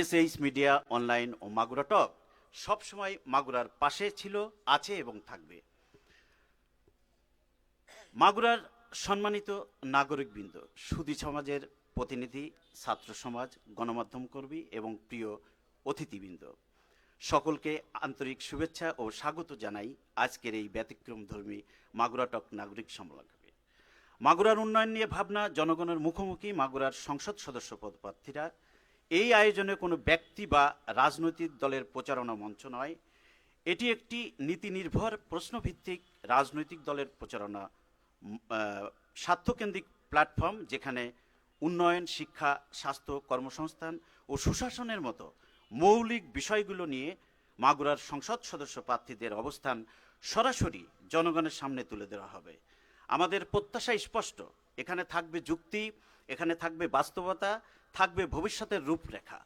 SH media online ও মাগুরা টক সবসময় মাগুরার পাশে ছিল, আছে এবং থাকবে। মাগুরার সম্মানিত নাগরিকবৃন্দ, সুধী সমাজের প্রতিনিধি, ছাত্র সমাজ, গণমাধ্যম কর্মী এবং প্রিয় অতিথিবৃন্দ, সকলকে আন্তরিক শুভেচ্ছা ও স্বাগত জানাই আজকের এই ব্যতিক্রমধর্মী মাগুরা টক নাগরিক সম্মেলনে। মাগুরার উন্নয়ন নিয়ে ভাবনা, জনগণের মুখোমুখি মাগুরার সংসদ সদস্য পদপ্রার্থীরা। এই আয়োজনে কোনো ব্যক্তি বা রাজনৈতিক দলের প্রচারণা মঞ্চ নয়, এটি একটি নীতিনির্ভর প্রশ্নভিত্তিক রাজনৈতিক দলের প্রচারণা স্বার্থকেন্দ্রিক প্ল্যাটফর্ম, যেখানে উন্নয়ন, শিক্ষা, স্বাস্থ্য, কর্মসংস্থান ও সুশাসনের মতো মৌলিক বিষয়গুলো নিয়ে মাগুরার সংসদ সদস্য প্রার্থীদের অবস্থান সরাসরি জনগণের সামনে তুলে দেওয়া হবে। আমাদের প্রত্যাশা স্পষ্ট, এখানে থাকবে যুক্তি, এখানে থাকবে বাস্তবতা, থাকবে ভবিষ্যতের রূপরেখা।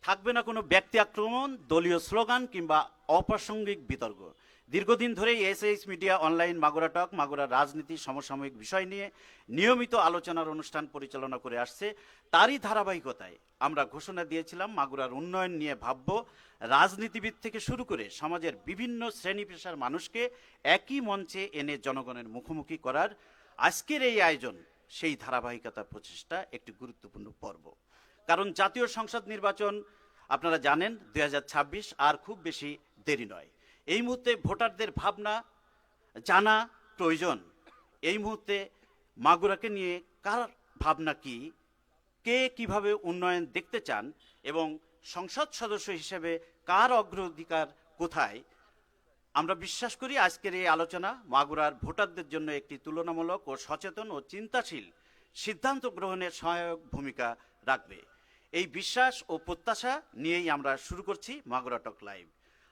থাকবে না কোনো ব্যক্তি আক্রমণ, দলীয় স্লোগান কিংবা অপ্রাসঙ্গিক বিতর্ক। দীর্ঘদিন ধরেই এসএইচ মিডিয়া অনলাইন মাগুরা টক মাগুরার রাজনীতি, সমসাময়িক বিষয় নিয়ে নিয়মিত আলোচনার অনুষ্ঠান পরিচালনা করে আসছে। তারই ধারাবাহিকতায় আমরা ঘোষণা দিয়েছিলাম মাগুরার উন্নয়ন নিয়ে ভাবব। রাজনীতিবিদ থেকে শুরু করে সমাজের বিভিন্ন শ্রেণী পেশার মানুষকে একই মঞ্চে এনে জনগণের মুখোমুখি করার আজকের এই আয়োজন সেই ধারাবাহিকতার প্রচেষ্টা একটি গুরুত্বপূর্ণ পর্ব। কারণ জাতীয় সংসদ নির্বাচন আপনারা জানেন 2026 আর খুব বেশি দেরি নয়। এই মুহূর্তে ভোটারদের ভাবনা জানা প্রয়োজন। এই মুহূর্তে মাগুরাকে নিয়ে কার ভাবনা কি, কে কিভাবে উন্নয়ন দেখতে চান এবং সংসদ সদস্য হিসেবে কার অগ্রাধিকার কোথায়, আমরা বিশ্বাস করি আজকের এই আলোচনা মাগুরার ভোটারদের জন্য একটি তুলনামূলক ও সচেতন ও চিন্তাশীল সিদ্ধান্ত গ্রহণের সহায়ক ভূমিকা রাখবে। এই বিশ্বাস ও প্রত্যাশা নিয়েই আমরা শুরু করছি মাগুরা টক লাইভ।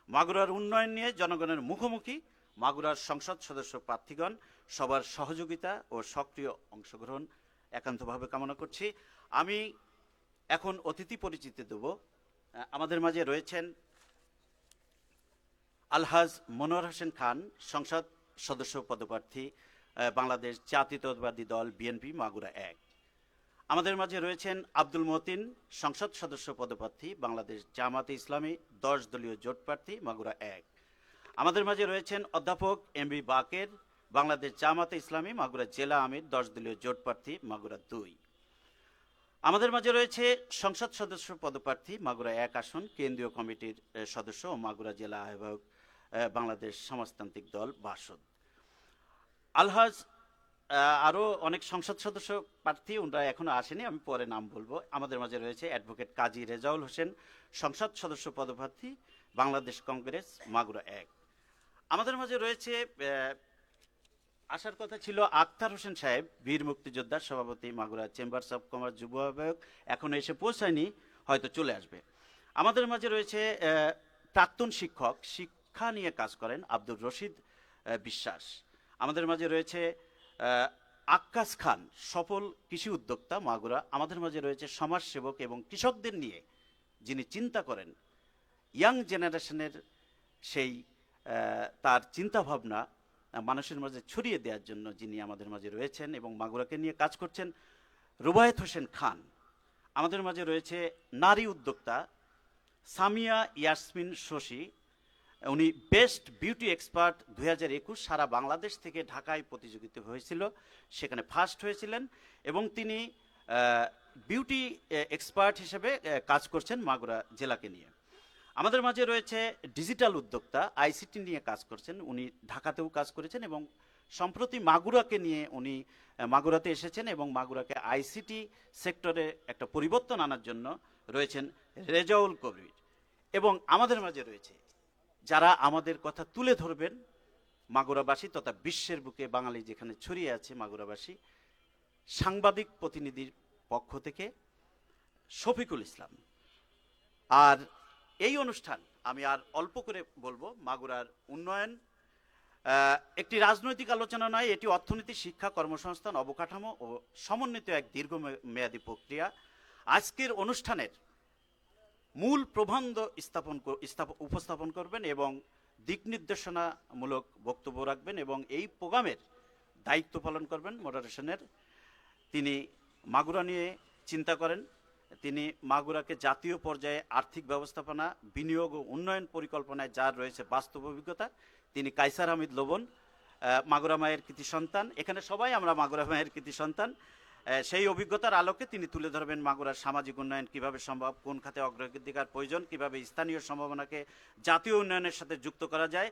মাগুরার উন্নয়ন নিয়ে জনগণের মুখোমুখি, মাগুরার সংসদ সদস্য প্রার্থীগণ সবার সহযোগিতা ও সক্রিয় অংশগ্রহণ একান্তভাবে কামনা করছি। আমি এখন অতিথি পরিচিতি দেব। আমাদের মাঝে রয়েছেন আলহাজ মনোয়ার হোসেন খান, সংসদ সদস্য পদপ্রার্থী, বাংলাদেশ জাতীয়তাবাদী দল বিএনপি মাগুরা 1। আমাদের মাঝে রয়েছেন আব্দুল মতিন, সংসদ সদস্য পদপ্রার্থী, বাংলাদেশ জামাতে ইসলামী 10 দলীয় জোট প্রার্থী মাগুরা 1। আমাদের মাঝে রয়েছেন অধ্যাপক এমবি বাকের, বাংলাদেশ জামাতে ইসলামী মাগুরা জেলা আমির 10 দলীয় জোট প্রার্থী মাগুরা 2। আমাদের মাঝে রয়েছে সংসদ সদস্য পদপ্রার্থী মাগুরা 1 আসন, কেন্দ্রীয় কমিটির সদস্য ও মাগুরা জেলা আহ্বায়ক, বাংলাদেশ সমাজতান্ত্রিক দল বাসদ। আলহাজ আরও অনেক সংসদ সদস্য প্রার্থী, ওনারা এখনো আসেনি, আমি পরে নাম বলবো। আমাদের মাঝে রয়েছে অ্যাডভোকেট কাজী রেজাউল হোসেন, সংসদ সদস্য পদপ্রার্থী, বাংলাদেশ কংগ্রেস মাগুরা 1। আমাদের মাঝে রয়েছে, আসার কথা ছিল আক্তার হোসেন সাহেব, বীর মুক্তিযোদ্ধার সভাপতি মাগুরা চেম্বার্স অফ কমার্স যুব আহ্বায়ক, এখনো এসে পৌঁছায়নি, হয়তো চলে আসবে। আমাদের মাঝে রয়েছে প্রাক্তন শিক্ষক, শিক্ষা নিয়ে কাজ করেন আব্দুর রশিদ বিশ্বাস। আমাদের মাঝে রয়েছে আক্কাস খান, সফল কৃষি উদ্যোক্তা মাগুরা। আমাদের মাঝে রয়েছে সমাজসেবক এবং কৃষকদের নিয়ে যিনি চিন্তা করেন, ইয়াং জেনারেশনের সেই তার চিন্তাভাবনা মানুষের মাঝে ছড়িয়ে দেওয়ার জন্য যিনি আমাদের মাঝে রয়েছেন এবং মাগুরাকে নিয়ে কাজ করছেন, রুবায়েত হোসেন খান। আমাদের মাঝে রয়েছে নারী উদ্যোক্তা সামিয়া ইয়াসমিন শশী, উনি বেস্ট বিউটি এক্সপার্ট 2021 সারা বাংলাদেশ থেকে ঢাকায় প্রতিযোগিতা হয়েছিল, সেখানে ফার্স্ট হয়েছিলেন এবং তিনি বিউটি এক্সপার্ট হিসেবে কাজ করছেন মাগুরা জেলাকে নিয়ে। আমাদের মাঝে রয়েছে ডিজিটাল উদ্যোক্তা, আইসিটি নিয়ে কাজ করছেন, উনি ঢাকাতেও কাজ করেছেন এবং সম্প্রতি মাগুরাকে নিয়ে উনি মাগুরাতে এসেছেন এবং মাগুরাকে আইসিটি সেক্টরে একটা পরিবর্তন আনার জন্য রয়েছেন রেজাউল কবির। এবং আমাদের মাঝে রয়েছে যারা আমাদের কথা তুলে ধরবেন, মাগুরাবাসী তথা বিশ্বের বুকে বাঙালি যেখানে ছড়িয়ে আছে মাগুরাবাসী, সাংবাদিক প্রতিনিধির পক্ষ থেকে শফিকুল ইসলাম। আর এই অনুষ্ঠান আমি আর অল্প করে বলবো, মাগুরার উন্নয়ন একটি রাজনৈতিক আলোচনা নয়, এটি অর্থনীতি, শিক্ষা, কর্মসংস্থান, অবকাঠামো ও সমন্বিত এক দীর্ঘমেয়াদী প্রক্রিয়া। আজকের অনুষ্ঠানের মূল প্রবন্ধ উপস্থাপন করবেন এবং দিক নির্দেশনামূলক বক্তব্য রাখবেন এবং এই প্রোগ্রামের দায়িত্ব পালন করবেন মডারেশনের তিনি মাগুরা নিয়ে চিন্তা করেন। তিনি মাগুরাকে জাতীয় পর্যায়ে আর্থিক ব্যবস্থাপনা, বিনিয়োগ ও উন্নয়ন পরিকল্পনায় যার রয়েছে বাস্তব অভিজ্ঞতা। তিনি কায়সার হামিদ লবণ, মাগুরা মায়ের কৃতি সন্তান। এখানে সবাই আমরা মাগুরা মায়ের কৃতি সন্তান। সেই অভিজ্ঞতার আলোকে তিনি তুলে ধরবেন মাগুরার সামাজিক উন্নয়ন কিভাবে সম্ভব, কোন খাতে অগ্রাধিকার প্রয়োজন, কিভাবে স্থানীয় সম্ভাবনাকে জাতীয় উন্নয়নের সাথে যুক্ত করা যায়।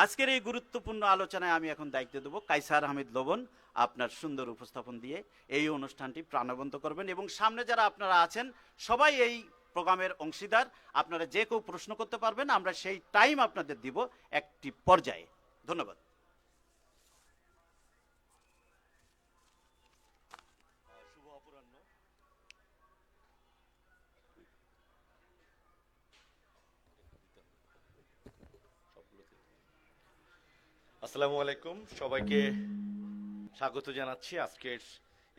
আজকের এই গুরুত্বপূর্ণ আলোচনায় আমি এখন দায়িত্ব দেব কায়সার হামিদ লবণ আপনার সুন্দর উপস্থাপন দিয়ে এই অনুষ্ঠানটি প্রাণবন্ত করবেন, এবং সামনে যারা আপনারা আছেন সবাই এই প্রোগ্রামের অংশীদার। আপনারা যে কেউ প্রশ্ন করতে পারবেন, আমরা সেই টাইম আপনাদের দিব একটি পর্যায়ে। ধন্যবাদ। আসসালামু আলাইকুম, সবাইকে স্বাগত জানাচ্ছি আজকের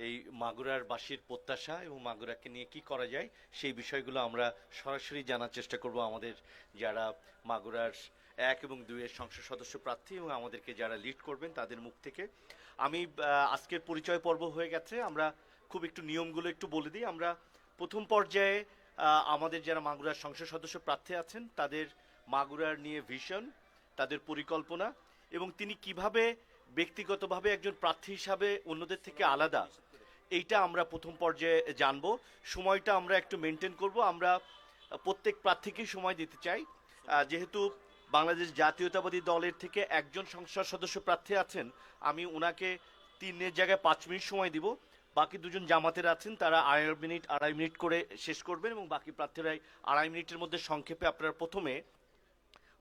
এই মাগুরার বাসীর প্রত্যাশা এবং মাগুরাকে নিয়ে কি করা যায় সেই বিষয়গুলো আমরা সরাসরি জানার চেষ্টা করব আমাদের যারা মাগুরার 1 এবং 2 এর সংসদ সদস্য প্রার্থী এবং আমাদেরকে যারা লিড করবেন তাদের মুখ থেকে। আমি আজকের পরিচয় পর্ব হয়ে গেছে, আমরা খুব একটু নিয়মগুলো একটু বলে দিই। আমরা প্রথম পর্যায়ে আমাদের যারা মাগুরার সংসদ সদস্য প্রার্থী আছেন তাদের মাগুরার নিয়ে ভিশন, তাদের পরিকল্পনা এবং তিনি কিভাবে ব্যক্তিগতভাবে একজন প্রার্থী হিসাবে অন্যদের থেকে আলাদা, এইটা আমরা প্রথম পর্যায়ে জানবো। সময়টা আমরা একটু মেনটেন করব, আমরা প্রত্যেক প্রার্থীকেই সময় দিতে চাই। যেহেতু বাংলাদেশ জাতীয়তাবাদী দলের থেকে একজন সংসদ সদস্য প্রার্থী আছেন, আমি ওনাকে 3 জায়গায় 5 মিনিট সময় দিব। বাকি দুজন জামাতের আছেন, তারা 2.5 মিনিট করে শেষ করবেন এবং বাকি প্রার্থীরাই 2.5 মিনিটের মধ্যে সংক্ষেপে আপনারা প্রথমে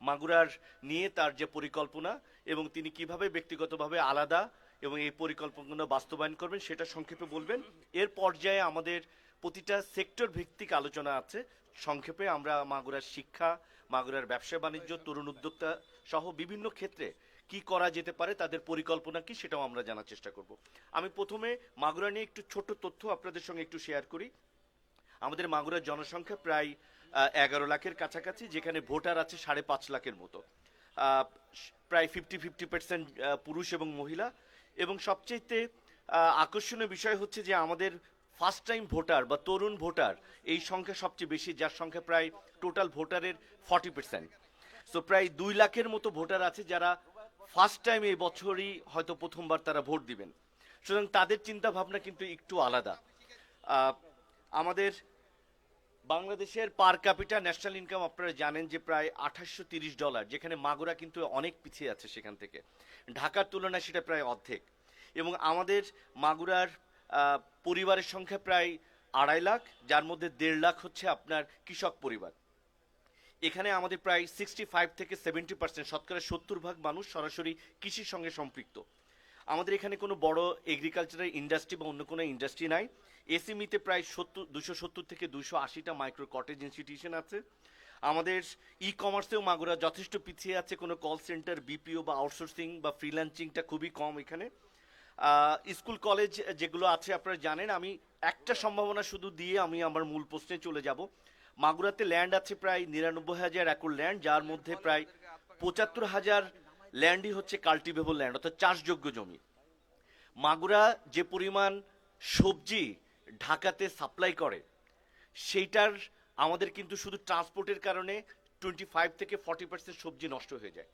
মাগুরার নিয়ে তার যে পরিকল্পনা এবং তিনি কিভাবে ব্যক্তিগতভাবে আলাদা এবং এই পরিকল্পনা বাস্তবায়ন করবেন সেটা সংক্ষেপে বলবেন। এর পর্যায়ে আমাদের প্রতিটা সেক্টর ভিত্তিক আলোচনা আছে। সংক্ষেপে আমরা মাগুরার শিক্ষা, মাগুরার ব্যবসা বাণিজ্য, তরুণ উদ্যোক্তা সহ বিভিন্ন ক্ষেত্রে কি করা যেতে পারে, তাদের পরিকল্পনা কি, সেটাও আমরা জানার চেষ্টা করব। আমি প্রথমে মাগুরা নিয়ে একটু ছোট তথ্য আপনাদের সঙ্গে একটু শেয়ার করি। আমাদের মাগুরার জনসংখ্যা প্রায় 11 লাখের কাছাকাছি, যেখানে ভোটার আছে 5.5 লাখের মতো। প্রায় 50-50% পুরুষ এবং মহিলা। এবং সবচেয়ে আকর্ষণীয় বিষয় হচ্ছে যে আমাদের ফার্স্ট টাইম ভোটার বা তরুণ ভোটার এই সংখ্যা সবচেয়ে বেশি, যার সংখ্যা প্রায় টোটাল ভোটারের 40%। সো প্রায় 2 লাখের মতো ভোটার আছে যারা ফার্স্ট টাইম এই বছরই হয়তো প্রথমবার তারা ভোট দিবেন। সুতরাং তাদের চিন্তা ভাবনা কিন্তু একটু আলাদা। আমাদের বাংলাদেশের পার ক্যাপিটা ন্যাশনাল ইনকাম আপনারা জানেন যে প্রায় $2830, যেখানে মাগুরা কিন্তু অনেক পিছিয়ে আছে সেখান থেকে। ঢাকার তুলনায় সেটা প্রায় অর্ধেক। এবং আমাদের মাগুরার পরিবারের সংখ্যা প্রায় 2.5 লাখ, যার মধ্যে 1.5 লাখ হচ্ছে আপনার কৃষক পরিবার। এখানে আমাদের প্রায় 65 থেকে 70%, শতকরা 70% মানুষ সরাসরি কৃষির সঙ্গে সম্পৃক্ত। আমাদের এখানে কোনো বড় এগ্রিকালচারাল ইন্ডাস্ট্রি বা অন্য কোনো ইন্ডাস্ট্রি নাই। এসএমইতে প্রায় 270 থেকে 280টা মাইক্রো কটেজ ইনস্টিটিউশন আছে। আমাদের ই কমার্সেও মাগুরা যথেষ্ট পিছিয়ে আছে, কোনো কল সেন্টার, বিপিও বা আউটসোর্সিং বা ফ্রিল্যান্সিংটা খুবই কম এখানে। স্কুল কলেজ যেগুলো আছে আপনারা জানেন। আমি একটা সম্ভাবনা শুধু দিয়ে আমি আমার মূল প্রশ্নে চলে যাব। মাগুরাতে ল্যান্ড আছে প্রায় 99,000 একর ল্যান্ড, যার মধ্যে প্রায় 75,000 ল্যান্ডই হচ্ছে কাল্টিভেবল ল্যান্ড, অর্থাৎ চাষযোগ্য জমি। মাগুরা যে পরিমাণ সবজি ঢাকাতে সাপ্লাই করে সেইটার আমাদের কিন্তু শুধু ট্রান্সপোর্টের কারণে 25 থেকে 40% সবজি নষ্ট হয়ে যায়।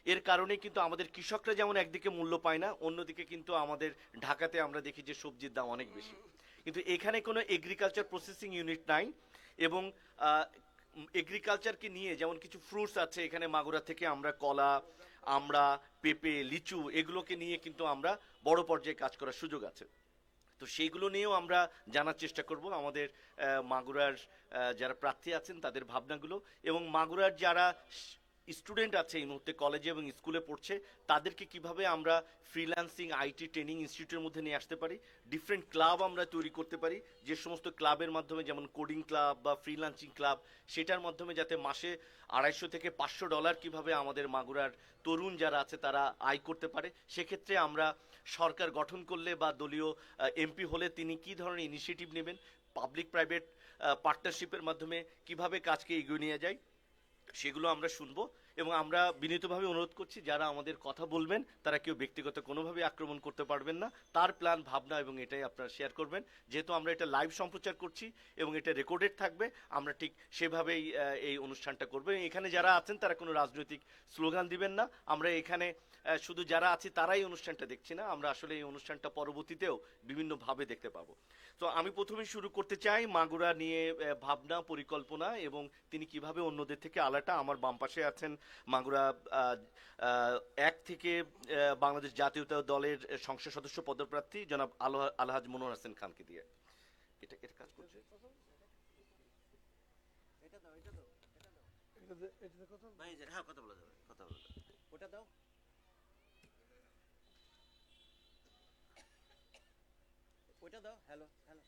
এর কারণে কিন্তু আমাদের কৃষকরা যেমন একদিকে মূল্য পায় না, অন্যদিকে কিন্তু আমাদের ঢাকাতে আমরা দেখি যে সবজির দাম অনেক বেশি। কিন্তু এখানে কোনো এগ্রিকালচার প্রসেসিং ইউনিট নাই। এবং এগ্রিকালচারকে নিয়ে যেমন কিছু ফ্রুটস আছে এখানে মাগুরা থেকে, আমরা কলা, আমড়া, পেঁপে, লিচু এগুলোকে নিয়ে কিন্তু আমরা বড় পর্যায়ে কাজ করার সুযোগ আছে। তো সেইগুলো নিয়েও আমরা জানার চেষ্টা করব আমাদের মাগুরার যারা প্রার্থী আছেন তাদের ভাবনাগুলো, এবং মাগুরার যারা স্টুডেন্ট আছে এই মুহূর্তে কলেজে এবং স্কুলে পড়ছে তাদেরকে কিভাবে আমরা ফ্রিল্যান্সিং, আইটি ট্রেনিং ইনস্টিটিউটের মধ্যে নিয়ে আসতে পারি, ডিফারেন্ট ক্লাব আমরা তৈরি করতে পারি, যে সমস্ত ক্লাবের মাধ্যমে যেমন কোডিং ক্লাব বা ফ্রিল্যান্সিং ক্লাব, সেটার মাধ্যমে যাতে মাসে $250 থেকে $500 কিভাবে আমাদের মাগুরার তরুণ যারা আছে তারা আয় করতে পারে। সেক্ষেত্রে আমরা সরকার গঠন করলে বা দলীয় এমপি হলে তিনি কি ধরনের ইনিশিয়েটিভ নেবেন, পাবলিক প্রাইভেট পার্টনারশিপের মাধ্যমে কিভাবে কাজকে এগিয়ে নিয়ে যায়, সেগুলো আমরা শুনবো। এবং আমরা বিনীতভাবে অনুরোধ করছি যারা আমাদের কথা বলবেন তারা কেউ ব্যক্তিগত কোনোভাবে আক্রমণ করতে পারবেন না, তার প্ল্যান ভাবনা এবং এটাই আপনারা শেয়ার করবেন। যেহেতু আমরা এটা লাইভ সম্প্রচার করছি এবং এটা রেকর্ডেড থাকবে, আমরা ঠিক সেভাবেই এই অনুষ্ঠানটা করবো। এখানে যারা আছেন তারা কোনো রাজনৈতিক স্লোগান দিবেন না। আমরা এখানে শুধু যারা আছি তারাই অনুষ্ঠানটা দেখছি না, আমরা আসলে এই অনুষ্ঠানটা পরবর্তীতেও বিভিন্নভাবে দেখতে পাবো। তো আমি প্রথমেই শুরু করতে চাই মাগুরা নিয়ে ভাবনা, পরিকল্পনা এবং তিনি কিভাবে অন্যদের থেকে আলাদা। আমার বাম পাশে আছেন মাগুরা এক থেকে বাংলাদেশ জাতীয়তা দলের সংসদ সদস্য পদপ্রার্থী জনাব আলহাজ মনোয়ার হোসেন খানকে দিয়ে। এটা এটা কাজ করছে। হ্যাঁ, কথা বলা যাবে, কথা বলা যাবে। ওটা দাও। ওটা দাও। Hello hello.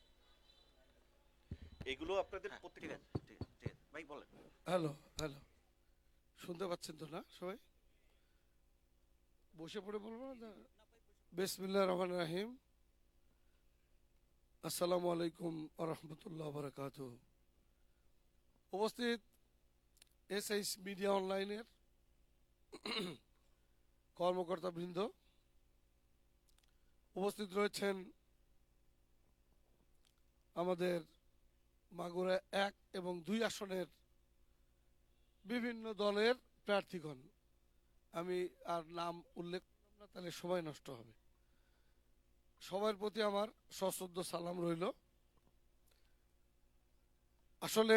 এগুলো আপনাদের ঠিক প্রত্যেকটা আছে, ঠিক আছে, ঠিক আছে। ভাই বলেন। হ্যালো হ্যালো, শুনতে পাচ্ছেন তো না সবাই? বসে পড়ে বলবো না? বিসমিল্লাহির রহমানির রহিম। আসসালামু আলাইকুম ওয়া রাহমাতুল্লাহি ওয়া বারাকাতুহু। উপস্থিত এসএইচ মিডিয়া অনলাইনের কর্মকর্তাবৃন্দ, উপস্থিত রয়েছেন আমাদের মাগুরা 1 এবং 2 আসনের বিভিন্ন দলের প্রার্থীগণ। আমি আর নাম উল্লেখ করলাম না, তাহলে সময় নষ্ট হবে। সবার প্রতি আমার সশ্রদ্ধ সালাম রইল। আসলে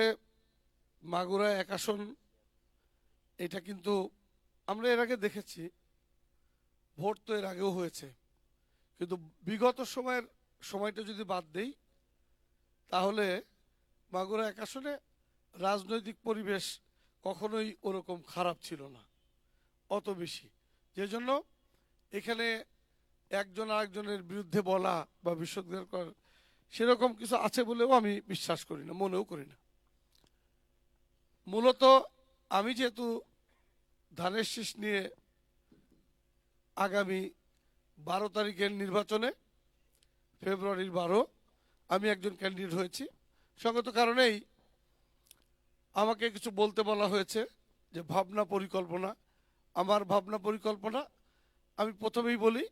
মাগুরা 1 আসন, এটা কিন্তু আমরা এর আগে দেখেছি, ভোট তো এর আগেও হয়েছে, কিন্তু বিগত সময়টা যদি বাদ দেই তাহলে মাগুরা 1 আসনে রাজনৈতিক পরিবেশ কখনোই ওরকম খারাপ ছিল না, অত বেশি। যে জন্য এখানে একজন আরেকজনের বিরুদ্ধে বলা বা বিশ্ববিদ্যালয় করার সেরকম কিছু আছে বলেও আমি বিশ্বাস করি না, মনেও করি না। মূলত আমি যেহেতু ধানের শীষ নিয়ে আগামী 12 তারিখের নির্বাচনে, ফেব্রুয়ারির 12, আমি একজন ক্যান্ডিডেট হয়েছি। সঙ্গত কারণেই আমাকে কিছু বলতে বলা হয়েছে যে ভাবনা পরিকল্পনা। আমার ভাবনা পরিকল্পনা আমি প্রথমেই বলি,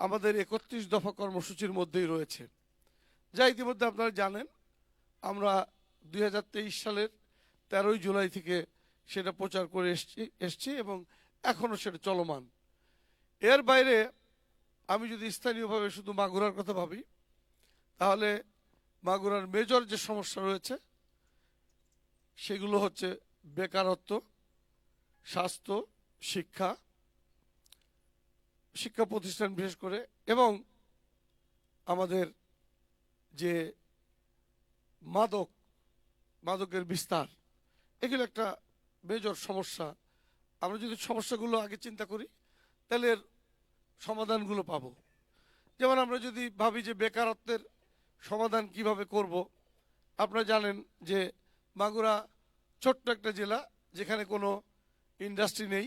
আমাদের 31 দফা কর্মসূচির মধ্যেই রয়েছে, যা ইতিমধ্যে আপনারা জানেন। আমরা 2023 সালের 13 জুলাই থেকে সেটা প্রচার করে এসছি এবং এখনও সেটা চলমান। এর বাইরে আমি যদি স্থানীয়ভাবে শুধু মাগুরার কথা ভাবি, তাহলে মাগুরার মেজর যে সমস্যা রয়েছে সেগুলো হচ্ছে বেকারত্ব, স্বাস্থ্য, শিক্ষা প্রতিষ্ঠান বিশেষ করে, এবং আমাদের যে মাদকের বিস্তার, এগুলো একটা মেজর সমস্যা। আমরা যদি সমস্যাগুলো আগে চিন্তা করি তাহলে এর সমাধানগুলো পাবো। যেমন আমরা যদি ভাবি যে বেকারত্বের সমাধান কিভাবে করব, আপনারা জানেন যে মাগুরা ছোট্ট একটা জেলা, যেখানে কোনো ইন্ডাস্ট্রি নেই,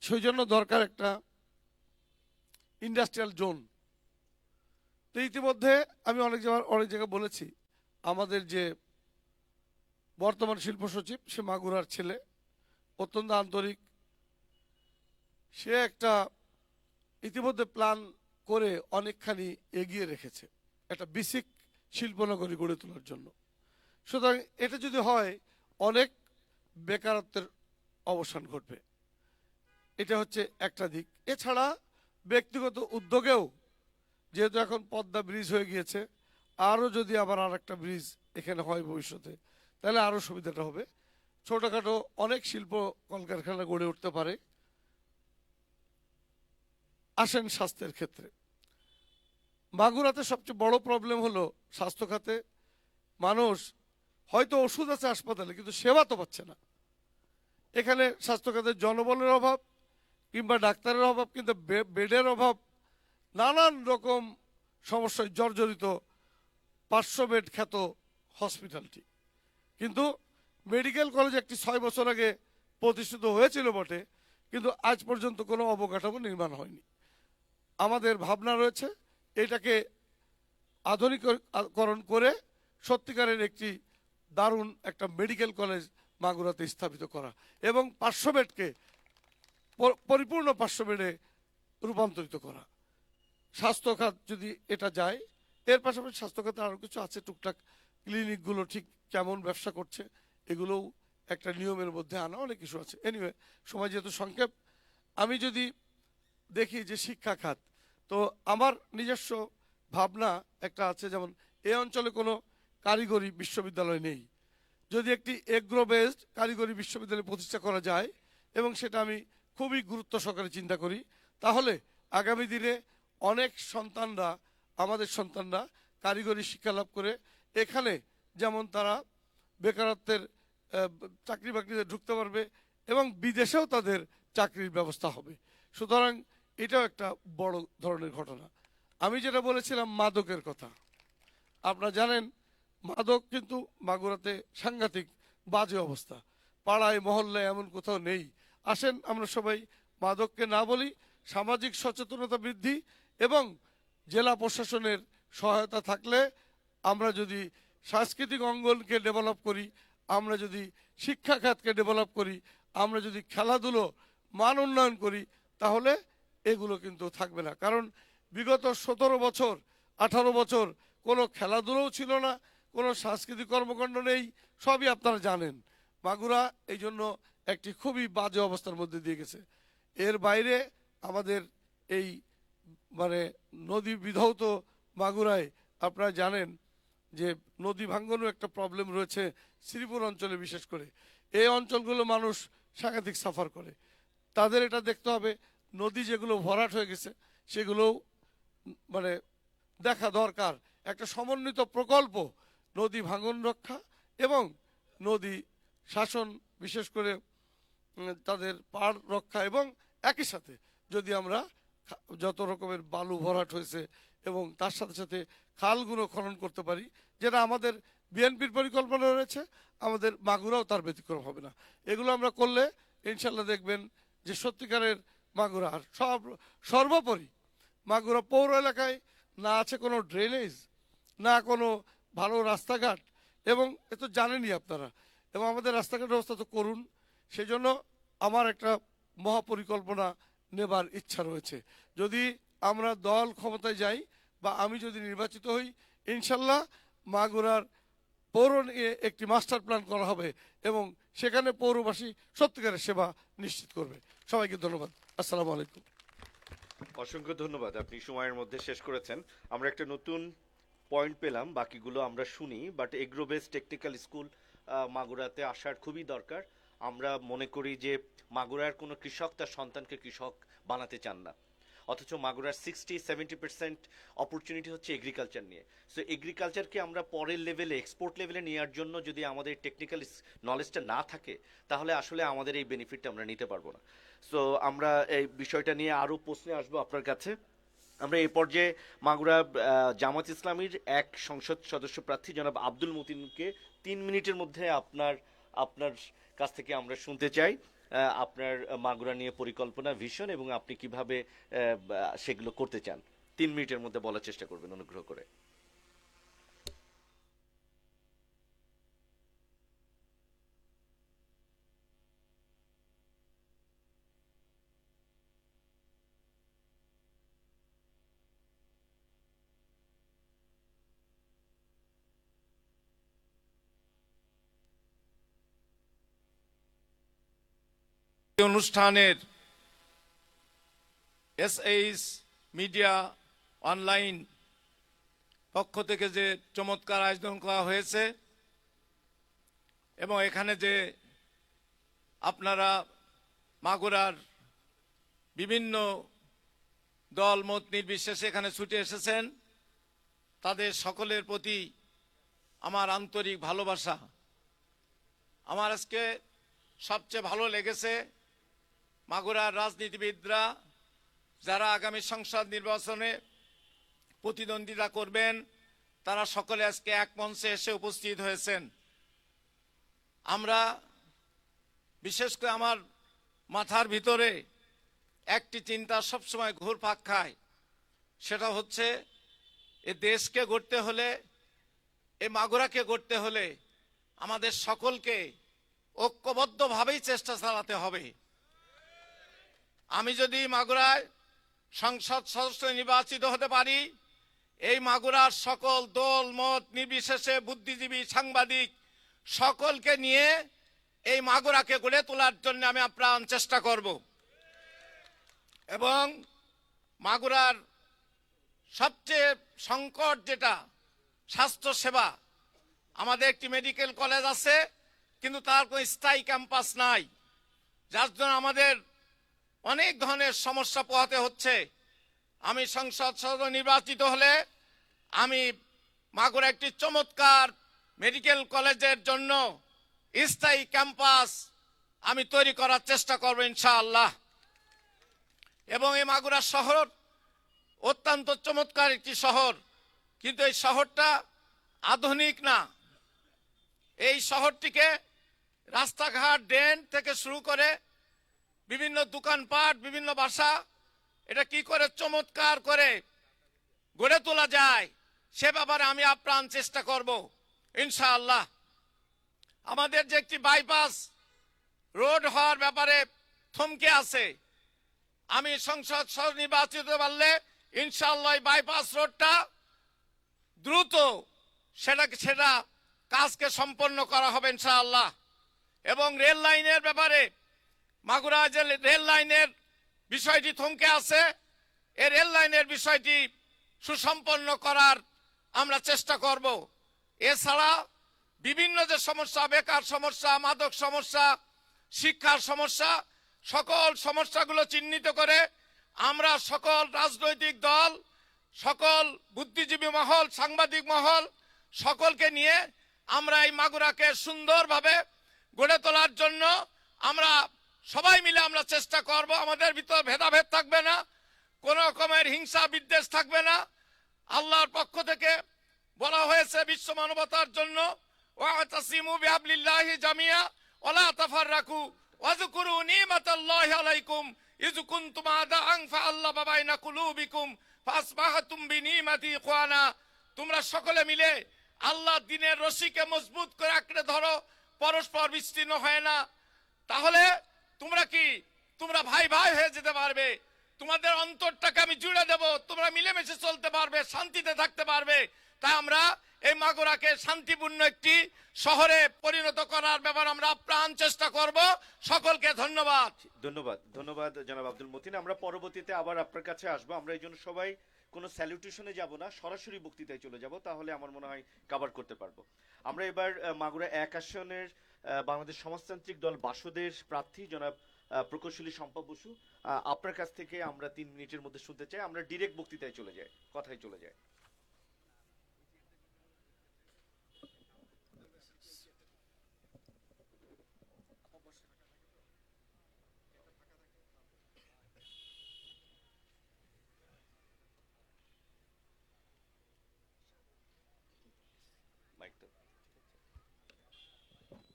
সেই জন্য দরকার একটা ইন্ডাস্ট্রিয়াল জোন। তো ইতিমধ্যে আমি অনেক জায়গায় বলেছি, আমাদের যে বর্তমান শিল্প সচিব, সে মাগুরার ছেলে, অত্যন্ত আন্তরিক। সে একটা ইতিমধ্যে প্ল্যান করে অনেকখানি এগিয়ে রেখেছে একটা বেসিক শিল্পনগরী গড়ে তোলার জন্য। সুতরাং এটা যদি হয়, অনেক বেকারত্বের অবসান ঘটবে। এটা হচ্ছে একটা দিক। এছাড়া ব্যক্তিগত উদ্যোগেও, যেহেতু এখন পদ্মা ব্রিজ হয়ে গিয়েছে, আরও যদি আবার আর একটা ব্রিজ এখানে হয় ভবিষ্যতে, তাহলে আরও সুবিধাটা হবে। ছোটোখাটো অনেক শিল্প কলকারখানা গড়ে উঠতে পারে। আসেন স্বাস্থ্যের ক্ষেত্রে, মাগুরাতে সবচেয়ে বড় প্রবলেম হলো স্বাস্থ্য খাতে মানুষ হয়তো ওষুধ আছে হাসপাতালে, কিন্তু সেবা তো পাচ্ছে না। এখানে স্বাস্থ্য খাতের জনবলের অভাব কিংবা ডাক্তারের অভাব, কিন্তু বেডের অভাব, নানান রকম সমস্যায় জর্জরিত 500 বেড খ্যাত হসপিটালটি। কিন্তু মেডিকেল কলেজ একটি 6 বছর আগে প্রতিষ্ঠিত হয়েছিল বটে, কিন্তু আজ পর্যন্ত কোনো অবকাঠামো নির্মাণ হয়নি। আমাদের ভাবনা রয়েছে এটাকে আধুনিকরণ করে সত্যিকারের একটি দারুণ একটা মেডিকেল কলেজ মাগুরাতে স্থাপিত করা, এবং 500 বেডকে পরিপূর্ণ 500 বেডে রূপান্তরিত করা। স্বাস্থ্য খাত যদি এটা যায়, এর পাশাপাশি স্বাস্থ্য খাতে আরও কিছু আছে টুকটাক, ক্লিনিকগুলো ঠিক কেমন ব্যবসা করছে এগুলোও একটা নিয়মের মধ্যে আনা, অনেক কিছু আছে। এনিওয়ে, সময় যেহেতু সংক্ষেপ, আমি যদি দেখি যে শিক্ষা খাত, তো আমার নিজস্ব ভাবনা একটা আছে, যেমন এই অঞ্চলে কোনো কারিগরি বিশ্ববিদ্যালয় নেই। যদি একটি এগ্রো বেসড কারিগরি বিশ্ববিদ্যালয় প্রতিষ্ঠা করা যায়, এবং সেটা আমি খুবই গুরুত্ব সহকারে চিন্তা করি, তাহলে আগামী দিনে অনেক সন্তানরা, আমাদের সন্তানরা কারিগরি শিক্ষা লাভ করে এখানে যেমন তারা বেকারত্বের চাকরি বাকরিতে ঢুকতে পারবে, এবং বিদেশেও তাদের চাকরির ব্যবস্থা হবে। সুতরাং এটাও একটা বড় ধরনের ঘটনা। আমি যেটা বলেছিলাম মাদকের কথা, আপনারা জানেন মাদক কিন্তু মাগুরাতে সাংঘাতিক বাজে অবস্থা। পাড়ায় মহল্লায় এমন কোথাও নেই। আসেন আমরা সবাই মাদককে না বলি, সামাজিক সচেতনতা বৃদ্ধি এবং জেলা প্রশাসনের সহায়তা থাকলে, আমরা যদি সাংস্কৃতিক অঙ্গনকে ডেভেলপ করি, আমরা যদি শিক্ষা খাতকে ডেভেলপ করি, আমরা যদি খেলাধুলো মান উন্নয়ন করি, তাহলে এগুলো কিন্তু থাকবে না। কারণ বিগত 17 বছর 18 বছর কোনো খেলাধুলোও ছিল না, কোনো সাংস্কৃতিক কর্মকাণ্ড নেই, সবই আপনারা জানেন। মাগুরা এই জন্য একটি খুবই বাজে অবস্থার মধ্যে দিয়ে গেছে। এর বাইরে আমাদের এই মানে নদী বিধৌত মাগুরায় আপনারা জানেন যে নদী ভাঙ্গনও একটা প্রবলেম রয়েছে শ্রীপুর অঞ্চলে, বিশেষ করে এই অঞ্চলগুলো মানুষ সাংঘাতিক সাফার করে। তাদের এটা দেখতে হবে নদী যেগুলো ভরাট হয়ে গেছে সেগুলোও মানে দেখা দরকার, একটা সমন্বিত প্রকল্প নদী ভাঙন রক্ষা এবং নদী শাসন, বিশেষ করে তাদের পাড় রক্ষা, এবং একই সাথে যদি আমরা যত রকমের বালু ভরাট হয়েছে এবং তার সাথে সাথে খালগুলো খনন করতে পারি, যেটা আমাদের বিএনপির পরিকল্পনা রয়েছে, আমাদের মাগুরাও তার ব্যতিক্রম হবে না। এগুলো আমরা করলে ইনশাল্লাহ দেখবেন যে সত্যিকারের মাগুরা। আর সর্বোপরি মাগুরা পৌর এলাকায় না আছে কোনো ড্রেনেজ, না কোনো ভালো রাস্তাঘাট, এবং এ তো জানেনই আপনারা, এবং আমাদের রাস্তাঘাট ব্যবস্থা তো করুন। সেই জন্য আমার একটা মহাপরিকল্পনা নেবার ইচ্ছা রয়েছে। যদি আমরা দল ক্ষমতায় যাই বা আমি যদি নির্বাচিত হই, ইনশাল্লাহ মাগুরার পৌর নিয়ে একটি মাস্টার প্ল্যান করা হবে এবং সেখানে পৌরবাসী সত্যিকারের সেবা নিশ্চিত করবে। সবাইকে ধন্যবাদ। আসসালামু আলাইকুম। অসংখ্য ধন্যবাদ, আপনি সময়ের মধ্যে শেষ করেছেন। আমরা একটা নতুন পয়েন্ট পেলাম, বাকিগুলো আমরা শুনি। But agro base technical school মাগুরাতে আসার খুবই দরকার। আমরা মনে করি যে মাগুরার কোনো কৃষক তার সন্তানকে কৃষক বানাতে চান না, অথচ মাগুরার 60-70% অপরচুনিটি হচ্ছে এগ্রিকালচার নিয়ে। সো এগ্রিকালচারকে আমরা পরের লেভেলে, এক্সপোর্ট লেভেলে নেওয়ার জন্য যদি আমাদের টেকনিক্যাল নলেজটা না থাকে, তাহলে আসলে আমাদের এই বেনিফিটটা আমরা নিতে পারবো না। সো আমরা এই বিষয়টা নিয়ে আরও প্রশ্নে আসবো আপনার কাছে। আমরা এই পর্যায়ে মাগুরা জামাত ইসলামীর এক সংসদ সদস্য প্রার্থী জনাব আব্দুল মতিনকে 3 মিনিটের মধ্যে আপনার কাছ থেকে আমরা শুনতে চাই আপনার মাগুরা নিয়ে পরিকল্পনা, ভিশন, এবং আপনি কিভাবে সেগুলো করতে চান। 3 মিনিটের মধ্যে বলার চেষ্টা করবেন অনুগ্রহ করে। অনুষ্ঠানের এসএইচ মিডিয়া অনলাইন পক্ষ থেকে যে চমৎকার আয়োজন করা হয়েছে, এবং এখানে যে আপনারা মাগুরার বিভিন্ন দল মত নির্বিশেষে এখানে ছুটে এসেছেন, তাদের সকলের প্রতি আমার আন্তরিক ভালোবাসা। আমার আজকে সবচেয়ে ভালো লেগেছে মাগুরার রাজনীতিবিদরা যারা আগামী সংসদ নির্বাচনে প্রতিদ্বন্দ্বিতা করবেন, তারা সকলে আজকে এক মঞ্চে এসে উপস্থিত হয়েছেন। আমরা বিশেষ করে আমার মাথার ভিতরে একটি চিন্তা সবসময় ঘুরপাক খায়, সেটা হচ্ছে এ দেশকে গড়তে হলে, এ মাগুরাকে গড়তে হলে আমাদের সকলকে ঐক্যবদ্ধভাবেই চেষ্টা চালাতে হবে। আমি যদি মাগুরায় সংসদ সদস্য নির্বাচিত হতে পারি, এই মাগুরার সকল দল মত নির্বিশেষে বুদ্ধিজীবী সাংবাদিক সকলকে নিয়ে এই মাগুরাকে গড়ে তোলার জন্য আমি আপ্রাণ চেষ্টা করব। এবং মাগুরার সবচেয়ে সংকট যেটা স্বাস্থ্য সেবা, আমাদের একটি মেডিকেল কলেজ আছে কিন্তু তার কোনো স্থায়ী ক্যাম্পাস নাই, যার জন্য আমাদের অনেক ধরনের সমস্যা পোহাতে হচ্ছে। আমি সংসদ সদস্য নির্বাচিত হলে আমি মাগুরা একটি চমৎকার মেডিকেল কলেজের জন্য স্থায়ী ক্যাম্পাস আমি তৈরি করার চেষ্টা করব ইনশাআল্লাহ। এবং এই মাগুরা শহর অত্যন্ত চমৎকার একটি শহর, কিন্তু এই শহরটা আধুনিক না। এই শহরটিকে রাস্তাঘাট ড্রেন থেকে শুরু করে বিভিন্ন দোকানপাট, বিভিন্ন বাসা, এটা কি করে চমৎকার করে গড়ে তোলা যায় সে ব্যাপারে আমি আপ্রাণ চেষ্টা করব ইনশাআল্লাহ। আমাদের যে একটি বাইপাস রোড হওয়ার ব্যাপারে থমকে আছে, আমি সংসদ সদস্য নির্বাচিত পারলে ইনশাআল্লাহ এই বাইপাস রোডটা দ্রুত সেটা কাজকে সম্পন্ন করা হবে ইনশাআল্লাহ। এবং রেল লাইনের ব্যাপারে মাগুরা যে রেল লাইনের বিষয়টি থমকে আছে, এই রেল লাইনের বিষয়টি সুসম্পন্ন করার আমরা চেষ্টা করব। এছাড়া বিভিন্ন যে সমস্যা, বেকার সমস্যা, মাদক সমস্যা, শিক্ষার সমস্যা, সকল সমস্যাগুলো চিহ্নিত করে আমরা সকল রাজনৈতিক দল, সকল বুদ্ধিজীবী মহল, সাংবাদিক মহল সকলকে নিয়ে আমরা এই মাগুরাকে সুন্দরভাবে গড়ে তোলার জন্য আমরা সবাই মিলে আমরা চেষ্টা করব। আমাদের ভিতর ভেদাভেদ থাকবে না, কোন রকমের হিংসা বিদ্বেষ থাকবে না। আল্লাহর পক্ষ থেকে বলা হয়েছে বিশ্ব মানবতার জন্য ওয়াতাসিমু বিহাবলিল্লাহি জামিয়া ওয়ালা তাফাররাকু ওয়াজকুরু নিমাতাল্লাহি আলাইকুম ইয কুনতুম আদাআন ফাআল্লাফা বাইনা কুলুবিকুম ফাসবাহাতুম বিনিমাতি ইখওয়ানা। তোমরা সকলে মিলে আল্লাহর দ্বীনের রশিকে মজবুত করে আঁকড়ে ধরো, পরস্পর বিচ্ছিন্ন হয় না। তাহলে তোমরা ভাই ভাই হয়ে যেতে পারবে, তোমাদের অন্তরটাকে আমি জুড়ে দেব, তোমরা মিলেমিশে চলতে পারবে, শান্তিতে থাকতে পারবে। তাই আমরা এই মাগুরাকে শান্তিপূর্ণ একটি শহরে পরিণত করার ব্যাপারে আমরা আপ্রাণ চেষ্টা করব। সকলকে ধন্যবাদ। ধন্যবাদ জনাব আব্দুল মতিন। আমরা পরবর্তীতে আবার আপনার কাছে আসবো। আমরা এই জন্য সবাই কোনো স্যালুটেশনে যাব না, সরাসরি বক্তৃতায় চলে যাব, তাহলে আমার মনে হয় কভার করতে পারবো। আমরা এবার মাগুরা 1 আসনের বাংলাদেশ সমাজতান্ত্রিক দল বাসদের প্রার্থী জনাব প্রকৌশলী শম্পা বসু, আপনার কাছ থেকে আমরা 3 মিনিটের মধ্যে শুনতে চাই। আমরা ডিরেক্ট বক্তৃতায় চলে যাই, কথায় চলে যাই।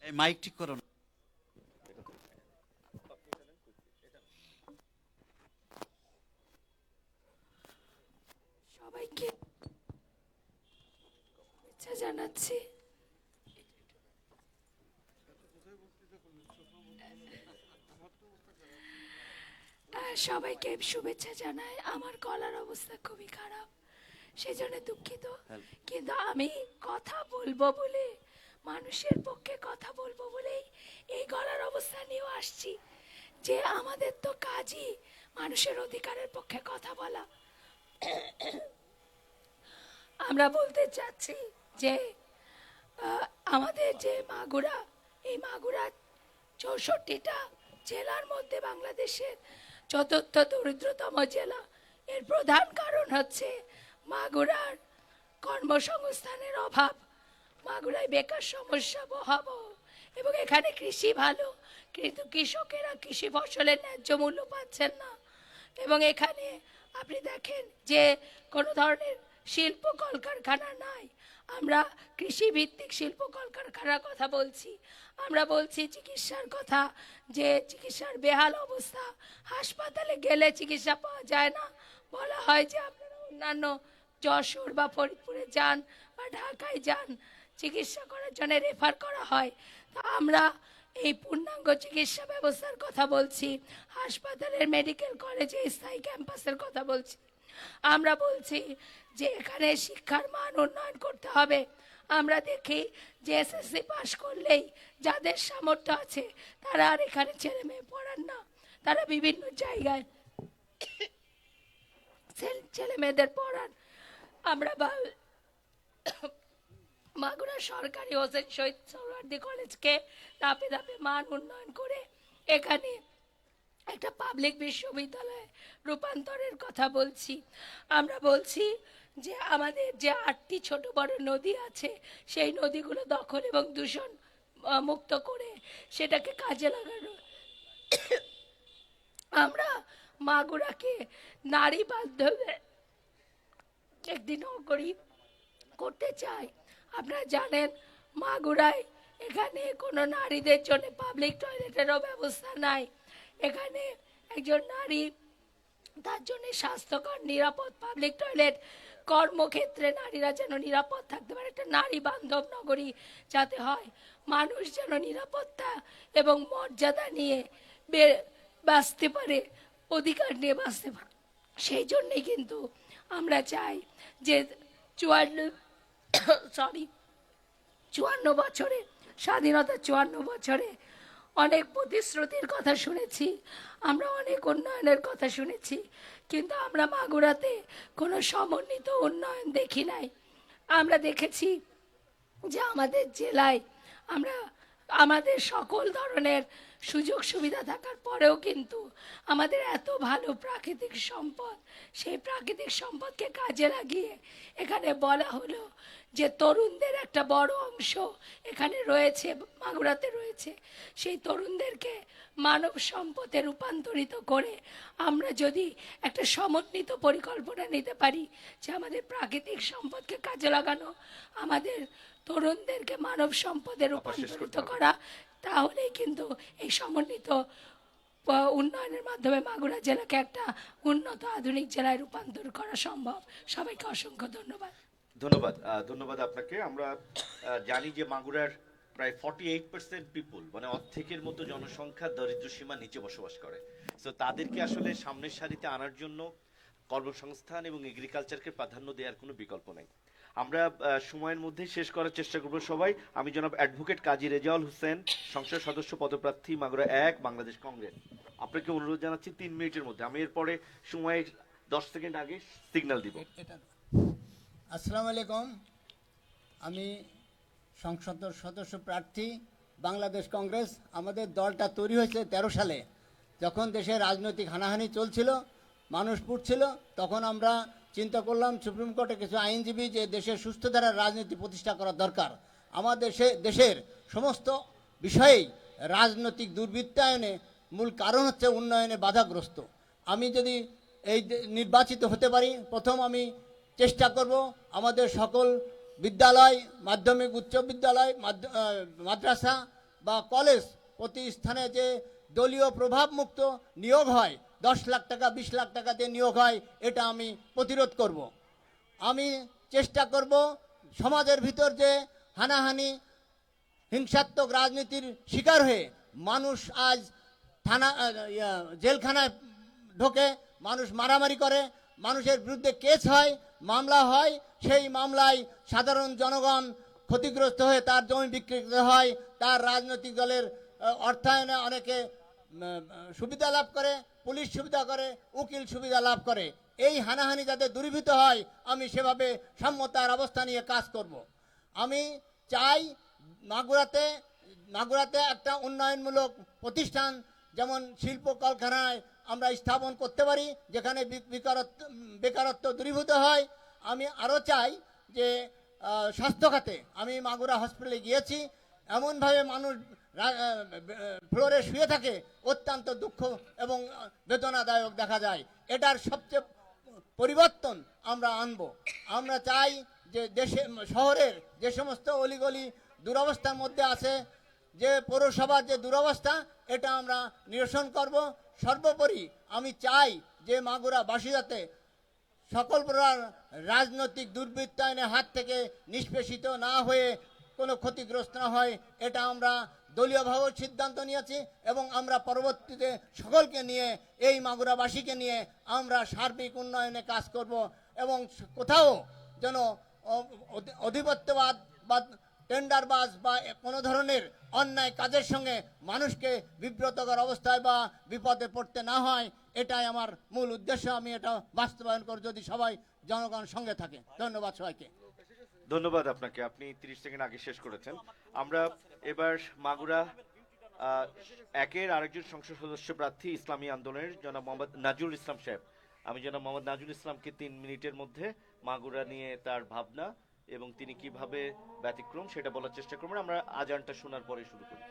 এই মাইক ঠিক করো না। সবাইকে শুভেচ্ছা জানাচ্ছি। সবাইকে শুভেচ্ছা জানাই। আমার গলার অবস্থা খুবই খারাপ, সেজন্য দুঃখিত, কিন্তু আমি কথা বলবো বলে, মানুষের পক্ষে কথা বলবো বলেই এই গলার অবস্থা নিয়েও আসছি, যে আমাদের তো কাজই মানুষের অধিকারের পক্ষে কথা বলা। আমরা বলতে চাচ্ছি যে আমাদের যে মাগুরা, এই মাগুরা 64টা জেলার মধ্যে বাংলাদেশের 4র্থ দরিদ্রতম জেলা। এর প্রধান কারণ হচ্ছে মাগুরার কর্মসংস্থানের অভাব, মাগুরায় বেকার সমস্যা ভয়াবহ, এবং এখানে কৃষি ভালো, কিন্তু কৃষকেরা কৃষি ফসলের ন্যায্য মূল্য পাচ্ছেন না। এবং এখানে আপনি দেখেন যে কোনো ধরনের শিল্প কলকারখানা নাই। আমরা কৃষিভিত্তিক শিল্প কলকারখানার কথা বলছি, আমরা বলছি চিকিৎসার কথা, যে চিকিৎসার বেহাল অবস্থা, হাসপাতালে গেলে চিকিৎসা পাওয়া যায় না। বলা হয় যে আপনারা অন্যান্য যশোর বা ফরিদপুরে যান বা ঢাকায় যান, চিকিৎসা করার জন্য রেফার করা হয়। তা আমরা এই পূর্ণাঙ্গ চিকিৎসা ব্যবস্থার কথা বলছি, হাসপাতালের, মেডিকেল কলেজে স্থায়ী ক্যাম্পাসের কথা বলছি। আমরা বলছি যে এখানে শিক্ষার মান উন্নয়ন করতে হবে। আমরা দেখি যে এসএসসি পাশ করলেই যাদের সামর্থ্য আছে তারা আর এখানে ছেলে মেয়ে পড়ান না, তারা বিভিন্ন জায়গায় ছেলে মেয়েদের পড়ান। আমরা মাগুরা সরকারি হোসেন শহীদ সোহরাওয়ার্দী কলেজকে ধাপে ধাপে মান উন্নয়ন করে এখানে একটা পাবলিক বিশ্ববিদ্যালয়ে রূপান্তরের কথা বলছি। আমরা বলছি যে আমাদের যে 8টি ছোট বড় নদী আছে সেই নদীগুলো দখল এবং দূষণ মুক্ত করে সেটাকে কাজে লাগানো। আমরা মাগুরাকে নারী বান্ধবে একটি নগরী করতে চাই। আপনারা জানেন মাগুরায় এখানে কোনো নারীদের জন্য পাবলিক টয়লেটেরও ব্যবস্থা নাই। এখানে একজন নারী তার জন্য স্বাস্থ্যকর নিরাপদ পাবলিক টয়লেট, কর্মক্ষেত্রে নারীরা যেন নিরাপদ থাকতে পারে, একটা নারী বান্ধব নগরী যাতে হয়, মানুষ যেন নিরাপত্তা এবং মর্যাদা নিয়ে বাঁচতে পারে, অধিকার নিয়ে বাঁচতে পারে। সেই জন্যেই কিন্তু আমরা চাই যে 54 বছরে স্বাধীনতা, 54 বছরে অনেক প্রতিশ্রুতির কথা শুনেছি, আমরা অনেক উন্নয়নের কথা শুনেছি, কিন্তু আমরা মাগুরাতে কোনো সমন্বিত উন্নয়ন দেখি নাই। আমরা দেখেছি যে আমাদের জেলায় আমাদের সকল ধরনের সুযোগ সুবিধা থাকার পরেও কিন্তু আমাদের এত ভালো প্রাকৃতিক সম্পদ, সেই প্রাকৃতিক সম্পদকে কাজে লাগিয়ে এখানে বলা হলো যে তরুণদের একটা বড় অংশ এখানে রয়েছে, মাগুরাতে রয়েছে। সেই তরুণদেরকে মানব সম্পদে রূপান্তরিত করে আমরা যদি একটা সমন্বিত পরিকল্পনা নিতে পারি যে আমাদের প্রাকৃতিক সম্পদকে কাজে লাগানো, আমাদের তরুণদেরকে মানব সম্পদে রূপান্তরিত করা, তাহলেই কিন্তু এই সমন্বিত উন্নয়নের মাধ্যমে মাগুরা জেলাকে একটা উন্নত আধুনিক জেলায় রূপান্তর করা সম্ভব। সবাইকে অসংখ্য ধন্যবাদ। ধন্যবাদ আপনাকে। আমরা জানি যে মাগুরার প্রায় 48% পিপল, মানে অর্ধেকের মতো জনসংখ্যা দরিদ্র সীমার নিচে বসবাস করে। তো তাদেরকে আসলে সামনের সারিতে আনার জন্য কর্মসংস্থান এবং এগ্রিকালচারকে প্রাধান্য দেওয়ার কোনো বিকল্প নেই। আমরা সময়ের মধ্যে শেষ করার চেষ্টা করব সবাই। আমি জনাব অ্যাডভোকেট কাজী রেজাউল হোসেন, সংসদ সদস্য পদপ্রার্থী, মাগুরা 1, বাংলাদেশ কংগ্রেস। আপনাকে অনুরোধ জানাচ্ছি 3 মিনিটের মধ্যে, আমি এরপরে সময় 10 সেকেন্ড আগে সিগন্যাল দিব। আসসালামু আলাইকুম। আমি সংসদ সদস্য প্রার্থী, বাংলাদেশ কংগ্রেস। আমাদের দলটা তৈরি হয়েছে 13 সালে, যখন দেশে রাজনৈতিক হানাহানি চলছিল, মানুষ পুড়ছিল, তখন আমরা চিন্তা করলাম সুপ্রিম কোর্টে কিছু আইনজীবী যে দেশের সুস্থ ধারার রাজনীতি প্রতিষ্ঠা করা দরকার। আমাদের দেশের সমস্ত বিষয়েই রাজনৈতিক দুর্বৃত্তায়নে মূল কারণ হচ্ছে উন্নয়নে বাধাগ্রস্ত। আমি যদি নির্বাচিত হতে পারি, প্রথম আমি চেষ্টা করব আমাদের সকল বিদ্যালয়, মাধ্যমিক উচ্চ বিদ্যালয়, মাদ্রাসা বা কলেজ প্রতি স্থানে যে দলীয় প্রভাবমুক্ত নিয়োগ হয়, 10 লাখ টাকা 20 লাখ টাকা দিয়ে নিয়োগ হয়, এটা আমি প্রতিরোধ করব। আমি চেষ্টা করব সমাজের ভিতর যে হানাহানি, হিংসাত্মক রাজনীতির শিকার হয়ে মানুষ আজ জেলখানায় ঢোকে, মানুষ মারামারি করে, মানুষের বিরুদ্ধে কেস হয়, মামলা হয়, সেই মামলায় সাধারণ জনগণ ক্ষতিগ্রস্ত হয়ে তার জমি বিক্রি হয়, তার রাজনৈতিক দলের অর্থায়নে অনেকে সুবিধা লাভ করে, পুলিশ সুবিধা করে, উকিল সুবিধা লাভ করে। এই হানাহানি যাতে দূরীভূত হয়, আমি সেভাবে সম্মতার অবস্থা নিয়ে কাজ করব। আমি চাই মাগুরাতে একটা উন্নয়নমূলক প্রতিষ্ঠান, যেমন শিল্প কলকারখানায় আমরা স্থাপন করতে পারি, যেখানে বেকারত্ব দূরীভূত হয়। আমি আরও চাই যে স্বাস্থ্য খাতে, আমি মাগুরা হসপিটালে গিয়েছি, এমনভাবে মানুষ ফ্লোরে শুয়ে থাকে, অত্যন্ত দুঃখ এবং বেদনাদায়ক দেখা যায়। এটার সবচেয়ে পরিবর্তন আমরা আনব। আমরা চাই যে শহরের যে সমস্ত অলিগলি দুরবস্থার মধ্যে আছে, যে পৌরসভার যে দুরবস্থা, এটা আমরা নিরসন করব। সর্বোপরি আমি চাই যে মাগুরাবাসী যাতে সকল প্রকার রাজনৈতিক দুর্বৃত্তায়নের হাত থেকে নিষ্পেষিত না হয়ে কোনো ক্ষতিগ্রস্ত না হয়, এটা আমরা দলীয়ভাবে সিদ্ধান্ত নিয়েছি এবং আমরা পরবর্তীতে সকলকে নিয়ে, এই মাগুরাবাসীকে নিয়ে আমরা সার্বিক উন্নয়নে কাজ করব এবং কোথাও যেন অধিপত্যবাদ বা টেন্ডারবাজ বা কোনো ধরনের অন্যায় কাজের সঙ্গে মানুষকে বিব্রতকর অবস্থায় বা বিপদে পড়তে না হয়, এটাই আমার মূল উদ্দেশ্য। আমি এটা বাস্তবায়ন করব যদি সবাই জনগণ সঙ্গে থাকে। ধন্যবাদ সবাইকে। ধন্যবাদ আপনাকে, আপনি 30 সেকেন্ড আগে শেষ করেছেন। আমরা এবার মাগুরা একের আরেকজন সংসদ সদস্য প্রার্থী ইসলামী আন্দোলনের জনাব মোহাম্মদ নাজুল ইসলাম সাহেব, আমি জনাব মোহাম্মদ নাজুল ইসলামকে 3 মিনিটের মধ্যে মাগুরা নিয়ে তার ভাবনা এবং তিনি কিভাবে ব্যতিক্রম সেটা বলার চেষ্টা করবেন। আমরা আজানটা শোনার পরে শুরু করি।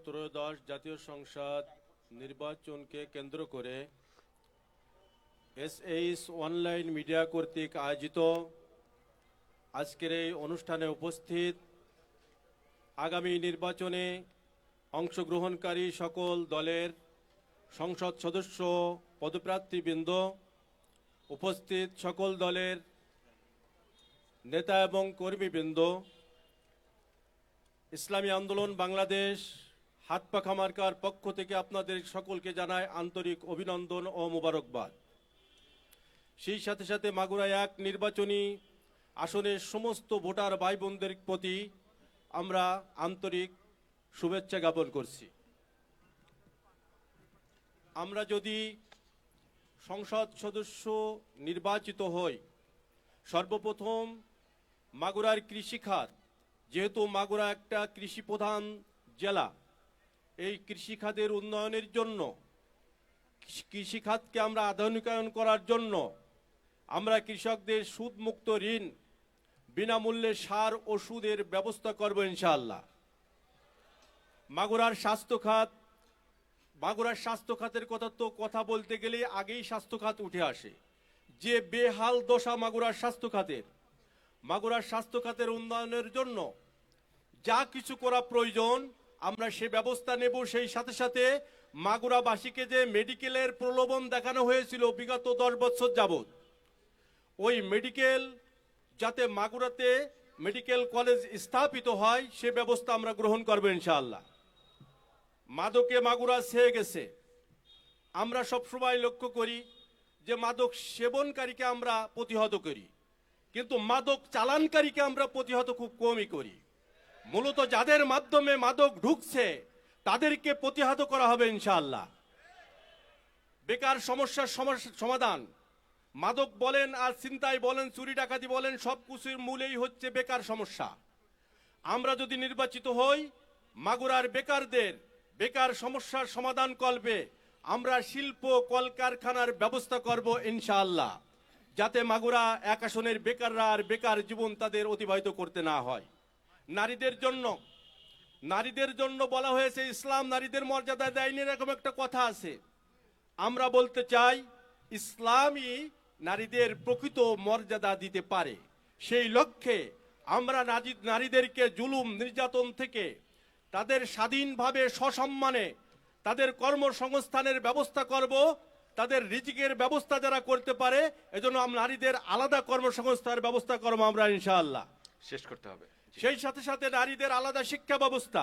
ত্রয়োদশ জাতীয় সংসদ নির্বাচনকে কেন্দ্র করে এসএইচ অনলাইন মিডিয়া কর্তৃক আয়োজিত আজকের এই অনুষ্ঠানে উপস্থিত আগামী নির্বাচনে অংশগ্রহণকারী সকল দলের সংসদ সদস্য পদপ্রার্থীবৃন্দ, উপস্থিত সকল দলের নেতা এবং কর্মীবৃন্দ, ইসলামী আন্দোলন বাংলাদেশ হাত পাখা মার্কার পক্ষ থেকে আপনাদের সকলকে জানায় আন্তরিক অভিনন্দন ও মোবারকবাদ। সেই সাথে সাথে মাগুরা 1 নির্বাচনী আসনের সমস্ত ভোটার ভাই বোনদের প্রতি আমরা আন্তরিক শুভেচ্ছা জ্ঞাপন করছি। আমরা যদি সংসদ সদস্য নির্বাচিত হই, সর্বপ্রথম মাগুরার কৃষিখাত, যেহেতু মাগুরা একটা কৃষি প্রধান জেলা, এই কৃষিখাতের উন্নয়নের জন্য, কৃষিখাতকে আমরা আধুনিকায়ন করার জন্য আমরা কৃষকদের সুদমুক্ত ঋণ, বিনামূল্যে সার ওষুধের ব্যবস্থা করব ইনশাআল্লাহ। মাগুরার স্বাস্থ্য খাতের কথা তো কথা বলতে গেলে আগেই স্বাস্থ্য খাত উঠে আসে। যে বেহাল দশা মাগুরার স্বাস্থ্য খাতের, মাগুরার স্বাস্থ্য খাতের উন্নয়নের জন্য যা কিছু করা প্রয়োজন আমরা সে ব্যবস্থা নেব। সেই সাথে সাথে মাগুরাবাসীকে যে মেডিকেলের প্রলোভন দেখানো হয়েছিল বিগত 10 বছর যাবত, ওই মেডিকেল যাতে মাগুরাতে মেডিকেল কলেজ স্থাপিত হয় সে ব্যবস্থা আমরা গ্রহণ করব ইনশাআল্লাহ। মাদকে মাগুরা ছেয়ে গেছে। আমরা সবসময় লক্ষ্য করি যে মাদক সেবনকারীকে আমরা প্রতিহত করি, কিন্তু মাদক চালানকারীকে আমরা প্রতিহত খুব কমই করি। মূলত যাদের মাধ্যমে মাদক ঢুকছে তাদেরকে প্রতিহত করা হবে ইনশাআল্লাহ। বেকার সমস্যার সমাধান, মাদক বলেন আর ছিনতাই বলেন, চুরি ডাকাতি বলেন, সব কিছুর মূলেই হচ্ছে বেকার সমস্যা। আমরা যদি নির্বাচিত হই, মাগুরার বেকারদের বেকার সমস্যার সমাধান করবে আমরা শিল্প কলকারখানার ব্যবস্থা করব ইনশাআল্লাহ, যাতে মাগুরা 1 আসনের বেকাররা আর বেকার জীবন তাদের অতিবাহিত করতে না হয়। নারীদের জন্য বলা হয়েছে ইসলাম নারীদের মর্যাদা দেয়নি, এরকম একটা কথা আছে। আমরা বলতে চাই ইসলামই নারীদের প্রকৃত মর্যাদা দিতে পারে। সেই লক্ষ্যে আমরা নারীদেরকে জুলুম নির্যাতন থেকে তাদের স্বাধীনভাবে সসম্মানে তাদের কর্মসংস্থানের ব্যবস্থা করব। তাদের রিজিকের ব্যবস্থা যারা করতে পারে এজন্য আমরা নারীদের আলাদা কর্মসংস্থানের ব্যবস্থা করব আমরা ইনশাআল্লাহ। শেষ করতে হবে। সেই সাথে সাথে নারীদের আলাদা শিক্ষা ব্যবস্থা।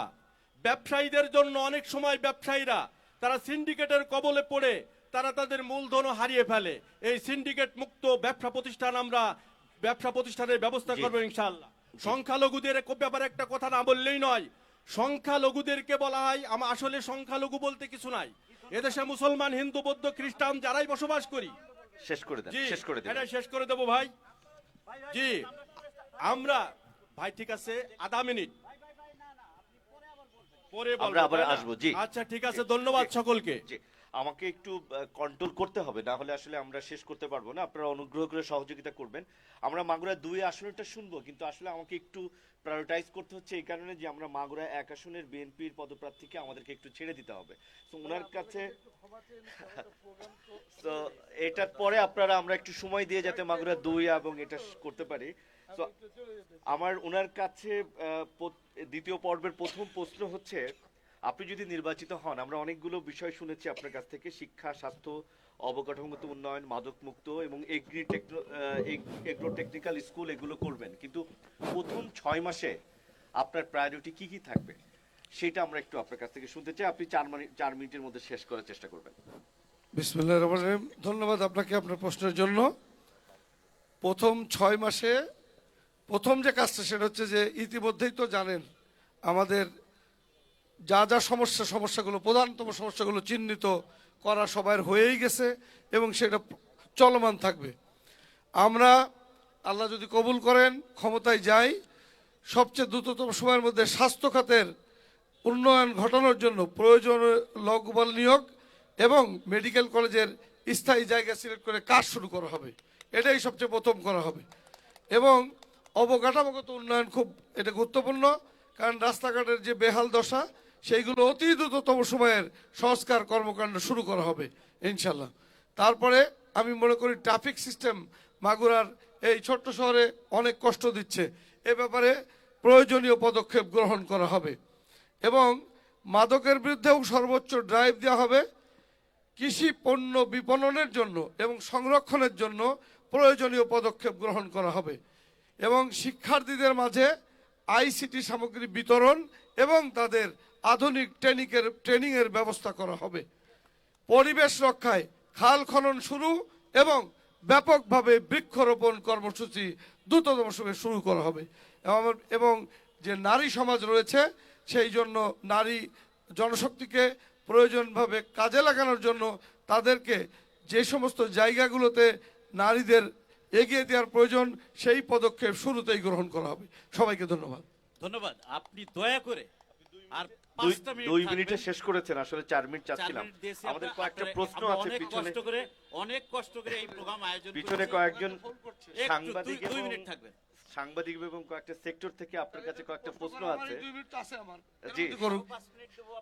ব্যবসায়ীদের জন্য অনেক সময় ব্যবসায়ীরা তারা সিন্ডিকেটের কবলে পড়ে তারা তাদের মূলধনও হারিয়ে ফেলে। এই সিন্ডিকেট মুক্ত ব্যবসা প্রতিষ্ঠানের ব্যবস্থা করবো ইনশাআল্লাহ। সংখ্যালঘুদের ব্যাপারে একটা কথা না বললেই নয়। সংখ্যালঘুদেরকে বলা হয়, আসলে সংখ্যালঘু বলতে কিছু নাই। এদেশে মুসলমান, হিন্দু, বৌদ্ধ, খ্রিস্টান যারাই বসবাস করি। শেষ করে দেন, শেষ করে দেন। এটা শেষ করে দেবো ভাই। জি, আমরা ভাই ঠিক আছে, আধা মিনিট পরে আমরা আবার আসবো। জি, আচ্ছা ঠিক আছে, ধন্যবাদ সকলকে। জি, আমাকে একটু কন্ট্রোল করতে হবে, না হলে আসলে আমরা শেষ করতে পারবো না। আপনারা অনুগ্রহ করে সহযোগিতা করবেন। আমরা মাগুরা 2 আসনটা শুনবো, কিন্তু আসলে আমাকে একটু প্রায়োরিটাইজ করতে হচ্ছে এই কারণে যে আমরা মাগুরা 1 আসনের বিএনপির পদপ্রার্থীকে আমাদেরকে একটু ছেড়ে দিতে হবে। তো ওনার কাছে তো এটার পরে আমরা একটু সময় দিয়ে যাতে মাগুরা 2 এবং এটা করতে পারি। তো আমার ওনার কাছে দ্বিতীয় পর্বের প্রথম প্রশ্ন হচ্ছে, আপনি যদি নির্বাচিত হন, আমরা অনেকগুলো বিষয় শুনেছি আপনার কাছ থেকে, শিক্ষা, স্বাস্থ্য, অবকাঠামোগত উন্নয়ন, মাদক মুক্ত এবং এগ্রো টেকনিক্যাল স্কুল এগুলো করবেন, কিন্তু প্রথম 6 মাসে আপনার প্রায়োরিটি কি কি থাকবে সেটা আমরা একটু আপনার কাছ থেকে শুনতে চাই। আপনি 4 মিনিটের মধ্যে শেষ করার চেষ্টা করবেন। বিসমিল্লাহির রহমানির রহিম। ধন্যবাদ আপনাকে আপনার প্রশ্নের জন্য। প্রথম 6 মাসে প্রথম যে কাজটা সেটা হচ্ছে যে ইতিমধ্যেই তো জানেন আমাদের যা যা সমস্যাগুলো প্রধানতম সমস্যাগুলো চিহ্নিত করা সবার হয়েই গেছে এবং সেটা চলমান থাকবে। আমরা আল্লাহ যদি কবুল করেন ক্ষমতায় যাই, সবচেয়ে দ্রুততম সময়ের মধ্যে স্বাস্থ্য খাতের উন্নয়ন ঘটানোর জন্য প্রয়োজনীয় লোকবল নিয়োগ এবং মেডিকেল কলেজের স্থায়ী জায়গা সিলেক্ট করে কাজ শুরু করা হবে। এটাই সবচেয়ে প্রথম করা হবে। এবং অবকাঠামোগত উন্নয়ন খুব এটা গুরুত্বপূর্ণ, কারণ রাস্তাঘাটের যে বেহাল দশা সেইগুলো অতি দ্রুততম সময়ের সংস্কার কর্মকাণ্ড শুরু করা হবে ইনশাল্লাহ। তারপরে আমি মনে করি ট্রাফিক সিস্টেম মাগুরার এই ছোট্ট শহরে অনেক কষ্ট দিচ্ছে, এ ব্যাপারে প্রয়োজনীয় পদক্ষেপ গ্রহণ করা হবে এবং মাদকের বিরুদ্ধেও সর্বোচ্চ ড্রাইভ দেওয়া হবে। কৃষি পণ্য বিপণনের জন্য এবং সংরক্ষণের জন্য প্রয়োজনীয় পদক্ষেপ গ্রহণ করা হবে এবং শিক্ষার্থীদের মাঝে আইসিটি সামগ্রী বিতরণ এবং তাদের আধুনিক ট্রেনিংয়ের ব্যবস্থা করা হবে। পরিবেশ রক্ষায় খাল খনন শুরু এবং ব্যাপকভাবে বৃক্ষরোপণ কর্মসূচি দ্রুততম সময়ে শুরু করা হবে এবং যে নারী সমাজ রয়েছে সেই জন্য নারী জনশক্তিকে প্রয়োজনভাবে কাজে লাগানোর জন্য তাদেরকে যে সমস্ত জায়গাগুলোতে নারীদের এগিয়ে দেওয়ার প্রয়োজন সেই পদক্ষেপ শুরুতেই গ্রহণ করা হবে। সবাইকে ধন্যবাদ। ধন্যবাদ। আপনি দয়া করে আর 2 মিনিটে শেষ করেছেন, আসলে 4 মিনিট চাচ্ছিলাম। আমাদের কয়েকটা প্রশ্ন আছে পিছনে, অনেক কষ্ট করে এই প্রোগ্রাম আয়োজন পিছনে কয়েকজন সাংবাদিক 2 মিনিট থাকবেন। সাংবাদিক এবং কয়েকটা সেক্টর থেকে আপনার কাছে কয়েকটা প্রশ্ন আছে। 2 মিনিট আছে আমার। জি,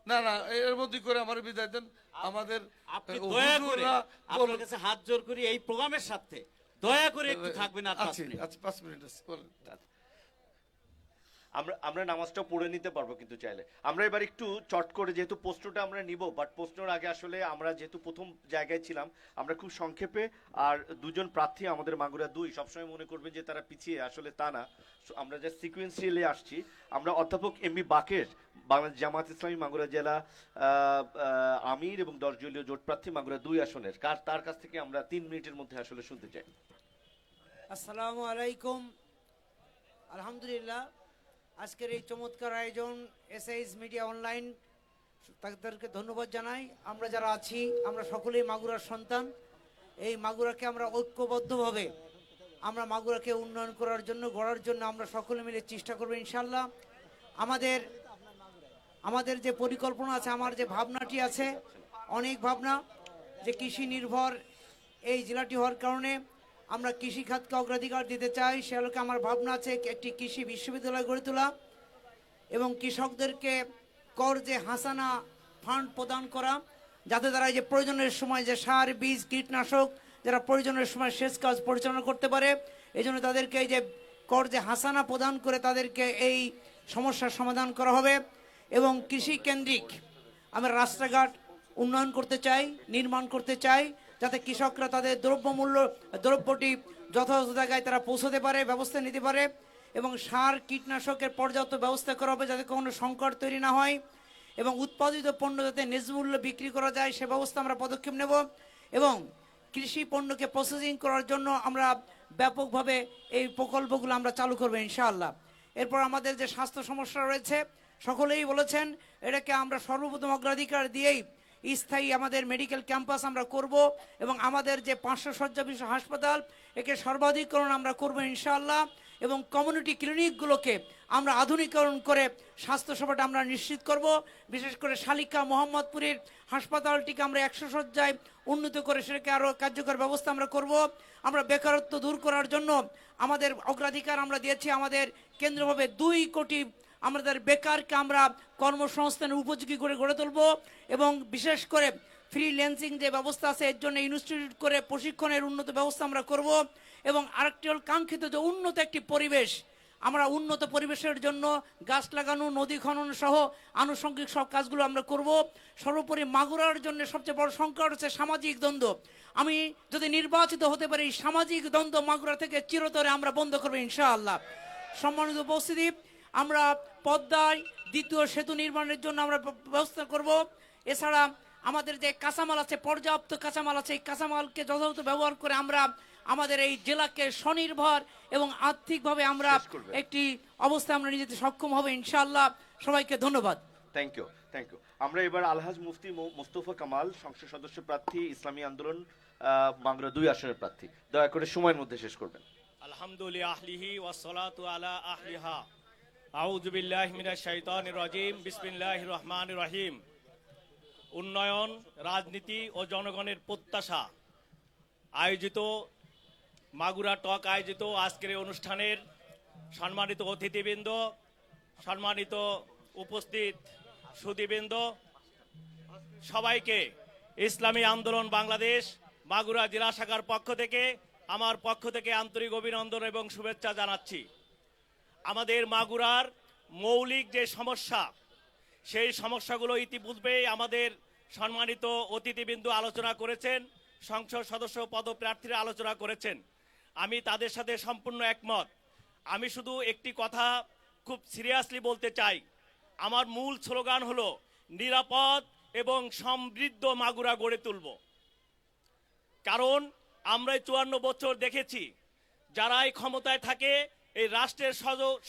না এর মধ্যে করে আমার বিদায় দেন। আমাদের আপনি দয়া করে আপনার কাছে হাত জোর করি এই প্রোগ্রামের সাথে দয়া করে একটু থাকবেন আর 5 আচ্ছা মিনিট। আচ্ছা 5 মিনিট আছে বলেন। আমরা নামাজটা পড়ে নিতে পারবো কিন্তু চাইলে। আমরা এবার একটু চট করে, যেহেতু প্রশ্নটা আমরা নিব, বাট প্রশ্নের আগে আসলে আমরা যেহেতু প্রথম জায়গায় ছিলাম, আমরা খুব সংক্ষেপে, আর দুজন প্রার্থী আমাদের মাগুরা 2 সবসময় মনে করবেন যে তারা পিছিয়ে, আসলে তা না। আমরা যে সিকুয়েন্সিয়ালি আসছি, আমরা অধ্যাপক এমবি বাকের, বাংলাদেশ জামাত ইসলামী মাগুরা জেলা আমির এবং 10 দলীয় জোট প্রার্থী মাগুরা 2 আসনের, তার কাছ থেকে আমরা 3 মিনিটের মধ্যে আসলে শুনতে চাই। আসসালামু আলাইকুম। আলহামদুলিল্লাহ, আজকের এই চমৎকার আয়োজন এসআইএস মিডিয়া অনলাইন, তাদেরকে ধন্যবাদ জানাই। আমরা যারা আছি আমরা সকলেই মাগুরার সন্তান। এই মাগুরাকে আমরা ঐক্যবদ্ধভাবে আমরা মাগুরাকে উন্নয়ন করার জন্য, গড়ার জন্য আমরা সকলে মিলে চেষ্টা করবো ইনশাল্লাহ। আমাদের যে পরিকল্পনা আছে, আমার যে ভাবনাটি আছে, অনেক ভাবনা, যে কৃষি নির্ভর এই জেলাটি হওয়ার কারণে আমরা কৃষি খাতকে অগ্রাধিকার দিতে চাই। সে আলোকে আমার ভাবনা আছে একটি কৃষি বিশ্ববিদ্যালয় গড়ে তোলা এবং কৃষকদেরকে কর্জে হাসানা ফান্ড প্রদান করা, যাতে তারা যে প্রয়োজনের সময় যে সার, বীজ, কীটনাশক যারা প্রয়োজনের সময় সেচ কাজ পরিচালনা করতে পারে, এই জন্য তাদেরকে এই যে কর্জে হাসানা প্রদান করে তাদেরকে এই সমস্যার সমাধান করা হবে। এবং কৃষি কেন্দ্রিক আমরা রাস্তাঘাট উন্নয়ন করতে চাই, নির্মাণ করতে চাই, যাতে কৃষকরা তাদের দ্রব্যটি যথাযথ জায়গায় তারা পৌঁছতে পারে, ব্যবস্থা নিতে পারে। এবং সার, কীটনাশকের পর্যাপ্ত ব্যবস্থা করা হবে যাতে কোনো সংকট তৈরি না হয়, এবং উৎপাদিত পণ্য যাতে ন্যায্য মূল্যে বিক্রি করা যায় সে ব্যবস্থা আমরা পদক্ষেপ নেব। এবং কৃষি পণ্যকে প্রসেসিং করার জন্য আমরা ব্যাপকভাবে এই প্রকল্পগুলো আমরা চালু করবো ইনশাআল্লাহ। এরপর আমাদের যে স্বাস্থ্য সমস্যা রয়েছে, সকলেই বলেছেন, এটাকে আমরা সর্বপ্রথম অগ্রাধিকার দিয়েই স্থায়ী আমাদের মেডিকেল ক্যাম্পাস আমরা করব এবং আমাদের যে 500 শয্যা বিশিষ্ট হাসপাতাল একে সর্বাধিকরণ আমরা করব ইনশাআল্লাহ। এবং কমিউনিটি ক্লিনিকগুলোকে আমরা আধুনিকরণ করে স্বাস্থ্যসেবাটা আমরা নিশ্চিত করব। বিশেষ করে শালিকা মোহাম্মদপুরের হাসপাতালটিকে আমরা 100 শয্যায় উন্নত করে সেটাকে আরও কার্যকর ব্যবস্থা আমরা করব। আমরা বেকারত্ব দূর করার জন্য আমাদের অগ্রাধিকার আমরা দিয়েছি, আমাদের কেন্দ্রভাবে 2 কোটি আমাদের বেকারকে আমরা কর্মসংস্থানের উপযোগী করে গড়ে তুলব। এবং বিশেষ করে ফ্রিল্যান্সিং যে ব্যবস্থা আছে এর জন্য ইনস্টিটিউট করে প্রশিক্ষণের উন্নত ব্যবস্থা আমরা করব। এবং আরেকটি হল কাঙ্ক্ষিত যে উন্নত একটি পরিবেশ, আমরা উন্নত পরিবেশের জন্য গাছ লাগানো, নদী খনন সহ আনুষঙ্গিক সব কাজগুলো আমরা করব। সর্বোপরি মাগুরার জন্য সবচেয়ে বড় সংকট হচ্ছে সামাজিক দ্বন্দ্ব। আমি যদি নির্বাচিত হতে পারি, সামাজিক দ্বন্দ্ব মাগুরা থেকে চিরতরে আমরা বন্ধ করবো ইনশাআল্লাহ। সম্মানিত উপস্থিতি, আমরা পদ্মায় 2য় সেতু নির্মাণের জন্য আমরা ব্যবস্থা করব। এছাড়া আমাদের যে কাঁচামাল আছে, পর্যাপ্ত কাঁচামাল আছে, এই কাঁচামালকে যথাযথ ব্যবহার করে আমরা আমাদের এই জেলাকে স্বনির্ভর এবং আর্থিকভাবে আমরা একটি অবস্থা আমরা নিজেতে সক্ষম হবে ইনশাআল্লাহ। সবাইকে ধন্যবাদ। Thank you. আমরা এবার আলহাজ মুফতি মোস্তফা কামাল, সংসদ সদস্য প্রার্থী, ইসলামী আন্দোলন মাগুরা 2 আসনের প্রার্থী, দয়া করে সময়ের মধ্যে শেষ করবেন। আলহামদুলিল্লাহ আহলিহি ওয়াসসালাতু আলা আহলিহা। আউযু বিল্লাহি মিনাশ শাইতানির রাজিম। বিসমিল্লাহির রহমানির রহিম। উন্নয়ন, রাজনীতি ও জনগণের প্রত্যাশা আয়োজিত মাগুরা টক আয়োজিত আজকের এই অনুষ্ঠানের সম্মানিত অতিথিবৃন্দ, সম্মানিত উপস্থিত সুধীবৃন্দ, সবাইকে ইসলামী আন্দোলন বাংলাদেশ মাগুরা জেলা শাখার পক্ষ থেকে, আমার পক্ষ থেকে আন্তরিক অভিনন্দন এবং শুভেচ্ছা জানাচ্ছি। আমাদের মাগুরার মৌলিক যে সমস্যা, সেই সমস্যাগুলো ইতিপূর্বে আমাদের সম্মানিত অতিথিবৃন্দ আলোচনা করেছেন, সংসদ সদস্য পদপ্রার্থীরা আলোচনা করেছেন, আমি তাদের সাথে সম্পূর্ণ একমত। আমি শুধু একটি কথা খুব সিরিয়াসলি বলতে চাই, আমার মূল স্লোগান হলো নিরাপদ এবং সমৃদ্ধ মাগুরা গড়ে তুলব। কারণ আমরা 54 বছর দেখেছি, যারাই ক্ষমতায় থাকে এই রাষ্ট্রের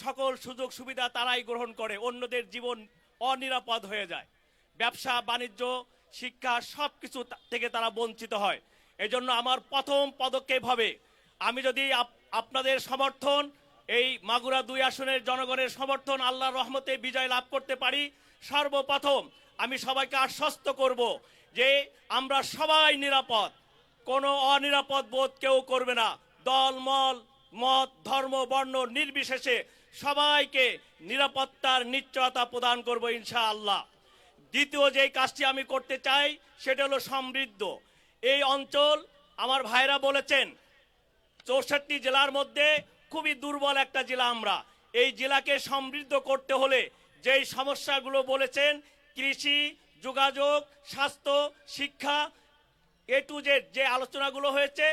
সকল সুযোগ সুবিধা তারাই গ্রহণ করে, অন্যদের জীবন অনিরাপদ হয়ে যায়, ব্যবসা বাণিজ্য শিক্ষা সব কিছু থেকে তারা বঞ্চিত হয়। এজন্য আমার প্রথম পদক্ষেপ হবে, আমি যদি আপনাদের সমর্থন, এই মাগুরা 2 আসনের জনগণের সমর্থন, আল্লাহর রহমতে বিজয় লাভ করতে পারি, সর্বপ্রথম আমি সবাইকে আশ্বস্ত করব যে আমরা সবাই নিরাপদ, কোনো অনিরাপদ বোধ কেউ করবে না। দল মত ধর্ম বর্ণ নির্বিশেষে সবাইকে নিরাপত্তার নিশ্চয়তা প্রদান করব ইনশাআল্লাহ। দ্বিতীয় যে কাজটি আমি করতে চাই সেটা হলো সমৃদ্ধ। এই অঞ্চল, আমার ভাইরা বলেছেন, 64 জেলার মধ্যে খুবই দুর্বল একটা জেলা আমরা। এই জেলাকে সমৃদ্ধ করতে হলে যেই সমস্যাগুলো বলেছেন, কৃষি, যোগাযোগ, স্বাস্থ্য, শিক্ষা, এ টু জেড যে আলোচনাগুলো হয়েছে,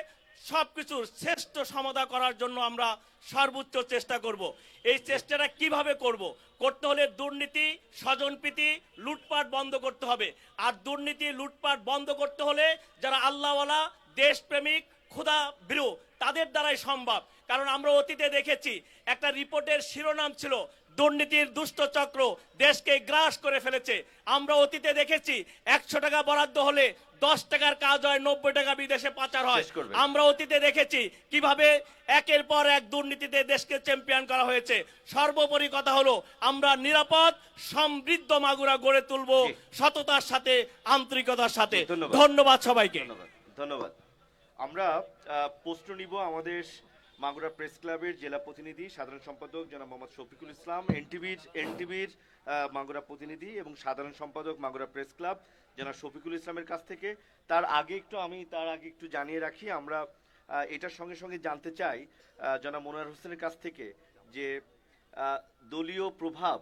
সবকিছুর শ্রেষ্ঠ সমাধান করার জন্য আমরা সর্বোচ্চ চেষ্টা করব। এই চেষ্টাটা কিভাবে করব? করতে হলে দুর্নীতি, স্বজনপ্রীতি, লুটপাট বন্ধ করতে হবে। আর দুর্নীতি, লুটপাট বন্ধ করতে হলে যারা আল্লাহওয়ালা, দেশপ্রেমিক, ক্ষুধা ভীরু, তাদের দ্বারাই সম্ভব। কারণ আমরা অতীতে দেখেছি, একটা রিপোর্টের শিরোনাম ছিল দুর্নীতির দুষ্ট চক্র দেশকে গ্রাস করে ফেলেছে। আমরা অতীতে দেখেছি 100 টাকা বরাদ্দ হলে 10 টাকার কাজ হয়, 90 টাকা বিদেশে পাচার হয়। শেষ করবেন। আমরা অতীতে দেখেছি কিভাবে একের পর এক দুর্নীতিতে দেশকে চ্যাম্পিয়ন করা হয়েছে। সর্বোপরি কথা হলো, আমরা নিরাপদ সমৃদ্ধ মাগুরা গড়ে তুলব জি। সততার সাথে, আন্তরিকতার সাথে। ধন্যবাদ। ধন্যবাদ সবাইকে। ধন্যবাদ, ধন্যবাদ। আমরা প্রশ্ন নিব আমাদের মাগুরা প্রেস ক্লাবের জেলা প্রতিনিধি, সাধারণ সম্পাদক জনাব মোহাম্মদ শফিকুল ইসলাম, এনটিভির মাগুরা প্রতিনিধি এবং সাধারণ সম্পাদক মাগুরা প্রেস ক্লাব জনাব শফিকুল ইসলামের কাছ থেকে। তার আগে একটু জানিয়ে রাখি, আমরা এটার সঙ্গে সঙ্গে জানতে চাই জনাব মনোয়ার হোসেনের কাছ থেকে যে দলীয় প্রভাব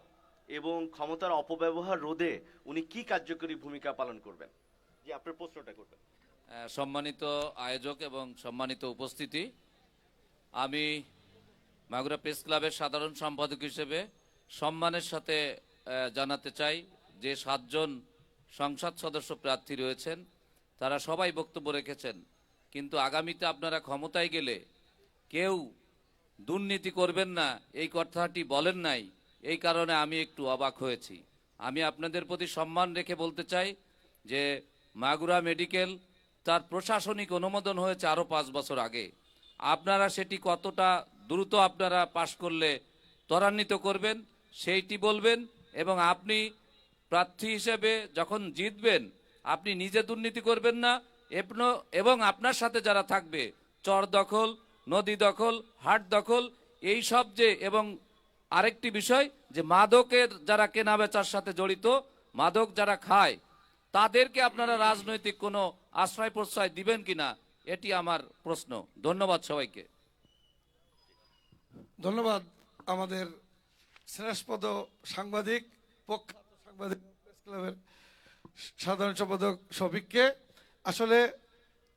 এবং ক্ষমতার অপব্যবহার রোধে উনি কি কার্যকরী ভূমিকা পালন করবেন। যে আপনার প্রশ্নটা করবেন। সম্মানিত আয়োজক এবং সম্মানিত উপস্থিতি, আমি মাগুরা প্রেস ক্লাবের সাধারণ সম্পাদক হিসেবে সম্মানের সাথে জানাতে চাই যে 7 জন সংসদ সদস্য প্রার্থী রয়েছেন, তারা সবাই বক্তব্য রেখেছেন, কিন্তু আগামীতে আপনারা ক্ষমতায় গেলে কেউ দুর্নীতি করবেন না এই কথাটি বলেন নাই। এই কারণে আমি একটু অবাক হয়েছি। আমি আপনাদের প্রতি সম্মান রেখে বলতে চাই যে মাগুরা মেডিকেল তার প্রশাসনিক অনুমোদন হয়েছে আরও 5 বছর আগে। আপনারা সেটি কতটা দ্রুত আপনারা পাশ করলে ত্বরান্বিত করবেন সেইটি বলবেন, এবং আপনি প্রার্থী হিসেবে যখন জিতবেন আপনি নিজে দুর্নীতি করবেন না, এবং আপনার সাথে যারা থাকবে চর দখল, নদী দখল, হাট দখল, এই সব যে, এবং আরেকটি বিষয় যে মাদকের যারা কেনা বেচার সাথে জড়িত, মাদক যারা খায়, তাদেরকে আপনারা রাজনৈতিক কোনো আশ্রয় প্রশ্রয় দিবেন কিনা, এটি আমার প্রশ্ন। ধন্যবাদ সবাইকে। ধন্যবাদ আমাদের শ্রেষ্ঠপদ সাংবাদিক, প্রখ্যাত সাংবাদিক প্রেস ক্লাবের সাধারণ সম্পাদক শফিককে। আসলে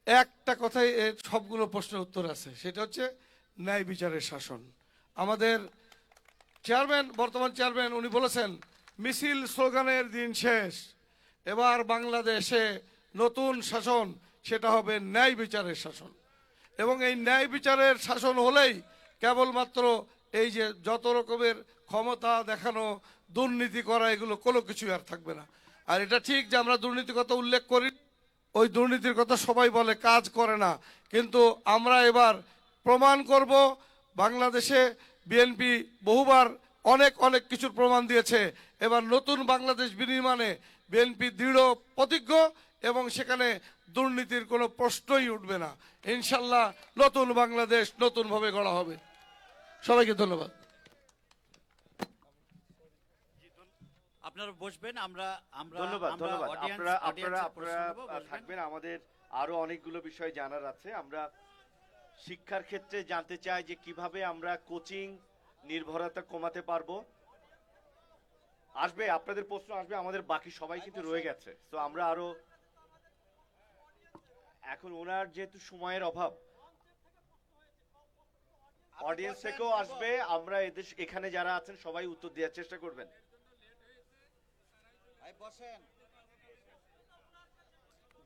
একটা কথাই এর সবগুলো প্রশ্নের উত্তর আছে, সেটা হচ্ছে ন্যায় বিচারের শাসন। আমাদের চেয়ারম্যান, বর্তমান চেয়ারম্যান, উনি বলেছেন মিছিল স্লোগানের দিন শেষ, এবার বাংলাদেশে নতুন শাসন, সেটা হবে ন্যায় বিচারের শাসন। এবং এই ন্যায় বিচারের শাসন হলেই কেবলমাত্র এই যে যত রকমের ক্ষমতা দেখানো, দুর্নীতি করা, এগুলো কোনো কিছুই আর থাকবে না। আর এটা ঠিক যে আমরা দুর্নীতির কথা উল্লেখ করি, ওই দুর্নীতির কথা সবাই বলে, কাজ করে না, কিন্তু আমরা এবার প্রমাণ করব। বাংলাদেশে বিএনপি বহুবার অনেক কিছুর প্রমাণ দিয়েছে। এবার নতুন বাংলাদেশ বিনির্মাণে বিএনপি দৃঢ় প্রতিজ্ঞ, এবং সেখানে দুর্নীতির কোনো প্রশ্নই উঠবে না। ইনশাল্লাহ নতুন বাংলাদেশ নতুনভাবে গড়া হবে। সবাইকে ধন্যবাদ। আপনারা বসবেন, আমরা ধন্যবাদ, ধন্যবাদ। আপনারা audience-এর প্রশ্ন নেব, বসবেন। থাকবেন, আমাদের আরো অনেকগুলো বিষয় জানার আছে। আমরা শিক্ষার ক্ষেত্রে জানতে চাই যে কিভাবে আমরা কোচিং নির্ভরতা কমাতে পারবো। আসবে, আপনাদের প্রশ্ন আসবে, আমাদের বাকি সবাই কিন্তু রয়ে গেছে। তো আমরা আরো, এখন ওনার যেহেতু সময়ের অভাব, অডিয়েন্স থেকেও আসবে, আমরা এখানে যারা আছেন সবাই উত্তর দেওয়ার চেষ্টা করবেন।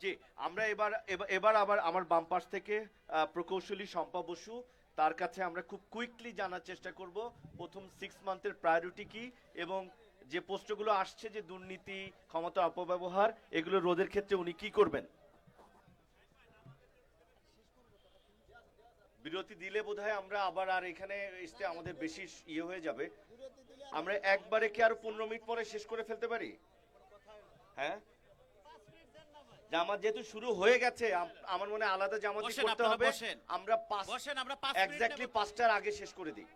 জি, আমরা এবার আবার আমার বাম পাশ থেকে প্রকৌশলী শম্পা বসু, তার কাছে আমরা খুব কুইকলি জানার চেষ্টা করব প্রথম 6 মান্থের প্রায়োরিটি কি, এবং যে প্রশ্নগুলো আসছে যে দুর্নীতি, ক্ষমতার অপব্যবহার, এগুলো রোধের ক্ষেত্রে উনি কি করবেন। বিরতি দিলে বোধহয় আমরা আবার আর এখানে এসে আমাদের বেশি ইয়ে হয়ে যাবে। আমরা একবারে কি আরো 15 মিনিট পরে শেষ করে ফেলতে পারি? হ্যাঁ, জামাত যেহেতু শুরু হয়ে গেছে, আমার মনে হয় আলাদা জামাত করতে হবে। আমরা এক্স্যাক্টলি 5টার আগে শেষ করে দিই।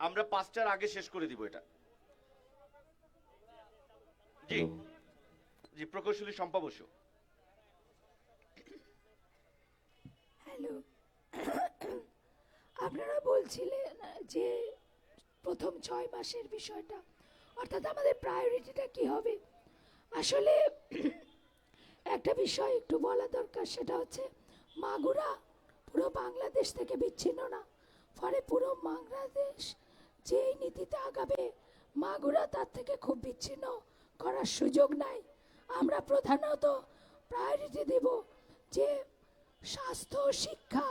আমরা 5টার আগে শেষ করে দিব এটা। জি জি, প্রকৌশলী শম্পা বসু। হ্যালো, আপনারা বলছিলেন যে প্রথম 6 মাসের বিষয়টা, অর্থাৎ আমাদের প্রায়োরিটিটা কি হবে। আসলে একটা বিষয় একটু বলা দরকার, সেটা হচ্ছে মাগুরা পুরো বাংলাদেশ থেকে বিচ্ছিন্ন না, ফলে পুরো বাংলাদেশ যেই নীতিতে আগাবে মাগুরা তার থেকে খুব বিচ্ছিন্ন করার সুযোগ নাই। আমরা প্রধানত প্রায়োরিটি দেব যে স্বাস্থ্য, শিক্ষা,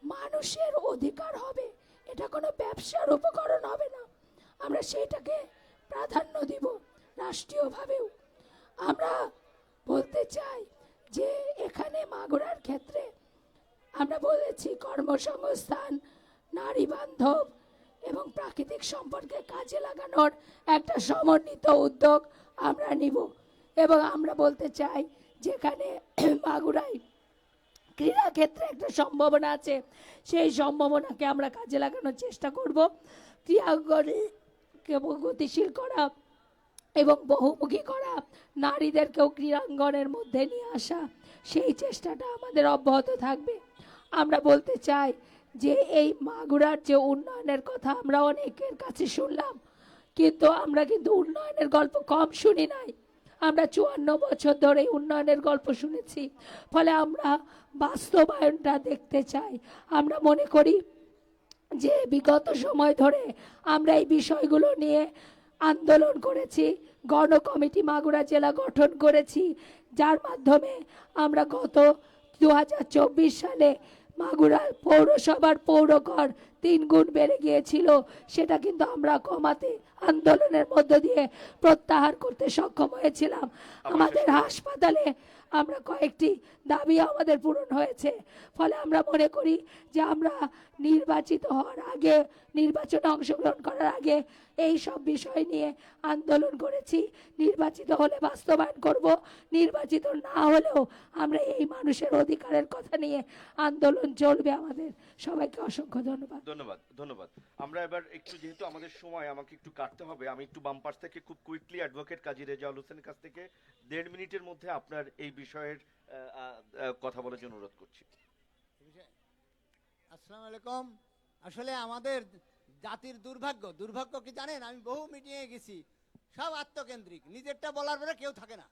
মানুষের অধিকার হবে, এটা কোনো ব্যবসার উপকরণ হবে না। আমরা সেইটাকে প্রাধান্য দিব রাষ্ট্রীয়ভাবেও। আমরা বলতে চাই যে এখানে মাগুরার ক্ষেত্রে আমরা বলেছি কর্মসংস্থান, নারী বান্ধব এবং প্রাকৃতিক সম্পদকে কাজে লাগানোর একটা সমন্বিত উদ্যোগ আমরা নিব। এবং আমরা বলতে চাই যেখানে মাগুরায় ক্রীড়া ক্ষেত্রে একটা সম্ভাবনা আছে, সেই সম্ভাবনাকে আমরা কাজে লাগানোর চেষ্টা করব। ক্রীড়াঙ্গনকে গতিশীল করা এবং বহুমুখী করা, নারীদেরকেও ক্রীড়াঙ্গনের মধ্যে নিয়ে আসা, সেই চেষ্টাটা আমাদের অব্যাহত থাকবে। আমরা বলতে চাই যে এই মাগুরার যে উন্নয়নের কথা আমরা অনেকের কাছে শুনলাম, কিন্তু আমরা কিন্তু উন্নয়নের গল্প কম শুনি নাই। আমরা 54 বছর ধরে উন্নয়নের গল্প শুনেছি, ফলে আমরা বাস্তবায়নটা দেখতে চাই। আমরা মনে করি যে বিগত সময় ধরে আমরা এই বিষয়গুলো নিয়ে আন্দোলন করেছি, গণ কমিটি মাগুরা জেলা গঠন করেছি, যার মাধ্যমে আমরা গত 2024 সালে মাগুরা পৌরসভার পৌরকর 3 গুণ বেড়ে গিয়েছিল, সেটা কিন্তু আমরা কমাতে আন্দোলনের মধ্য দিয়ে প্রত্যাহার করতে সক্ষম হয়েছিলাম। আমাদের হাসপাতালে আমরা কয়েকটি দাবি আমাদের পূরণ হয়েছে, ফলে আমরা মনে করি যে আমরা নির্বাচিত হওয়ার আগে, নির্বাচনে অংশগ্রহণ করার আগে এই সব বিষয় নিয়ে আন্দোলন করেছি। নির্বাচিত হলে বাস্তবায়ন করব, নির্বাচিত না হলেও আমরা এই মানুষের অধিকারের কথা নিয়ে আন্দোলন চলবে আমাদের। সবাইকে অসংখ্য ধন্যবাদ। ধন্যবাদ, ধন্যবাদ। আমরা এবার একটু, যেহেতু আমাদের সময় আমাকে একটু কাটতে হবে, আমি একটু বাম পাশ থেকে খুব কুইকলি অ্যাডভোকেট কাজী রেজাউল হোসেনের কাছ থেকে 1.5 মিনিটের মধ্যে আপনার এই বিষয়ের কথা বলার জন্য অনুরোধ করছি। আসসালামু আলাইকুম। আসলে আমাদের জাতির দুর্ভাগ্য কি জানেন, আমি বহু মিটিংয়ে গেছি, সব আত্মকেন্দ্রিক, নিজেরটা বলার পরে কেউ থাকে না,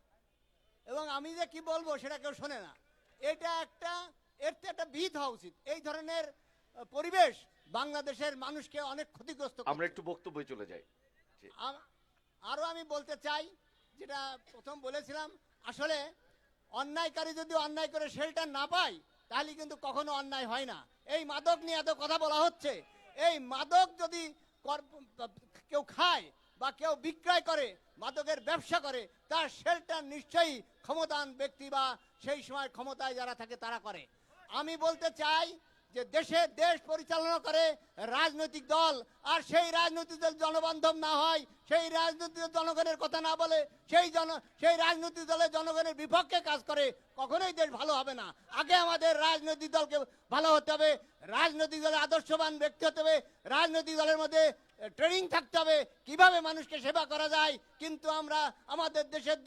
এবং আমি যে কি বলবো সেটা কেউ শোনে না। এটা এর থেকে একটা বিহিত হওয়া উচিত। এই ধরনের পরিবেশ বাংলাদেশের মানুষকে অনেক ক্ষতিগ্রস্ত করছে। আমরা একটু বক্তব্যে চলে যাই। আরো আমি বলতে চাই, যেটা প্রথম বলেছিলাম, আসলে অন্যায়কারী যদি অন্যায় করে শেল্টার না পায় তাহলে কিন্তু কখনো অন্যায় হয় না। এই মাদক নিয়ে এত কথা বলা হচ্ছে, এই মাদক যদি কেউ খায় বা কেউ বিক্রয় করে, মাদকের ব্যবসা করে, তার শেল্টার নিশ্চয়ই ক্ষমতাবান ব্যক্তি বা সেই সময় ক্ষমতায় যারা থাকে তারা করে। আমি বলতে চাই যে দেশ পরিচালনা করে রাজনৈতিক দল, আর সেই রাজনৈতিক দল জনবান্ধব না হয়, সেই রাজনৈতিক দল জনগণের কথা না বলে, সেই রাজনৈতিক দলের জনগণের বিপক্ষে কাজ করে, কখনোই দেশ ভালো হবে না। আগে আমাদের রাজনৈতিক দলকে ভালো হতে হবে, রাজনৈতিক দলের আদর্শবান ব্যক্তি হতে হবে, রাজনৈতিক দলের মধ্যে ট্রেনিং থাকতে হবে কিভাবে মানুষকে সেবা করা যায়। কিন্তু আমরা আমাদের দেশের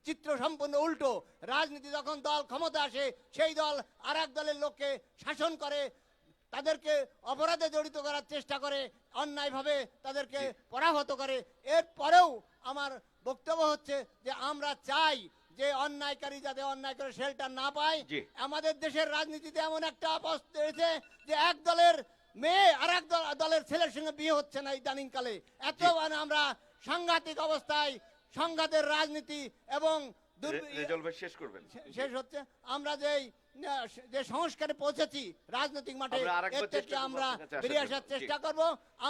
চিত্র সম্পূর্ণ উল্টো। রাজনীতি যখন দল ক্ষমতা আসে, সেই দল আর এক দলের লোককে শাসন করে, তাদেরকে অপরাধে জড়িত করার চেষ্টা করে, অন্যায়ভাবে তাদেরকে পরাহত করে। এরপরেও আমার বক্তব্য হচ্ছে যে আমরা চাই যে অন্যায়কারী যাতে অন্যায় করে শেল্টার না পায়। আমাদের দেশের রাজনীতিতে এমন একটা অবস্থা হয়েছে যে এক দলের মেয়ে আর এক দলের ছেলের সঙ্গে বিয়ে হচ্ছে না ইদানিং কালে। এত মানে আমরা সাংঘাতিক অবস্থায়, সংঘাতের রাজনীতি এবং শেষ হচ্ছে। আমরা যে সংস্কারে পৌঁছেছি রাজনৈতিক মাঠে, এর থেকে আমরা বেরিয়ে আসার চেষ্টা করব।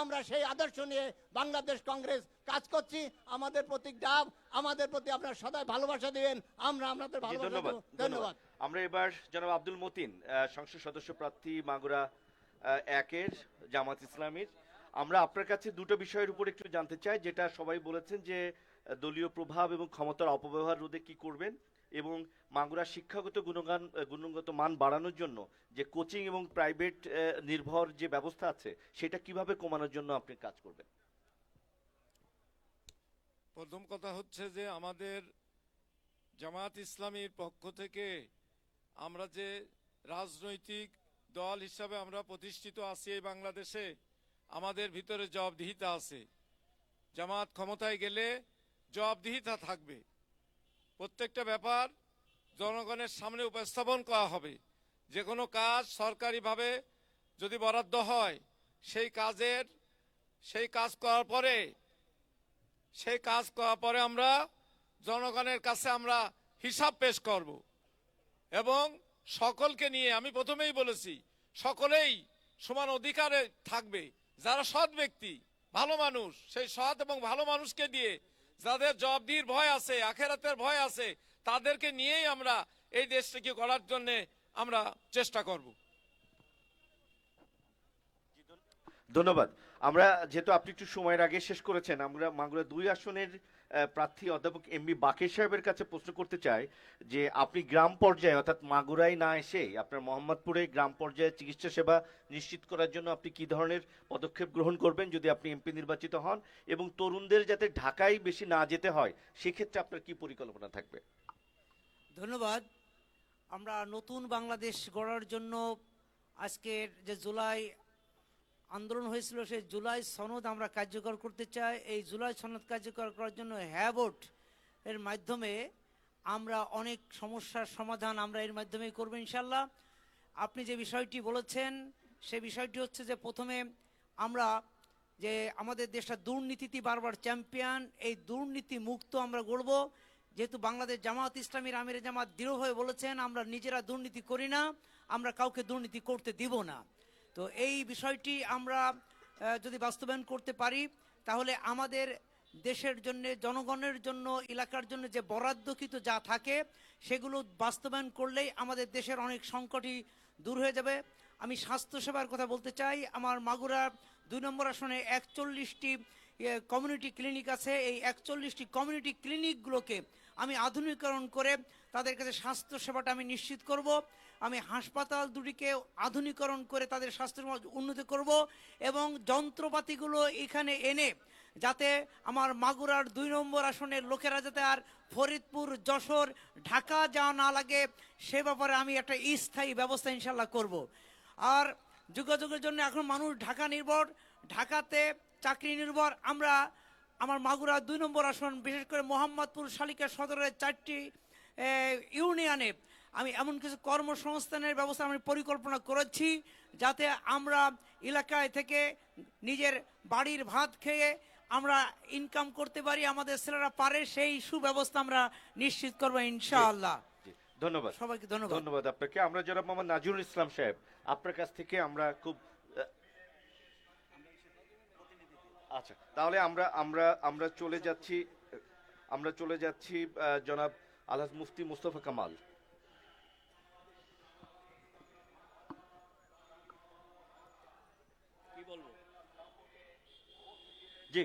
আমরা সেই আদর্শ নিয়ে বাংলাদেশ কংগ্রেস কাজ করছি। আমাদের প্রতি ডাব, আমাদের প্রতি আপনারা সদাই ভালোবাসা দিবেন, আমরা আপনাদের ভালোবাসা দেব। ধন্যবাদ। আমরা এবার জনাব আব্দুল মতিন, সংসদ সদস্য প্রার্থী মাগুরা 1-এর জামাত ইসলামীর, আমরা আপনার কাছে দুটো বিষয়ের উপর একটু জানতে চাই, যেটা সবাই বলেছেন যে দলীয় প্রভাব এবং ক্ষমতার অপব্যবহার রোধে কি করবেন, এবং মাগুরা শিক্ষাগত গুণগত মান বাড়ানোর জন্য যে কোচিং এবং প্রাইভেট নির্ভর যে ব্যবস্থা আছে সেটা কিভাবে কমানোর জন্য আপনি কাজ করবেন। প্রথম কথা হচ্ছে যে আমাদের জামাত ইসলামীর পক্ষ থেকে আমরা যে রাজনৈতিক দল হিসাবে আমরা প্রতিষ্ঠিত আছি এই বাংলাদেশে, আমাদের ভিতরে জবাবদিহিতা আছে। জামাত ক্ষমতায় গেলে জবাবদিহিতা থাকবে। প্রত্যেকটা ব্যাপার জনগণের সামনে উপস্থাপন করা হবে। যে কোনো কাজ সরকারিভাবে যদি বরাদ্দ হয়, সেই কাজ করার পরে আমরা জনগণের কাছে আমরা হিসাব পেশ করব এবং সকলকে নিয়ে, আমি প্রথমেই বলেছি, সকলেই সমান অধিকারে থাকবে। যারা সৎ ব্যক্তি, ভালো মানুষ, সেই সৎ এবং ভালো মানুষকে দিয়ে, যাদের জবাবদিহির ভয় আছে, আখেরাতের ভয় আছে, তাদেরকে নিয়েই আমরা এই দেশটাকে গড়ার জন্য আমরা চেষ্টা করব। ধন্যবাদ। আমরা যেহেতু আপনি একটু সময়ের আগে শেষ করেছেন, আমরা মাগুরা 2 আসনের প্রার্থী অধ্যাপক এমবি বাকের সাহেবের কাছে প্রশ্ন করতে চাই যে আপনি গ্রাম পর্যায়ে অর্থাৎ মাগুরায় না এসে আপনার মোহাম্মদপুরে গ্রাম পর্যায়ে চিকিৎসা সেবা নিশ্চিত করার জন্য আপনি কি ধরনের পদক্ষেপ গ্রহণ করবেন যদি আপনি এমপি নির্বাচিত হন, এবং তরুণদের যাতে ঢাকায় বেশি না যেতে হয় সেক্ষেত্রে আপনার কি পরিকল্পনা থাকবে? ধন্যবাদ। আমরা নতুন বাংলাদেশ গড়ার জন্য আজকের যে জুলাই আন্দোলন হয়েছিল, সেই জুলাই সনদ আমরা কার্যকর করতে চাই। এই জুলাই সনদ কার্যকর করার জন্য হ্যাঁ ভোট এর মাধ্যমে আমরা অনেক সমস্যার সমাধান আমরা এর মাধ্যমেই করব ইনশাল্লাহ। আপনি যে বিষয়টি বলেছেন সে বিষয়টি হচ্ছে যে প্রথমে আমরা যে আমাদের দেশটা দুর্নীতি বারবার চ্যাম্পিয়ন, এই দুর্নীতি মুক্ত আমরা গড়ব। যেহেতু বাংলাদেশ জামাত ইসলামীর আমির জামাত দৃঢ়ভাবে বলেছেন আমরা নিজেরা দুর্নীতি করি না, আমরা কাউকে দুর্নীতি করতে দিব না। তো এই বিষয়টি আমরা যদি বাস্তবায়ন করতে পারি তাহলে আমাদের দেশের জন্য, জনগণের জন্য, এলাকার জন্য যে বরাদ্দকৃত যা থাকে সেগুলো বাস্তবায়ন করলেই আমাদের দেশের অনেক সংকটই দূর হয়ে যাবে। আমি স্বাস্থ্যসেবার কথা বলতে চাই। আমার মাগুরা 2 নম্বর আসনে 41টি কমিউনিটি ক্লিনিক আছে। এই 41টি কমিউনিটি ক্লিনিকগুলোকে আমি আধুনিকরণ করে তাদের কাছে স্বাস্থ্য সেবাটা আমি নিশ্চিত করব। আমি হাসপাতাল দুটিকে আধুনিকরণ করে তাদের স্বাস্থ্য উন্নতি করব এবং যন্ত্রপাতিগুলো এখানে এনে যাতে আমার মাগুরার 2 নম্বর আসনের লোকেরা যাতে আর ফরিদপুর, যশোর, ঢাকা যাওয়া না লাগে সে ব্যাপারে আমি একটা স্থায়ী ব্যবস্থা ইনশাল্লাহ করব। আর যোগাযোগের জন্য এখন মানুষ ঢাকা নির্ভর, ঢাকাতে চাকরি নির্ভর। আমরা আমার মাগুরা 2 নম্বর আসন, বিশেষ করে মোহাম্মদপুর শালিকা সদরের 4টি ইউনিয়নে আমি এমন কিছু কর্মসংস্থানের ব্যবস্থা আমি পরিকল্পনা করেছি যাতে আমরা এলাকায় থেকে নিজের বাড়ির ভাত খেয়ে আমরা ইনকাম করতে পারি, আমাদের ছেলেরা পারে, সেই সুব্যবস্থা আমরা নিশ্চিত করবো ইনশাআল্লাহ। ধন্যবাদ সবাইকে ধন্যবাদ। ধন্যবাদ আপনাকে। আমরা জনাব মোহাম্মদ নাজিরুল ইসলাম সাহেব, আপনার কাছ থেকে আমরা খুব আচ্ছা, তাহলে আমরা চলে যাচ্ছি জনাব আলহাজ মুফতি মুস্তফা কামাল। কি বলবো? জি,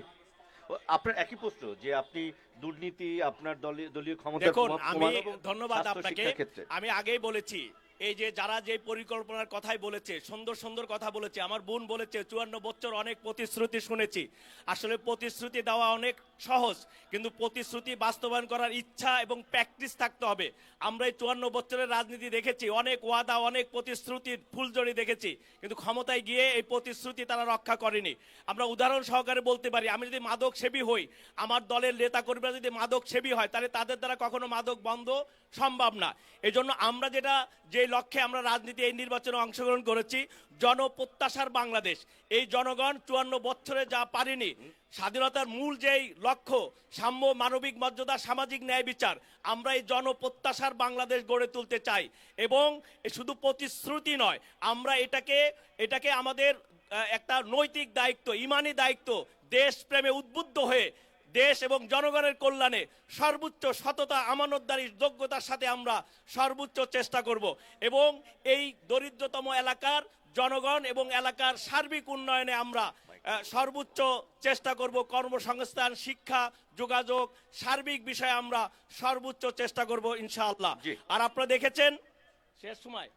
আপনার একই প্রশ্ন যে আপনি দুর্নীতি, আপনার দলীয় ক্ষমতা, দেখুন, আমি ধন্যবাদ আপনাকে। আমি আগেই বলেছি এই যে যারা যে পরিকল্পনার কথাই বলেছে, সুন্দর সুন্দর কথা বলেছে, আমার বোন বলেছে 54 বছর অনেক প্রতিশ্রুতি শুনেছি। আসলে প্রতিশ্রুতি দেওয়া অনেক সহজ, কিন্তু প্রতিশ্রুতি বাস্তবায়ন করার ইচ্ছা এবং প্র্যাকটিস থাকতে হবে। আমরা এই 54 বছরের রাজনীতি দেখেছি, অনেক ওয়াদা, অনেক প্রতিশ্রুতির ফুলজড়ি দেখেছি, কিন্তু ক্ষমতায় গিয়ে এই প্রতিশ্রুতি তারা রক্ষা করেনি। আমরা উদাহরণ সহকারে বলতে পারি, আমি যদি মাদক সেবী হই, আমার দলের নেতা কর্মীরা যদি মাদক সেবী হয়, তাহলে তাদের দ্বারা কখনো মাদক বন্ধ সম্ভব না। এই জন্য আমরা যে লক্ষ্যে আমরা রাজনীতি এই নির্বাচনে অংশগ্রহণ করেছি, জনপ্রত্যাশার বাংলাদেশ। এই জনগণ 54 বছরে যা পারেনি, স্বাধীনতার মূল যেই লক্ষ্য সাম্য, মানবিক মর্যাদা, সামাজিক ন্যায় বিচার, আমরা এই জনপ্রত্যাশার বাংলাদেশ গড়ে তুলতে চাই। এবং শুধু প্রতিশ্রুতি নয়, আমরা এটাকে আমাদের একটা নৈতিক দায়িত্ব, ইমানি দায়িত্ব, দেশপ্রেমে উদ্বুদ্ধ হয়ে দেশ এবং জনগণের কল্যাণে সর্বোচ্চ সততা, আমানতদারির যোগ্যতার সাথে আমরা সর্বোচ্চ চেষ্টা করব এবং এই দরিদ্রতম এলাকার জনগণ এবং এলাকার সার্বিক উন্নয়নে আমরা সর্বোচ্চ চেষ্টা করব। কর্মসংস্থান, শিক্ষা, যোগাযোগ, সার্বিক বিষয়ে আমরা সর্বোচ্চ চেষ্টা করব ইনশাআল্লাহ। আর আপনারা দেখেছেন শেষ সময়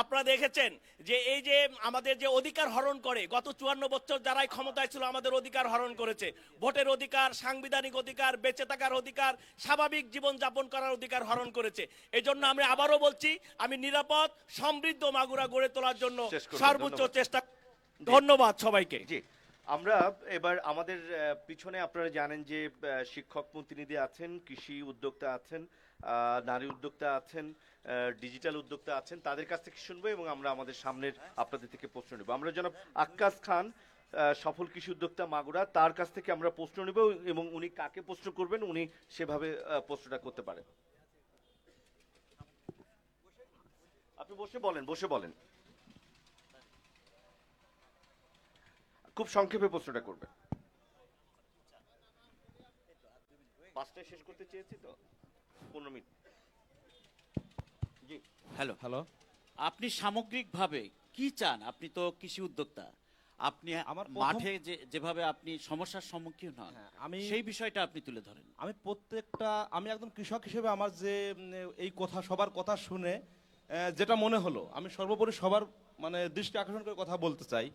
আপনারা দেখেছেন যে এই যে আমাদের যে অধিকার হরণ করে, গত 54 বছর যারাই ক্ষমতায় ছিল আমাদের অধিকার হরণ করেছে। ভোটের অধিকার, সাংবিধানিক অধিকার, বেঁচে থাকার অধিকার, স্বাভাবিক জীবন যাপন করার অধিকার হরণ করেছে। এই জন্য আমি আবারও বলছি, আমি নিরাপদ সমৃদ্ধ মাগুরা গড়ে তোলার জন্য শেষ করবেন, সর্বোচ্চ ধন্যবাদ। চেষ্টা। ধন্যবাদ সবাইকে। জি, আমরা এবার আমাদের পিছনে আপনারা জানেন যে শিক্ষক প্রতিনিধি আছেন, কৃষি উদ্যোক্তা আছেন, নারী উদ্যোক্তা আছেন, ডিজিটাল উদ্যোক্তা আছেন, তাদের কাছ থেকে শুনবো এবং আমরা আমাদের সামনের আপনাদের থেকে প্রশ্ন নেব। আমরা জনাব আক্কাস খান, সফল কৃষি উদ্যোক্তা মাগুরা, তার কাছ থেকে আমরা প্রশ্ন নেব এবং উনি কাকে প্রশ্ন করবেন উনি সেভাবে প্রশ্নটা করতে পারেন। আপনি বসে বলেন খুব সংক্ষেপে প্রশ্নটা করবেন। 5টায় শেষ করতে চেয়েছি তো, 15 মিনিট। জি, হ্যালো, আপনি সামগ্রিকভাবে কি চান? আপনি তো কৃষি উদ্যোক্তা, আপনি আমার মাঠে যেভাবে আপনি সমস্যার সম্মুখীন হন, আমি সেই বিষয়টা আপনি তুলে ধরেন। আমি একদম কৃষক হিসেবে আমার যে এই কথা সবার কথা শুনে যেটা মনে হলো, আমি সর্বোপরি সবার মানে দৃষ্টি আকর্ষণ করে কথা বলতে চাই।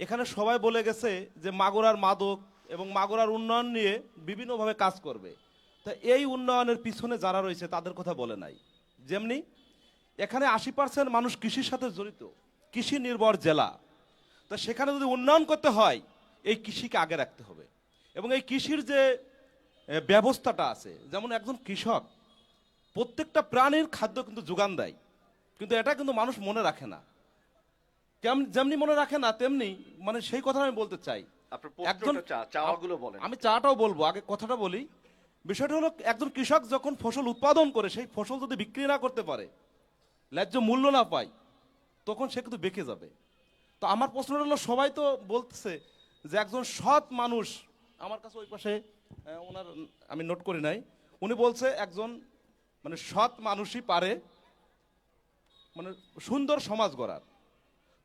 এখানে সবাই বলে গেছে যে মাগুরার মাদক এবং মাগুরার উন্নয়ন নিয়ে বিভিন্নভাবে কাজ করবে। তা এই উন্নয়নের পিছনে যারা রয়েছে তাদের কথা বলে নাই। যেমনি এখানে 80% মানুষ কৃষির সাথে জড়িত, কৃষি নির্ভর জেলা। তা সেখানে যদি উন্নয়ন করতে হয় এই কৃষিকে আগে রাখতে হবে এবং এই কৃষির যে ব্যবস্থাটা আছে, যেমন একজন কৃষক প্রত্যেকটা প্রাণীর খাদ্য কিন্তু যোগান দেয়, কিন্তু এটা কিন্তু মানুষ মনে রাখে না। যেমনি মনে রাখে না তেমনি মানে সেই কথা আমি বলতে চাই। চাওয়াগুলো বলেন। আমি চাটাও বলবো, আগে কথাটা বলি। বিষয়টা হলো একজন কৃষক যখন ফসল উৎপাদন করে সেই ফসল যদি বিক্রি না করতে পারে, ন্যায্য মূল্য না পায়, তখন সে কিন্তু বেঁকে যাবে। তো আমার প্রশ্নটা হলো, সবাই তো বলতেছে যে একজন সৎ মানুষ, আমার কাছে ওই পাশে ওনার আমি নোট করি নাই, উনি বলছে একজন মানে সৎ মানুষই পারে মানে সুন্দর সমাজ গড়ার।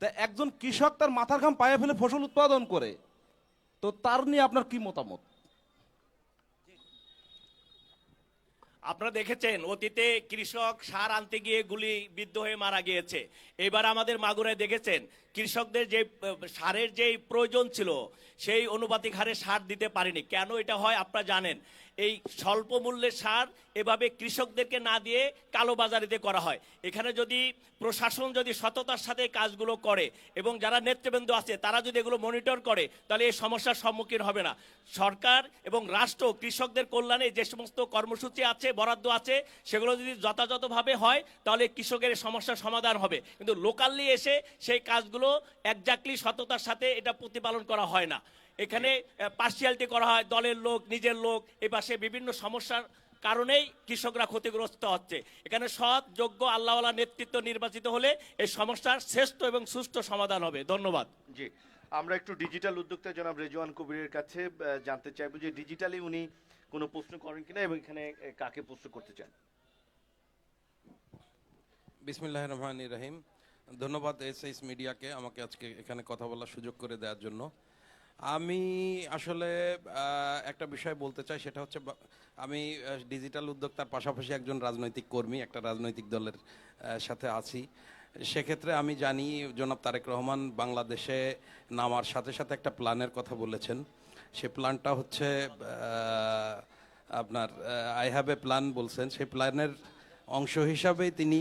তা একজন কৃষক তার মাথার ঘাম পায়ে ফেলে ফসল উৎপাদন করে, তো তার নিয়ে আপনার কি মতামত? আপনারা দেখেছেন অতীতে কৃষক সার আনতে গিয়ে গুলিবিদ্ধ হয়ে মারা গিয়েছে। এবার আমাদের মাগুরায় দেখেছেন কৃষকদের যে সারের যে প্রয়োজন ছিল সেই অনুপাতিক হারে সার দিতে পারেনি। কেন এটা হয় আপনারা জানেন, এই স্বল্প মূল্যের সার এভাবে কৃষকদেরকে না দিয়ে কালোবাজারিতে করা হয়। এখানে যদি প্রশাসন যদি সততার সাথে কাজগুলো করে এবং যারা নেতৃবৃন্দ আছে তারা যদি এগুলো মনিটর করে, তাহলে এই সমস্যার সম্মুখীন হবে না। সরকার এবং রাষ্ট্র কৃষকদের কল্যাণে যে সমস্ত কর্মসূচি আছে, বরাদ্দ আছে, সেগুলো যদি যথাযথভাবে হয় তাহলে কৃষকের এই সমস্যার সমাধান হবে। কিন্তু লোকালি এসে সেই কাজগুলো একজাক্টলি সততার সাথে এটা প্রতিপালন করা হয় না। এখানে পার্সিয়ালিটি করা হয়, দলের লোক, নিজের লোক, এ পাশে বিভিন্ন সমস্যার কারণেই কৃষকরা ক্ষতিগ্রস্ত হচ্ছে। এখানে সৎ, যোগ্য, আল্লাহওয়ালা নেতৃত্ব নির্বাচিত হলে এই সমস্যার শ্রেষ্ঠ এবং সুষ্ঠু সমাধান হবে। ধন্যবাদ। জি, আমরা একটু ডিজিটাল উদ্যোক্তা জনাব রেজওয়ান কবিরের কাছে জানতে চাইবো যে ডিজিটালি উনি কোনো প্রশ্ন করেন কিনা এবং এখানে কাকে প্রশ্ন করতে চান। বিসমিল্লাহির রহমানির রহিম। ধন্যবাদ এসএস মিডিয়াকে আমাকে আজকে এখানে কথা বলার সুযোগ করে দেওয়ার জন্য। আমি আসলে একটা বিষয় বলতে চাই, সেটা হচ্ছে আমি ডিজিটাল উদ্যোক্তার পাশাপাশি একজন রাজনৈতিক কর্মী, একটা রাজনৈতিক দলের সাথে আছি। সেক্ষেত্রে আমি জানি জনাব তারেক রহমান বাংলাদেশে নামার সাথে সাথে একটা প্ল্যানের কথা বলেছেন। সে প্ল্যানটা হচ্ছে আপনার আই হ্যাভ এ প্ল্যান বলছেন। সেই প্ল্যানের অংশ হিসাবেই তিনি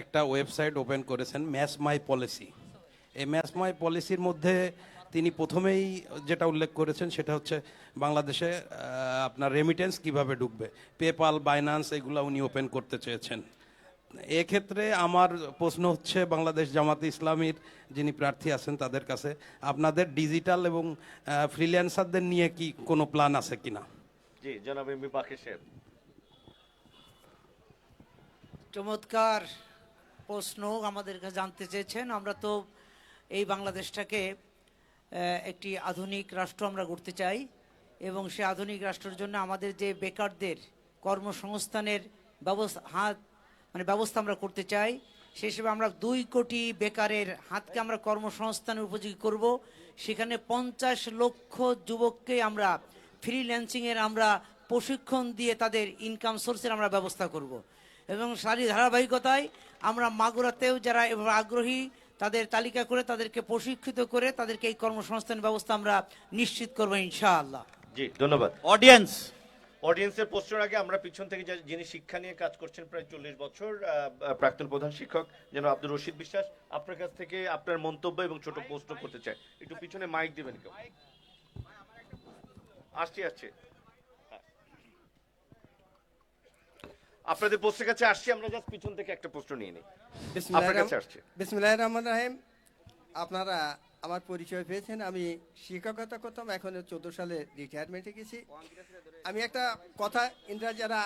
একটা ওয়েবসাইট ওপেন করেছেন, ম্যাচ মাই পলিসি। এই ম্যাচ মাই পলিসির মধ্যে তিনি প্রথমেই যেটা উল্লেখ করেছেন সেটা হচ্ছে বাংলাদেশে আপনার রেমিটেন্স কিভাবে ঢুকবে, পেপাল, বাইন্যান্স, এগুলো উনি ওপেন করতে চেয়েছেন। এক্ষেত্রে আমার প্রশ্ন হচ্ছে বাংলাদেশ জামাতে ইসলামীর যিনি প্রার্থী আছেন তাদের কাছে, আপনাদের ডিজিটাল এবং ফ্রিল্যান্সারদের নিয়ে কি কোনো প্ল্যান আছে কিনা? জি, জনাব এমপি বাকের সাহেব। চমৎকার প্রশ্ন আমাদের কাছে জানতে চেয়েছেন। আমরা তো এই বাংলাদেশটাকে একটি আধুনিক রাষ্ট্র আমরা গড়তে চাই এবং সে আধুনিক রাষ্ট্রের জন্য আমাদের যে বেকারদের কর্মসংস্থানের ব্যবস্থা আমরা করতে চাই। সেই হিসেবে আমরা 2 কোটি বেকারের হাতকে আমরা কর্মসংস্থানের উপযোগী করব। সেখানে 50 লক্ষ যুবককে আমরা ফ্রিল্যান্সিংয়ের আমরা প্রশিক্ষণ দিয়ে তাদের ইনকাম সোর্সের আমরা ব্যবস্থা করব এবং সারি ধারাবাহিকতায় আমরা মাগুরাতেও যারা এভাবে আগ্রহী তাদের তালিকা করে তাদেরকে প্রশিক্ষিত করে তাদেরকে এই কর্মসংস্থান ব্যবস্থা আমরা নিশ্চিত করবো ইনশাআল্লাহ। জি ধন্যবাদ। অডিয়েন্স অডিয়েন্সের প্রশ্নের আগে আমরা পিছন থেকে যিনি শিক্ষা নিয়ে কাজ করছেন প্রায় 40 বছর, প্রাক্তন প্রধান শিক্ষক যেন আব্দুর রশিদ বিশ্বাস, আপনার কাছ থেকে আপনার মন্তব্য এবং ছোট প্রশ্ন করতে চাই। একটু পিছনে মাইক দিবেন কেউ? আসছে আপনাদের প্রশ্নের কাছে আসছি, আমরা জাস্ট পিছন থেকে একটা প্রশ্ন নিয়ে নিই। আপনার কাছে আসছে। বিসমিল্লাহির রহমানির রহিম। আপনারা আমার পরিচয় পেয়েছেন, আমি শিক্ষকতা করতাম, এখন 14 সালে রিটায়ারমেন্টে গেছি। আমি একটা কথা, ইন্দ্রা যারা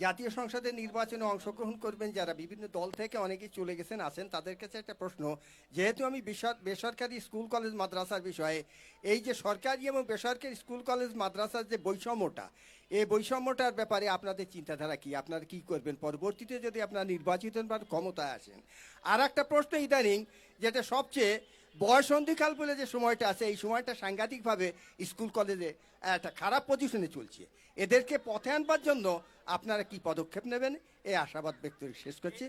জাতীয় সংসদে নির্বাচনে অংশগ্রহণ করবেন, যারা বিভিন্ন দল থেকে অনেকেই চলে গেছেন আছেন, তাদের কাছে একটা প্রশ্ন। যেহেতু আমি বেসরকারি স্কুল কলেজ মাদ্রাসার বিষয়ে, এই যে সরকারি এবং বেসরকারি স্কুল কলেজ মাদ্রাসার যে বৈষম্যটা, এই বৈষম্যটার ব্যাপারে আপনাদের চিন্তাধারা কি? আপনারা কি করবেন পরবর্তীতে যদি আপনারা নির্বাচিত বা ক্ষমতায় আসেন? আর একটা প্রশ্ন ইদানিং, যেটা সবচেয়ে বয়সন্ধিকাল বলে যে সময়টা আছে, এই সময়টা সাংঘাতিকভাবে স্কুল কলেজে একটা খারাপ পজিশনে চলছে। এদেরকে পথে আনবার জন্য আপনারা কি পদক্ষেপ নেবেন, এই আশাবাদ ব্যক্ত করে শেষ করছি।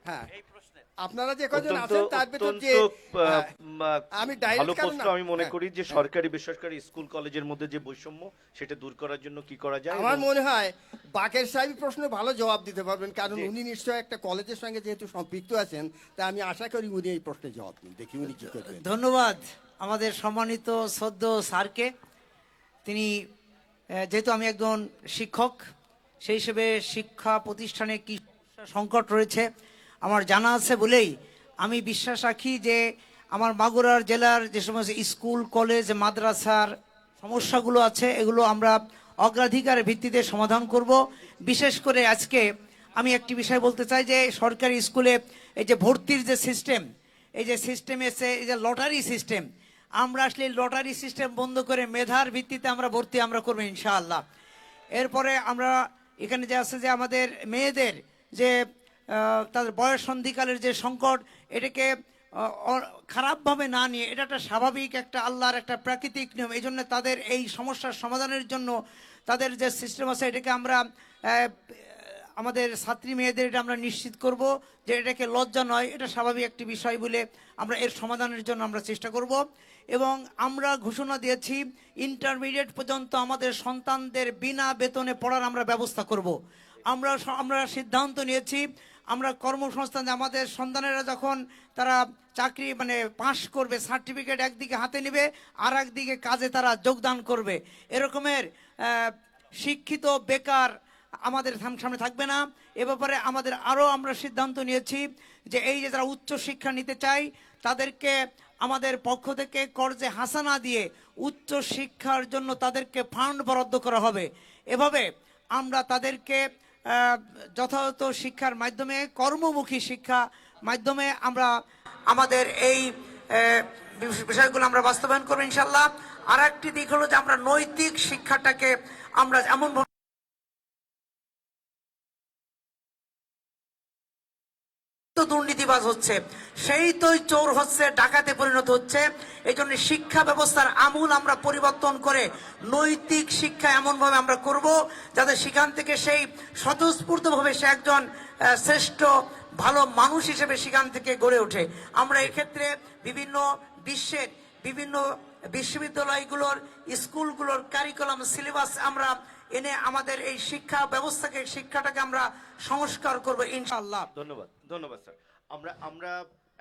হ্যাঁ, আপনারা যে কজন আছেন তার ভিতর যে আমি ভালো প্রশ্ন আমি মনে করি যে সরকারি বেসরকারি স্কুল কলেজের মধ্যে যে বৈষম্য সেটা দূর করার জন্য কি করা যায়। আমার মনে হয় বাকের সাহেব প্রশ্ন ভালো জবাব দিতে পারবেন, কারণ উনি নিশ্চয়ই একটা কলেজের সঙ্গে যেহেতু সম্পৃক্ত আছেন, তা আমি আশা করি উনি এই প্রশ্নের জবাব দিন, দেখি উনি কি করবেন। ধন্যবাদ আমাদের সম্মানিত সদ্য স্যারকে। তিনি যেহেতু আমি একজন শিক্ষক, সেই হিসেবে শিক্ষা প্রতিষ্ঠানে কি সংকট রয়েছে আমার জানা আছে বলেই আমি বিশ্বাস রাখি যে আমার মাগুরার জেলার যে সমস্ত স্কুল কলেজ মাদ্রাসার সমস্যাগুলো আছে এগুলো আমরা অগ্রাধিকারের ভিত্তিতে সমাধান করব। বিশেষ করে আজকে আমি একটি বিষয় বলতে চাই যে সরকারি স্কুলে এই যে ভর্তির যে সিস্টেম, এই যে সিস্টেম এসে এই যে লটারি সিস্টেম, আমরা আসলে লটারি সিস্টেম বন্ধ করে মেধার ভিত্তিতে আমরা ভর্তি আমরা করবো ইনশাআল্লাহ। এরপরে আমরা এখানে যে আছে যে আমাদের মেয়েদের যে তাদের বয়স সন্ধিকালের যে সংকট, এটাকে খারাপভাবে না নিয়ে এটা একটা স্বাভাবিক একটা আল্লাহর একটা প্রাকৃতিক নিয়ম, এই জন্য তাদের এই সমস্যার সমাধানের জন্য তাদের যে সিস্টেম আছে এটাকে আমরা আমাদের ছাত্রী মেয়েদের এটা আমরা নিশ্চিত করব যে এটাকে লজ্জা নয়, এটা স্বাভাবিক একটি বিষয় বলে আমরা এর সমাধানের জন্য আমরা চেষ্টা করব। এবং আমরা ঘোষণা দিয়েছি ইন্টারমিডিয়েট পর্যন্ত আমাদের সন্তানদের বিনা বেতনে পড়ার আমরা ব্যবস্থা করব। আমরা সিদ্ধান্ত নিয়েছি আমরা কর্মসংস্থান, আমাদের সন্তানেরা যখন তারা চাকরি মানে পাশ করবে, সার্টিফিকেট একদিকে হাতে নেবে আর একদিকে কাজে তারা যোগদান করবে, এরকমের শিক্ষিত বেকার আমাদের সামনে থাকবে না। এ ব্যাপারে আমাদের আরও আমরা সিদ্ধান্ত নিয়েছি যে এই যে যারা উচ্চ শিক্ষা নিতে চায় তাদেরকে আমাদের পক্ষ থেকে কর্জে হাসানা দিয়ে উচ্চ শিক্ষার জন্য তাদেরকে ফান্ড বরাদ্দ করা হবে। এভাবে আমরা তাদেরকে যথাযথ শিক্ষার মাধ্যমে কর্মমুখী শিক্ষা মাধ্যমে আমরা আমাদের এই বিষয়গুলো আমরা বাস্তবায়ন করবো ইনশাল্লাহ। আর একটি দিক হলো যে আমরা নৈতিক শিক্ষাটাকে আমরা এমন দুর্নীতিবাজ হচ্ছে, সেই তো চোর হচ্ছে, ডাকাতে পরিণত হচ্ছে। এই জন্য শিক্ষা ব্যবস্থার আমূল আমরা পরিবর্তন করে নৈতিক শিক্ষা এমনভাবে আমরা করব যাতে সেখান থেকে সেই স্বতঃস্ফূর্তভাবে সে একজন শ্রেষ্ঠ ভালো মানুষ হিসেবে সেখান থেকে গড়ে ওঠে। আমরা এক্ষেত্রে বিভিন্ন বিশ্বের বিভিন্ন বিশ্ববিদ্যালয়গুলোর স্কুলগুলোর কারিকুলাম সিলেবাস আমরা এনে আমাদের এই শিক্ষা ব্যবস্থাকে শিক্ষাটাকে আমরা সংস্কার করবো ইনশাআল্লাহ। ধন্যবাদ স্যার। আমরা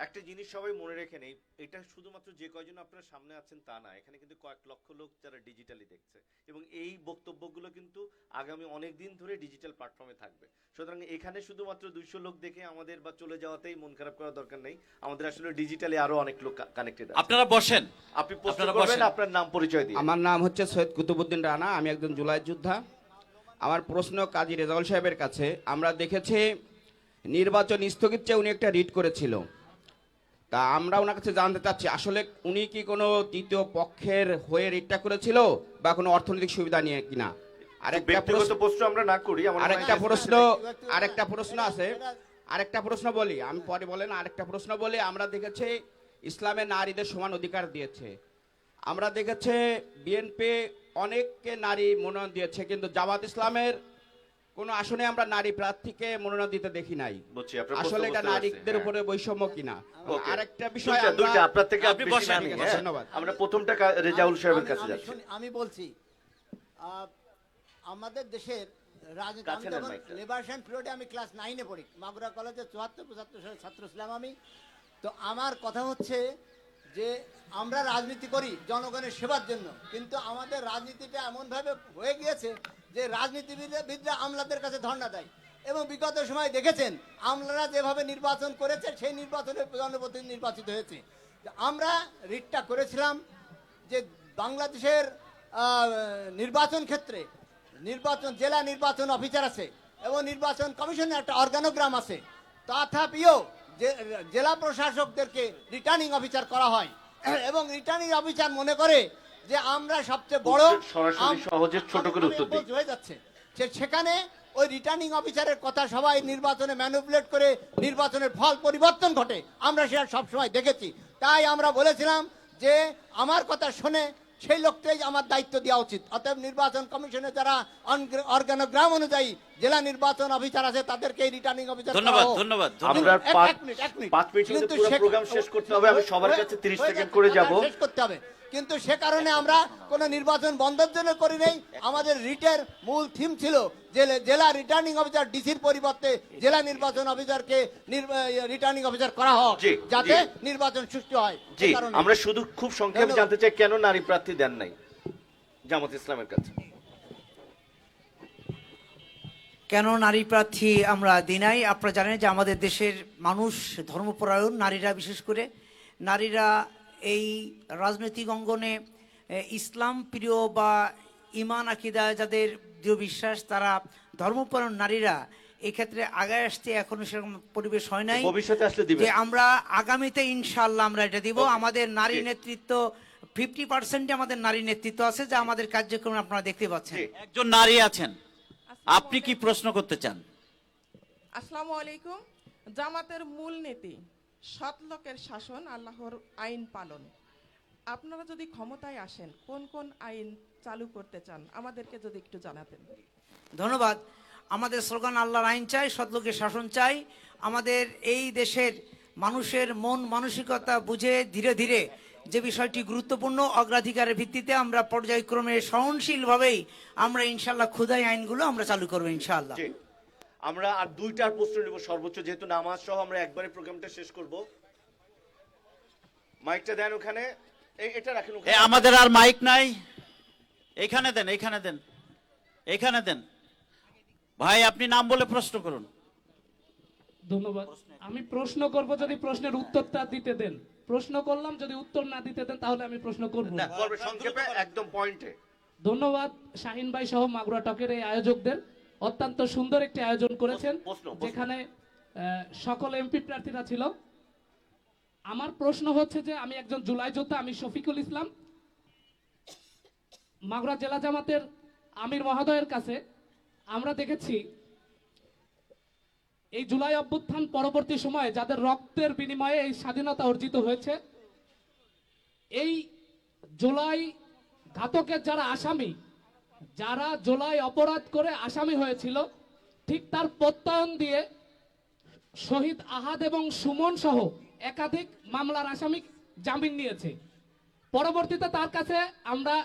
একটা জিনিস সবাই মনে রেখে নেই, এটা শুধুমাত্র যে কয়জন আপনার সামনে আছেন তা না, এখানে কিন্তু কয়েক লক্ষ লোক যারা ডিজিটালি দেখছে এবং এই বক্তব্যগুলো কিন্তু আগামী অনেক দিন ধরে ডিজিটাল প্ল্যাটফর্মে থাকবে। সুতরাং এখানে শুধুমাত্র 200 লোক দেখে আমাদের বা চলে যাওয়াতেই মন খারাপ করার দরকার নেই, আমাদের আসলে ডিজিটালি আরো অনেক লোক কানেক্টেড আছে। আপনারা বসেন, আপনি প্রশ্ন করবেন, আপনার নাম পরিচয় দিন। আমার নাম হচ্ছে সৈয়দ কুতুবউদ্দিন রানা, আমি একজন জুলাই যোদ্ধা। আমার প্রশ্ন কাজী রেজাউল সাহেবের কাছে। আমরা দেখেছি নির্বাচন স্থগিত চেয়ে উনি একটা রিট করেছিল, তা আমরা ওনার কাছে জানতে চাচ্ছি আসলে উনি কি কোনো তৃতীয় পক্ষের হয়ে রিটটা করেছিল বা কোনো অর্থনৈতিক সুবিধা নিয়ে কিনা। ব্যক্তিগত প্রশ্ন আমরা না করি। আরেকটা প্রশ্ন বলি, আমি পরে বলেন। আরেকটা প্রশ্ন বলি, আমরা দেখেছি ইসলামে নারীদের সমান অধিকার দিয়েছে। আমরা দেখেছি বিএনপি অনেককে নারী মনোনয়ন দিয়েছে, কিন্তু জামাত ইসলামের কোনো আসনে আমরা নারী প্রার্থীকে মনোনয়ন দিতে দেখি নাই। বুঝছি, আপনার প্রশ্ন আসলে এটা বুঝতে পারছি, নারীদের হ্যাঁ। উপরে বৈষম্য কিনা। ওকে। আরেকটা বিষয় দুইটা আপনার থেকে আপনি বেশি বসেন, না ঠিক নিই, আছে, হ্যাঁ। ধন্যবাদ। আমরা প্রথমটা রেজাউল সাহেবের কাছে যাচ্ছি। আমি বলছি আমাদের দেশের রাজনীতি, আমি কাছে নেন তখন মাইকটা। লিবারেশন পিরিয়ডে আমি ক্লাস 9-এ পড়ি, মাগুরা কলেজে 74-75 সালের ছাত্র ছিলাম আমি। তো আমার কথা হচ্ছে যে আমরা রাজনীতি করি জনগণের সেবার জন্য, কিন্তু আমাদের রাজনীতিটা এমনভাবে হয়ে গিয়েছে যে রাজনীতিবিদরা আমলাদের কাছে ধর্ণা দেয়। এবং বিগত সময় দেখেছেন আমলারা যেভাবে নির্বাচন করেছে সেই নির্বাচনে জনপ্রতিনিধি নির্বাচিত হয়েছে। তো আমরা রিটটা করেছিলাম যে বাংলাদেশের নির্বাচন ক্ষেত্রে জেলা নির্বাচন অফিসার আছে এবং নির্বাচন কমিশনের একটা অর্গানোগ্রাম আছে, তথাপিও যে জেলা প্রশাসকদেরকে রিটার্নিং অফিসার করা হয় এবং রিটার্নিং অফিসার মনে করে যে আমরা সবচেয়ে বড়, সরাসরি সহজে ছোট করে উত্তর দিই। হয়ে যাচ্ছে সেখানে ওই রিটার্নিং অফিসারের কথা সবাই নির্বাচনে ম্যানিপুলেট করে নির্বাচনের ফল পরিবর্তন ঘটে, আমরা সেটা সবসময় দেখেছি। তাই আমরা বলেছিলাম যে আমার কথা শুনে সেই লোকটাই আমার দায়িত্ব দেওয়া উচিত। অতএব নির্বাচন কমিশনে যারা অর্গানোগ্রাম অনুযায়ী জেলা নির্বাচন অফিসার আছে তাদেরকে রিটার্নিং অফিসার ধন্যবাদ ধন্যবাদ আমরা এক মিনিট 5 মিনিটের মধ্যে পুরো প্রোগ্রাম শেষ করতে হবে। আমি সবার কাছে 30 সেকেন্ড করে যাব। শেষ করতে হবে, কিন্তু সে কারণে আমরা কোনো নির্বাচন বন্ধের জন্য করি নাই। আমাদের রিটের মূল থিম ছিল যে জেলা রিটার্নিং অফিসার ডিসির পরিবর্তে জেলা নির্বাচন অফিসারকে রিটার্নিং অফিসার করা হোক, জি, যাতে জি। নির্বাচন সুষ্ঠু হয়। জি, সে কারণে আমরা শুধু খুব সংক্ষেপে জানতে চাই কেন নারী প্রার্থী দেন নাই জামাত ইসলামের কাছে। কেন নারী প্রার্থী আমরা দিই নাই? আপনারা জানেন যে আমাদের দেশের মানুষ ধর্মপরায়ণ, নারীরা বিশেষ করে নারীরা এই রাজনৈতিক অঙ্গনে ইসলাম প্রিয় বা ইমান আকিদা যাদের দৃঢ় বিশ্বাস, তারা ধর্মপরায়ণ নারীরা এই ক্ষেত্রে আগায় আসতে এখনো সেরকম পরিবেশ হয় নাই। ভবিষ্যতে আসলে দিবেন? যে আমরা আগামীতে ইনশাআল্লাহ আমরা এটা দিব। আমাদের নারী নেতৃত্ব 50% আমাদের নারী নেতৃত্ব আছে, যা আমাদের কার্যক্রম আপনারা দেখতে পাচ্ছেন। একজন নারী আছেন, আপনি কি প্রশ্ন করতে চান? আসসালামু আলাইকুম। জামাতের মূল নীতি সৎ লোকের শাসন, আল্লাহর আইন পালন। আপনারা যদি ক্ষমতায় আসেন কোন কোন আইন চালু করতে চান আমাদেরকে যদি একটু জানাতেন। ধন্যবাদ। আমাদের স্লোগান আল্লাহর আইন চাই, সৎলোকের শাসন চাই। আমাদের এই দেশের মানুষের মন মানসিকতা বুঝে ধীরে ধীরে যে বিষয়টি গুরুত্বপূর্ণ, অগ্রাধিকারের ভিত্তিতে আমরা পর্যায়ক্রমে সহনশীলভাবেই আমরা ইনশাআল্লাহ খুদাই আইনগুলো আমরা চালু করবো ইনশাআল্লাহ। আমরা আর 2টার প্রশ্ন নেব সর্বোচ্চ, যেহেতু নামাজ সহ আমরা একবারে প্রোগ্রামটা শেষ করব। মাইকটা দেন ওখানে, এটা রাখেন ওখানে। আমাদের আর মাইক নাই, এখানে দেন, এখানে দেন, এখানে দেন। ভাই আপনি নাম বলে প্রশ্ন করুন। ধন্যবাদ। আমি প্রশ্ন করব যদি প্রশ্নের উত্তরটা দিতে দেন। প্রশ্ন করলাম, যদি উত্তর না দিতে দেন তাহলে আমি প্রশ্ন করব না, করবে সংক্ষেপে একদম পয়েন্টে। ধন্যবাদ শাহিন ভাই সহ মাগুরা টকের এই আয়োজকদের, অত্যন্ত সুন্দর একটি আয়োজন করেছেন যেখানে সকল এমপি প্রার্থীরা ছিল। আমার প্রশ্ন হচ্ছে যে আমি একজন জুলাই যোদ্ধা, আমি শফিকুল ইসলাম, মাগুরা জেলা জামাতের আমির মহোদয়ের কাছে আমরা দেখেছি এই জুলাই অভ্যুত্থান পরবর্তী সময়ে যাদের রক্তের বিনিময়ে এই স্বাধীনতা অর্জিত হয়েছে, এই জুলাই ঘাতকের যারা আসামি, যারা জুলাই অপরাধ করে আসামি হয়েছিল, ঠিক তার প্রত্যয়ন দিয়ে শহীদ আহাদ এবং সুমন সহ একাধিক মামলার আসামি জামিন নিয়েছে। পরবর্তীতে তার কাছে আমরা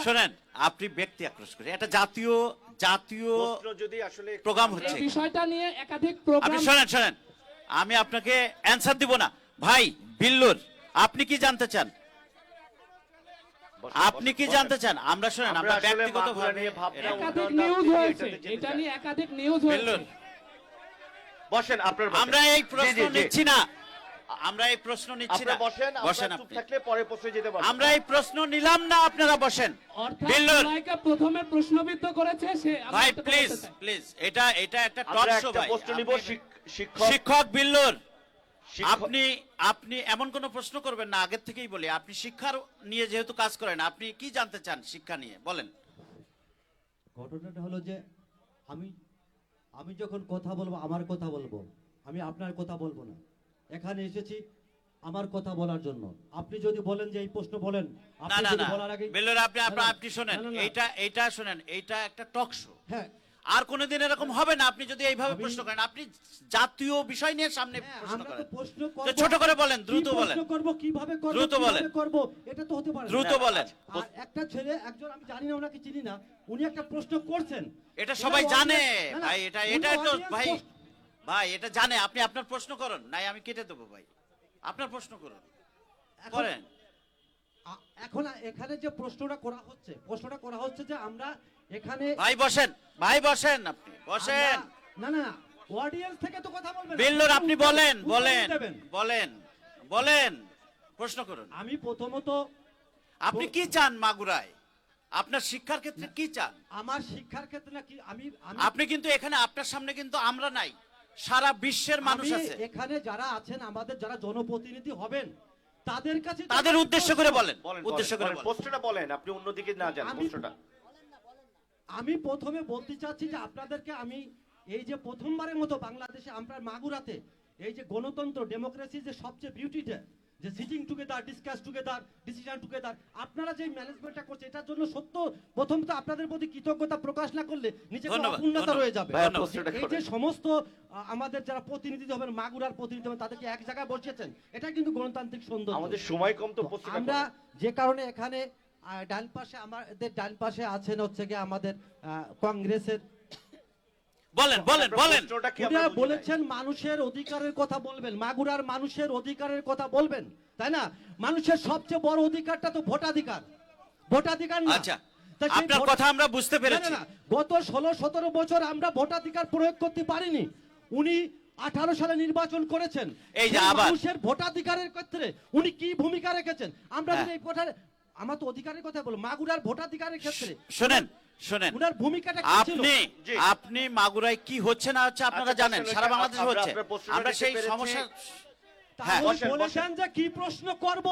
শোনেন, আপনি ব্যক্তি আক্রোশ করেন, এটা জাতীয় যদি আসলে প্রোগ্রাম হচ্ছে, এই বিষয়টা নিয়ে একাধিক প্রোগ্রাম। আপনি শোনেন, আমি আপনাকে অ্যানসার দিব না। ভাই বিল্লুর, আপনি কি জানতে চান? আপনি কি জানতে চান? আমরা শোনেন, আমরা ব্যক্তিগতভাবে একাধিক নিউজ হয়েছে, এটা নিয়ে একাধিক নিউজ হয়েছে। বসেন, আপনার আমরা এই প্রশ্ন নিচ্ছি না, আমরা এই প্রশ্ন নিচ্ছি না। বসেন, বসেন, চুপ থাকলে পরে প্রশ্নে যেতে পারবেন। আমরা এই প্রশ্ন নিলাম না, আপনারা বসেন। অর্থাৎ জুলাইকে প্রথমে প্রশ্নবিদ্ধ করেছে সে। ভাই প্লিজ প্লিজ, এটা একটা টক শো ভাই। প্রশ্ন নিব শিক্ষক বিল্লুর, আপনি এমন কোন প্রশ্ন করবেন না, আগের থেকেই বলি। আপনি শিক্ষার নিয়ে যেহেতু কাজ করেন, আপনি কি জানতে চান শিক্ষা নিয়ে, বলেন। ঘটনাটা হলো যে আমি যখন কথা বলবো আমার কথা বলবো, আমি আপনার কথা বলবো না। এখানে এসেছি আমার কথা বলার জন্য। আপনি যদি বলেন যে এই প্রশ্ন বলেন, না না না বিল্লুর, আপনি শোনেন, এইটা শোনেন, এইটা একটা টক শো। হ্যাঁ, আর কোনোদিন এরকম হবে না আপনি যদি এইভাবে প্রশ্ন করেন। আপনি জাতীয় বিষয় নিয়ে সামনে প্রশ্ন আমরা তো করেন। প্রশ্ন তো করব, ছোট করে বলেন, কি দ্রুত বলেন, প্রশ্ন করব, কিভাবে করব, দ্রুত বলেন। কিভাবে করব, এটা তো হতে পারে না। দ্রুত বলেন। আর একটা ছেলে, একজন আমি জানি না, ওনাকে চিনি না, উনি একটা প্রশ্ন করছেন। এটা সবাই জানে না, না, ভাই, এটা উনি এটা তো audience ভাই, প্রশ্ন- ভাই এটা জানে। আপনি আপনার প্রশ্ন করুন, নাই আমি কেটে দেবো ভাই। আপনার প্রশ্ন করুন, করেন। এখন এখানে যে প্রশ্নটা করা হচ্ছে যে আমরা এখানে ভাই বসেন, ভাই বসেন, আপনি বসেন। না না, অডিয়েন্স থেকে তো কথা বলবেন। বিল্লুর আপনি বলেন, উত্তর বলেন, দেবেন। বলেন, বলেন, প্রশ্ন করুন। আমি প্রথমত, আপনি কি চান মাগুরায়? আপনার শিক্ষার ক্ষেত্রে কি চান? আমার শিক্ষার ক্ষেত্রে নাকি আমি আপনি কিন্তু এখানে, আপনার সামনে কিন্তু আমরা নাই, সারা বিশ্বের মানুষ আছে। এখানে যারা আছেন, আমাদের যারা জনপ্রতিনিধি হবেন, তাদের কাছে তাদের উদ্দেশ্য করে বলেন, বলেন, উদ্দেশ্য করে বলেন। প্রশ্নটা বলেন, আপনি অন্যদিকে না যান প্রশ্নটা। আমি প্রথমে বলতে চাচ্ছি যে আপনাদেরকে আমি এই যে প্রথমবারের মতো বাংলাদেশে আমরা মাগুরাতে এই যে গণতন্ত্র, ডেমোক্রেসি যে সবচেয়ে বিউটিটা, যে sitting together, discuss together, decision together, আপনারা যে ম্যানেজমেন্টটা করছেন, এটার জন্য সত্য প্রথম তো আপনাদের প্রতি কৃতজ্ঞতা প্রকাশ না করলে নিজেকে ধন্যবাদ, অপূর্ণতা রয়ে যাবে। ভাইয়া, প্রশ্নটা এই যে সমস্ত আমাদের যারা প্রতিনিধি হবেন, মাগুরার প্রতিনিধি হবেন, তাদেরকে এক জায়গায় বসিয়েছেন, এটা কিন্তু গণতান্ত্রিক সৌন্দর্য। আমাদের সময় কম, তো প্রশ্নটা আমরা করেন। যে কারণে এখানে ডান পাশে, আমাদের ডান পাশে আছেন হচ্ছে গিয়ে আমাদের কংগ্রেসের, বলেন, বলেন, বলেন। প্রশ্নটা কি উনি আমরা বুঝি নাই। বলেছেন মানুষের অধিকারের কথা বলবেন, মাগুরার মানুষের অধিকারের কথা বলবেন, তাই না? মানুষের সবচেয়ে বড় অধিকারটা তো ভোটাধিকার, ভোটাধিকার না? আচ্ছা, তা সেই আপনার কথা আমরা বুঝতে পেরেছি। না, না, গত 16-17 বছর আমরা ভোটাধিকার প্রয়োগ করতে পারিনি। উনি 18 সালে নির্বাচন করেছেন, এই যে সেই আবার মানুষের ভোটাধিকারের ক্ষেত্রে উনি কি ভূমিকা রেখেছেন? আমরা যদি এই কথা, আমরা তো অধিকারের কথা বলবো, মাগুরার ভোটাধিকারের ক্ষেত্রে শোনেন, শোনেন, উনার ভূমিকাটা কি ছিল? আপনি মাগুরায় কি হচ্ছে না হচ্ছে আপনারা আচ্ছা, জানেন, প্রশ্ন সারা হচ্ছে, বাংলাদেশে আমরা হচ্ছে। আপনার প্রশ্নটা আমরা নিতে সেই পেরেছি। সমস্যা, হ্যাঁ, বসেন, বলেছেন যে কি প্রশ্ন করব।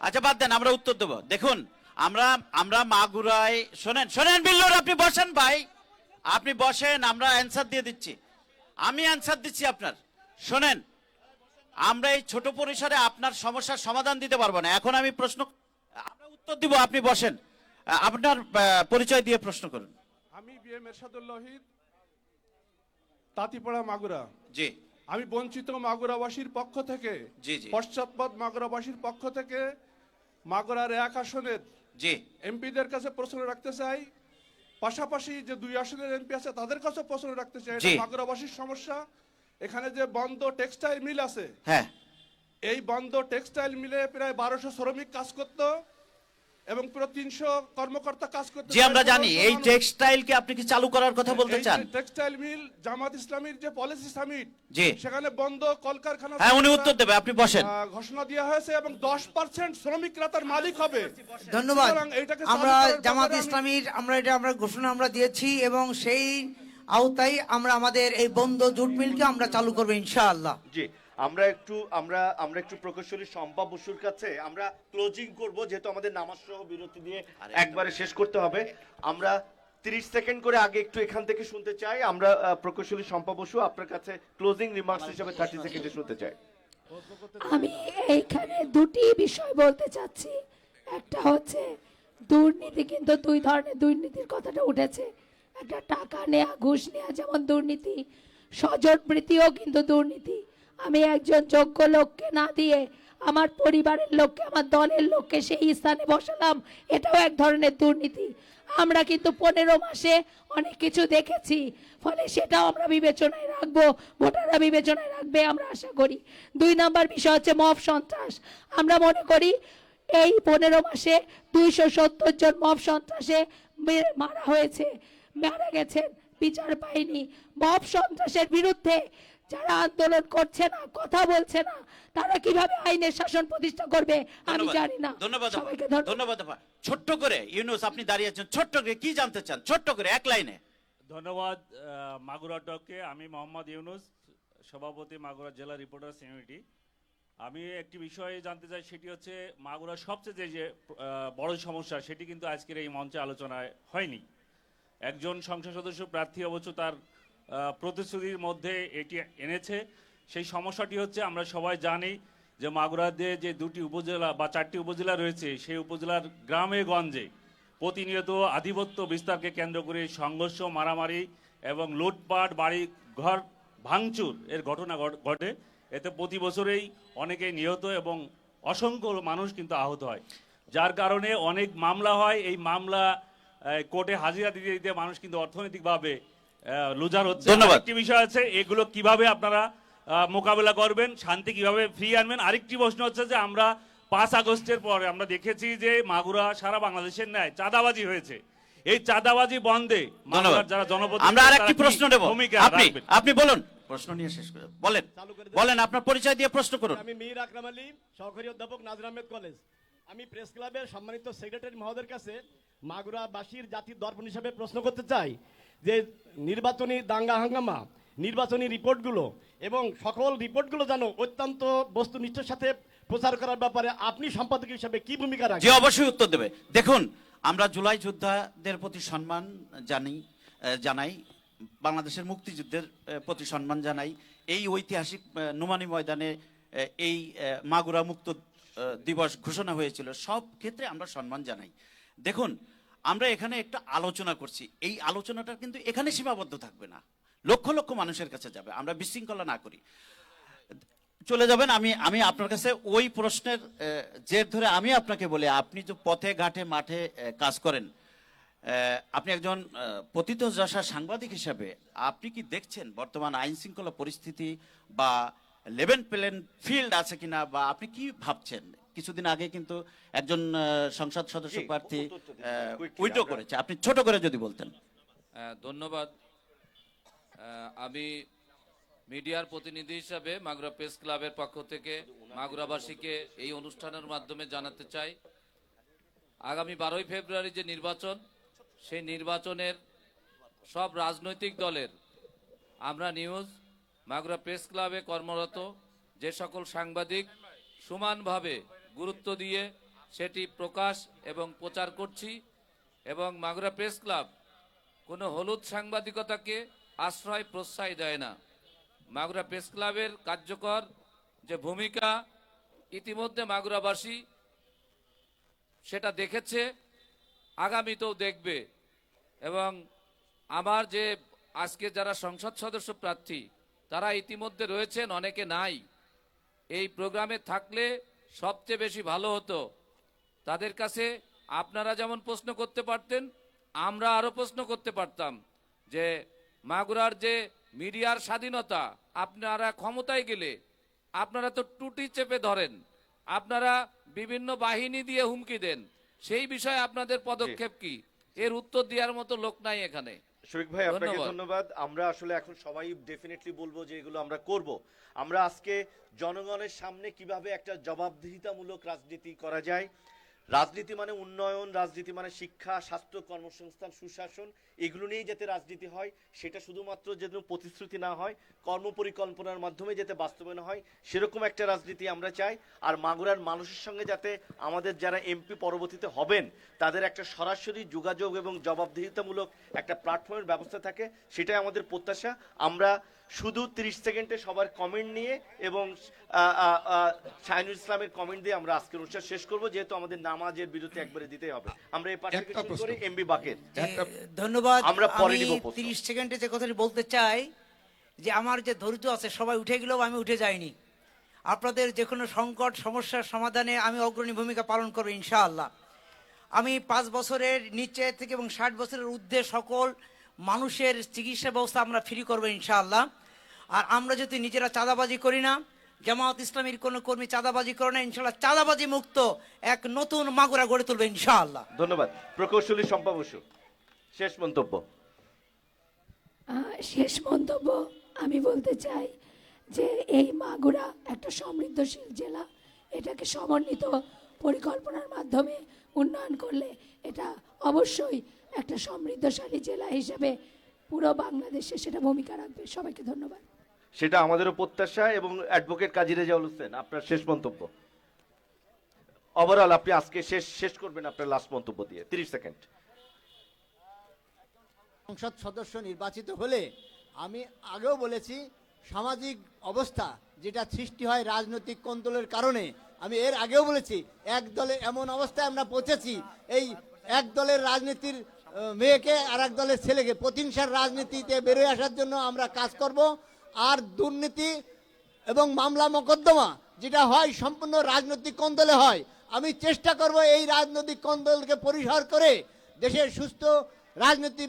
আচ্ছা বাদ দেন, আমরা উত্তর দেবো। দেখুন, আমরা মাগুরায়, শোনেন, শোনেন বিল্লুর, আপনি বসেন ভাই, আপনি বসেন, আমরা অ্যান্সার দিয়ে দিচ্ছি, আমি অ্যান্সার দিচ্ছি আপনার। শোনেন, আমরা এই ছোট পরিসরে আপনার সমস্যার সমাধান দিতে পারবো না। এখন আমি প্রশ্ন, আমরা উত্তর দিব, আপনি বসেন, আপনার পরিচয় দিয়ে প্রশ্ন করুন। আমি বিএম এরশাদুল লহিদ, তাঁতিপাড়া, মাগুরা। জি, আমি বঞ্চিত মাগুরাবাসীর পক্ষ থেকে, জি, জি, পশ্চাৎপদ মাগুরাবাসীর পক্ষ থেকে মাগুরার 1 আসনের জি, এমপিদের কাছে প্রশ্ন রাখতে চাই, পাশাপাশি যে 2 আসনের এমপি আছে তাদের কাছে প্রশ্ন রাখতে চাই। জি। এটা মাগুরাবাসীর সমস্যা। এখানে যে বন্ধ টেক্সটাইল মিল আছে, হ্যাঁ, এই বন্ধ টেক্সটাইল মিলে প্রায় 1200 শ্রমিক কাজ করতো এবং পুরো 300 কর্মকর্তা কাজ করতে। জি, আমরা জানি। এই টেক্সটাইলকে আপনি কি চালু করার কথা বলতে চান? টেক্সটাইল মিল জামাত ইসলামীর যে পলিসি সামিট, জি, সেখানে বন্ধ কলকারখানা, হ্যাঁ উনি উত্তর দেবে, আপনি বসেন। ঘোষণা দেওয়া হয়েছে এবং 10% শ্রমিকরা তার মালিক হবে। ধন্যবাদ। সুতরাং এইটাকে আমরা চালু করার জামাত ব্যাপারে ইসলামীর আমরা ঘোষণা আমরা দিয়েছি এবং সেই আওতায় আমরা আমাদের এই বন্ধ জুট মিলকে আমরা চালু করবো ইনশাআল্লাহ। জি, আমরা একটু প্রকৌশলী শম্পা বসুর কাছে আমরা ক্লোজিং করব, যেহেতু আমাদের নামাজ সহ বিরতি দিয়ে একবারে শেষ করতে হবে। আমরা 30 সেকেন্ড করে আগে একটু এখান থেকে শুনতে চাই। আমরা প্রকৌশলী শম্পা বসু আপনার কাছে ক্লোজিং রিমার্কস হিসেবে 30 সেকেন্ডে শুনতে চাই। আমি এইখানে দুটি বিষয় বলতে চাচ্ছি। একটা হচ্ছে দুর্নীতি, কিন্তু 2 ধরনের দুর্নীতির কথাটা উঠেছে। একটা টাকা নেয়া, ঘুষ নেয়া যেমন দুর্নীতি, স্বজনপ্রীতিও কিন্তু দুর্নীতি। আমি একজন যোগ্য লোককে না দিয়ে আমার পরিবারের লোককে, আমার দলের লোককে সেই স্থানে বসালাম, এটাও এক ধরনের দুর্নীতি। আমরা কিন্তু 15 মাসে অনেক কিছু দেখেছি, ফলে সেটাও আমরা বিবেচনায় রাখবো, ভোটাররা বিবেচনায় রাখবে আমরা আশা করি। 2 নম্বর বিষয় হচ্ছে মব সন্ত্রাস। আমরা মনে করি এই 15 মাসে 270 জন মব সন্ত্রাসে মারা হয়েছে, মারা গেছেন, বিচার পায়নি। মব সন্ত্রাসের বিরুদ্ধে যারা আন্দোলন করছে না, কথা বলছে না, তারা কিভাবে আইনের শাসন প্রতিষ্ঠা করবে আমি জানি না। ধন্যবাদ, সবাইকে ধন্যবাদ। ছোট্ট করে ইউনুস, আপনি দাঁড়িয়ে আছেন, ছোট্ট করে কি জানতে চান, ছোট্ট করে এক লাইনে। ধন্যবাদ মাগুরা টককে। আমি মোহাম্মদ ইউনুস, সভাপতি মাগুরা জেলা রিপোর্টার্স ইউনিটি। আমি একটি বিষয় জানতে চাই, সেটি হচ্ছে মাগুরার সবচেয়ে যে বড় সমস্যা, সেটি কিন্তু আজকের এই মঞ্চে আলোচনায় হয়নি। একজন সংসদ সদস্য প্রার্থী অবশ্য তার প্রতিশ্রুতির মধ্যে এটি এনেছে। সেই সমস্যাটি হচ্ছে, আমরা সবাই জানি যে মাগুরাতে যে 2টি উপজেলা বা 4টি উপজেলা রয়েছে, সেই উপজেলার গ্রামে গঞ্জে প্রতিনিয়ত আধিপত্য বিস্তারকে কেন্দ্র করে সংঘর্ষ, মারামারি এবং লুটপাট, বাড়ি ঘর ভাঙচুর এর ঘটনা ঘটে। এতে প্রতি বছরেই অনেকেই নিহত এবং অসংখ্য মানুষ কিন্তু আহত হয়, যার কারণে অনেক মামলা হয়। এই মামলা কোর্টে হাজিরা দিতে দিতে মানুষ কিন্তু অর্থনৈতিকভাবে লুজার হচ্ছে। ধন্যবাদ। একটি বিষয় আছে, এগুলো কিভাবে আপনারা মোকাবেলা করবেন, শান্তি কিভাবে ফ্রি আনবেন। আরেকটি প্রশ্ন হচ্ছে যে আমরা 5 আগস্টের পরে আমরা দেখেছি যে মাগুরা সারা বাংলাদেশের ন্যায় চাঁদাবাজি হয়েছে। এই চাঁদাবাজি বন্ধে মাগুরার যারা জনপ্রতিনিধি আমরা আরেকটি তারা কি প্রশ্ন নেব। ভূমিকা আপনি রাখবেন? আপনি বলুন, প্রশ্ন নিয়ে শেষ করে বলেন। বলেন, আপনার পরিচয় দিয়ে প্রশ্ন করুন। আমি মীর আকরাম আলী, সহকারী অধ্যাপক নাজির আহমেদ কলেজ। আমি প্রেস ক্লাবের সম্মানিত সেক্রেটারি মহোদয়ের কাছে মাগুরাবাসীর জাতির দর্পণ হিসেবে প্রশ্ন করতে চাই যে নির্বাচনী দাঙ্গা হাঙ্গামা, নির্বাচনী রিপোর্টগুলো এবং সকল রিপোর্টগুলো যেন অত্যন্ত বস্তুনিষ্ঠের সাথে প্রচার করার ব্যাপারে আপনি সম্পাদক হিসেবে কি ভূমিকা রাখেন? যে অবশ্যই উত্তর দেবে। দেখুন, আমরা জুলাই যোদ্ধাদের প্রতি সম্মান জানাই, বাংলাদেশের মুক্তিযুদ্ধের প্রতি সম্মান জানাই। এই ঐতিহাসিক নোমানী ময়দানে এই মাগুরা মুক্ত দিবস ঘোষণা হয়েছিল, সব ক্ষেত্রে আমরা সম্মান জানাই। দেখুন, আমরা এখানে একটা আলোচনা করছি, এই আলোচনাটা কিন্তু এখানে সীমাবদ্ধ থাকবে না, লক্ষ লক্ষ মানুষের কাছে যাবে। আমরা বিশৃঙ্খলা না করি, চলে যাবেন। আমি আপনার কাছে ওই প্রশ্নের জের ধরে আমি আপনাকে বলি, আপনি তো পথে ঘাটে মাঠে কাজ করেন, আপনি একজন পতিতযশা সাংবাদিক হিসাবে আপনি কি দেখছেন বর্তমান আইন শৃঙ্খলা পরিস্থিতি বা লেভেল প্লেন ফিল্ড আছে কিনা, বা আপনি কি ভাবছেন? কিছুদিন আগে কিন্তু একজন সংসদ সদস্য প্রার্থী উইথড্র করেছে, আপনি ছোট করে যদি বলতেন। ধন্যবাদ। আমি মিডিয়ার প্রতিনিধি হিসাবে মাগুরা প্রেস ক্লাবের পক্ষ থেকে মাগুরাবাসীকে এই অনুষ্ঠানের মাধ্যমে জানাতে চাই, আগামী 12ই ফেব্রুয়ারি যে নির্বাচন, সেই নির্বাচনের সব রাজনৈতিক দলের আমরা নিউজ মাগুরা প্রেস ক্লাবে কর্মরত যে সকল সাংবাদিক সমানভাবে গুরুত্ব দিয়ে সেটি প্রকাশ এবং প্রচার করছি। এবং মাগুরা প্রেস ক্লাব কোনো হলুদ সাংবাদিকতাকে আশ্রয় প্রশ্রয় দেয় না। মাগুরা প্রেস ক্লাবের কার্যকর যে ভূমিকা ইতিমধ্যে মাগুরাবাসী সেটা দেখেছে, আগামীতেও দেখবে। এবং আমার যে আজকে যারা সংসদ সদস্য প্রার্থী তারা ইতিমধ্যে রয়েছেন, অনেকে নাই। এই প্রোগ্রামে থাকলে সবচেয়ে বেশি ভালো হতো। তাদের কাছে আপনারা যেমন প্রশ্ন করতে পারতেন, আমরা আরো প্রশ্ন করতে পারতাম যে মাগুরার যে মিডিয়ার স্বাধীনতা, আপনারা ক্ষমতায় গেলে আপনারা তো টুটি চেপে ধরেন, আপনারা বিভিন্ন বাহিনী দিয়ে হুমকি দেন, সেই বিষয়ে আপনাদের পদক্ষেপ কি? এর উত্তর দেওয়ার মতো লোক নাই এখানে। শফিক ভাই, আপনাকে ধন্যবাদ। আমরা আসলে এখন সবাই ডেফিনেটলি বলবো যে এগুলো আমরা করব। আমরা আজকে জনগণের সামনে কিভাবে একটা জবাবদিহিতামূলক রাজনীতি করা যায়, রাজনীতি মানে উন্নয়ন, রাজনীতি মানে শিক্ষা, স্বাস্থ্য, কর্মসংস্থান, সুশাসন, এগুলো নিয়েই যাতে রাজনীতি হয়, সেটা শুধুমাত্র যেন প্রতিশ্রুতি না হয়, কর্মপরিকল্পনার মাধ্যমে যাতে বাস্তবায়ন হয়, সেরকম একটা রাজনীতি আমরা চাই। আর মাগুরার মানুষের সঙ্গে যাতে আমাদের যারা এমপি পরবর্তীতে হবেন তাদের একটা সরাসরি যোগাযোগ এবং জবাবদিহিতামূলক একটা প্ল্যাটফর্মের ব্যবস্থা থাকে, সেটাই আমাদের প্রত্যাশা। আমরা শুধু 30 সেকেন্ডে সবার কমেন্ট নিয়ে এবং শাহিনুল ইসলামের কমেন্ট দিয়ে আমরা আজকের অনুষ্ঠান শেষ করব, যেহেতু আমাদের নামাজের বিরতি একবারে দিতেই হবে। আমরা এই পাশে শুরু করি এমবি বাকের। ধন্যবাদ। আমরা পরে আমি নিব প্রশ্ন। 30 সেকেন্ডে যে কথাটি বলতে চাই যে আমার যে ধৈর্য আছে, সবাই উঠে গেলেও আমি উঠে যাইনি। আপনাদের যে কোনো সংকট সমস্যার সমাধানে আমি অগ্রণী ভূমিকা পালন করব ইনশাআল্লাহ। আমি 5 বছরের নিচে থেকে এবং 60 বছরের ঊর্ধ্বে সকল মানুষের চিকিৎসা ব্যবস্থা আমরা ফ্রি করবো ইনশাআল্লাহ। আর আমরা যদি নিজেরা চাঁদাবাজি করি না, জামায়াত ইসলামীর কোনো কর্মী চাঁদাবাজি করে না, ইনশাআল্লাহ চাঁদাবাজি মুক্ত এক নতুন মাগুরা গড়ে তুলবে ইনশাআল্লাহ। ধন্যবাদ। প্রকৌশলী শম্পা বসু, শেষ মন্তব্য। শেষ মন্তব্য আমি বলতে চাই যে এই মাগুরা একটা সমৃদ্ধশীল জেলা, এটাকে সমন্বিত পরিকল্পনার মাধ্যমে উন্নয়ন করলে এটা অবশ্যই একটা সমৃদ্ধশালী জেলা হিসেবে পুরো বাংলাদেশে সেটা ভূমিকা রাখবে। সবাইকে ধন্যবাদ। সেটা আমাদেরও প্রত্যাশা। এবং অ্যাডভোকেট কাজী রেজাউল হোসেন, আপনার শেষ মন্তব্য। ওভারঅল আপনি আজকে শেষ করবেন আপনার লাস্ট মন্তব্য দিয়ে, 30 সেকেন্ড। সংসদ সদস্য নির্বাচিত হলে আমি আগেও বলেছি, সামাজিক অবস্থা যেটা সৃষ্টি হয় রাজনৈতিক কোন্দলের কারণে, আমি এর আগেও বলেছি, এক দলে এমন অবস্থায় আমরা পৌঁছেছি, এই এক দলের রাজনীতির মেয়েকে আর এক দলের ছেলেকে প্রতিহিংসার রাজনীতিতে বেরোয় আসার জন্য আমরা কাজ করব। আর দুর্নীতি এবং মামলা মোকদ্দমা যেটা হয় সম্পূর্ণ রাজনৈতিক কোন্দলে হয়। আমি চেষ্টা করব এই রাজনৈতিক কোন্দলকে পরিহার করে দেশের সুস্থ রাজনীতি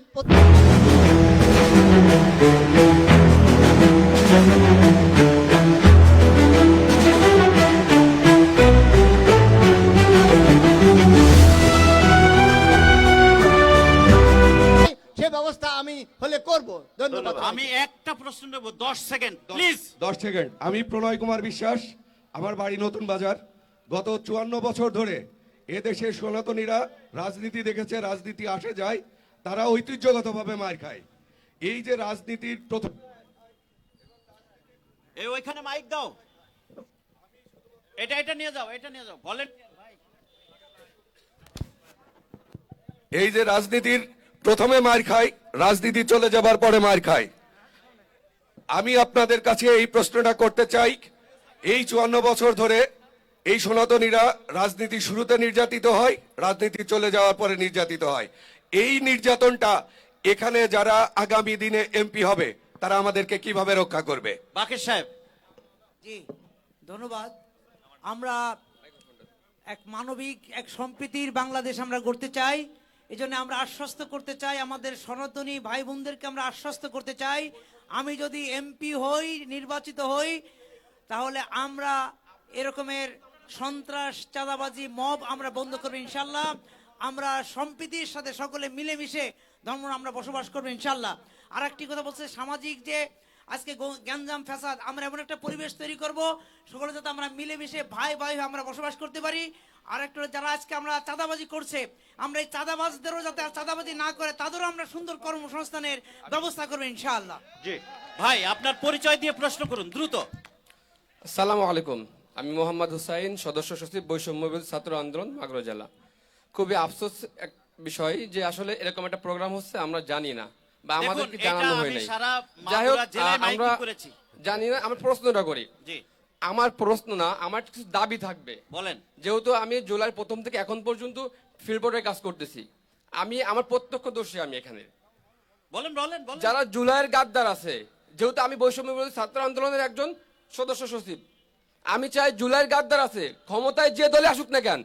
সে ব্যবস্থা আমি হলে করব। ধন্যবাদ। আমি একটা প্রশ্ন নেব, 10 সেকেন্ড প্লিজ। 10 সেকেন্ড। আমি প্রণয় কুমার বিশ্বাস, আমার বাড়ি নতুন বাজার। গত 54 বছর ধরে এদেশের সনাতনীরা রাজনীতি দেখেছে, রাজনীতি আসে যায়, তারা ঐতিহ্যগতভাবে মার খায়। এই যে রাজনীতির প্রথম এই ওইখানে মাইক দাও, এটা নিয়ে যাও, বলেন। এই যে রাজনীতির প্রথমে মার খায়, রাজনীতি চলে যাবার পরে মার খায়। আমি আপনাদের কাছে এই প্রশ্নটা করতে চাই, এই 54 বছর ধরে এই সনাতনীরা রাজনীতি শুরুতে নির্যাতিত হয়, রাজনীতি চলে যাওয়ার পরে নির্যাতিত হয়। এই নির্যাতনটা এখানে যারা আগামী দিনে এমপি হবে তারা আমাদেরকে কিভাবে রক্ষা করবে? বাকের সাহেব। জি ধন্যবাদ। আমরা এক মানবিক এক সম্প্রীতির বাংলাদেশ আমরা গড়তে চাই। এই জন্য আমরা আশ্বস্ত করতে চাই, আমাদের সনাতনী ভাই বোনদেরকে আমরা আশ্বস্ত করতে চাই, আমি যদি এমপি হই, নির্বাচিত হই, তাহলে আমরা এরকমের সন্ত্রাস চাঁদাবাজি মব আমরা বন্ধ করবো ইনশাল্লাহ। আমরা সম্প্রীতির সাথে সকলে মিলেমিশে ধর্ম আমরা বসবাস করবো ইনশাল্লাহ। আর একটি কথা বলছে, সামাজিক যে আজকে গ্যাঞ্জাম ফ্যাসাদ, আমরা এমন একটা পরিবেশ তৈরি করব সকলে যাতে আমরা মিলেমিশে ভাই ভাই আমরা বসবাস করতে পারি। আর একটা যারা আজকে আমরা চাঁদাবাজি করছে, আমরা এই চাঁদাবাজদেরও যাতে চাঁদাবাজি না করে তাদেরও আমরা সুন্দর কর্মসংস্থানের ব্যবস্থা করবো ইনশাআল্লাহ। জি ভাই, আপনার পরিচয় দিয়ে প্রশ্ন করুন দ্রুত। আসসালামু আলাইকুম, আমি মোহাম্মদ হুসাইন, সদস্য সচিব বৈষম্যবিরোধী ছাত্র আন্দোলন মাগুরা জেলা। খুবই আফসোস এক বিষয় যে আসলে এরকম একটা প্রোগ্রাম হচ্ছে আমরা জানি না বা আমাদেরকে জানানো হয় নাই। যাই হোক, আমরা জানি না। আমার প্রশ্নটা করি, আমার প্রশ্ন না, আমার কিছু দাবি থাকবে। বলেন। যেহেতু আমি জুলাই প্রথম থেকে এখন পর্যন্ত ফিল্ডবোর্ডে কাজ করতেছি, আমি আমার প্রত্যক্ষ দোষী আমি এখানে। বলেন। যারা জুলাইয়ের গাদ্দার আছে, যেহেতু আমি বৈষম্য বিরোধী ছাত্র আন্দোলনের একজন সদস্য সচিব, আমি চাই জুলাইয়ের গাদ্দার আছে ক্ষমতায় যে দলে আসুক না কেন,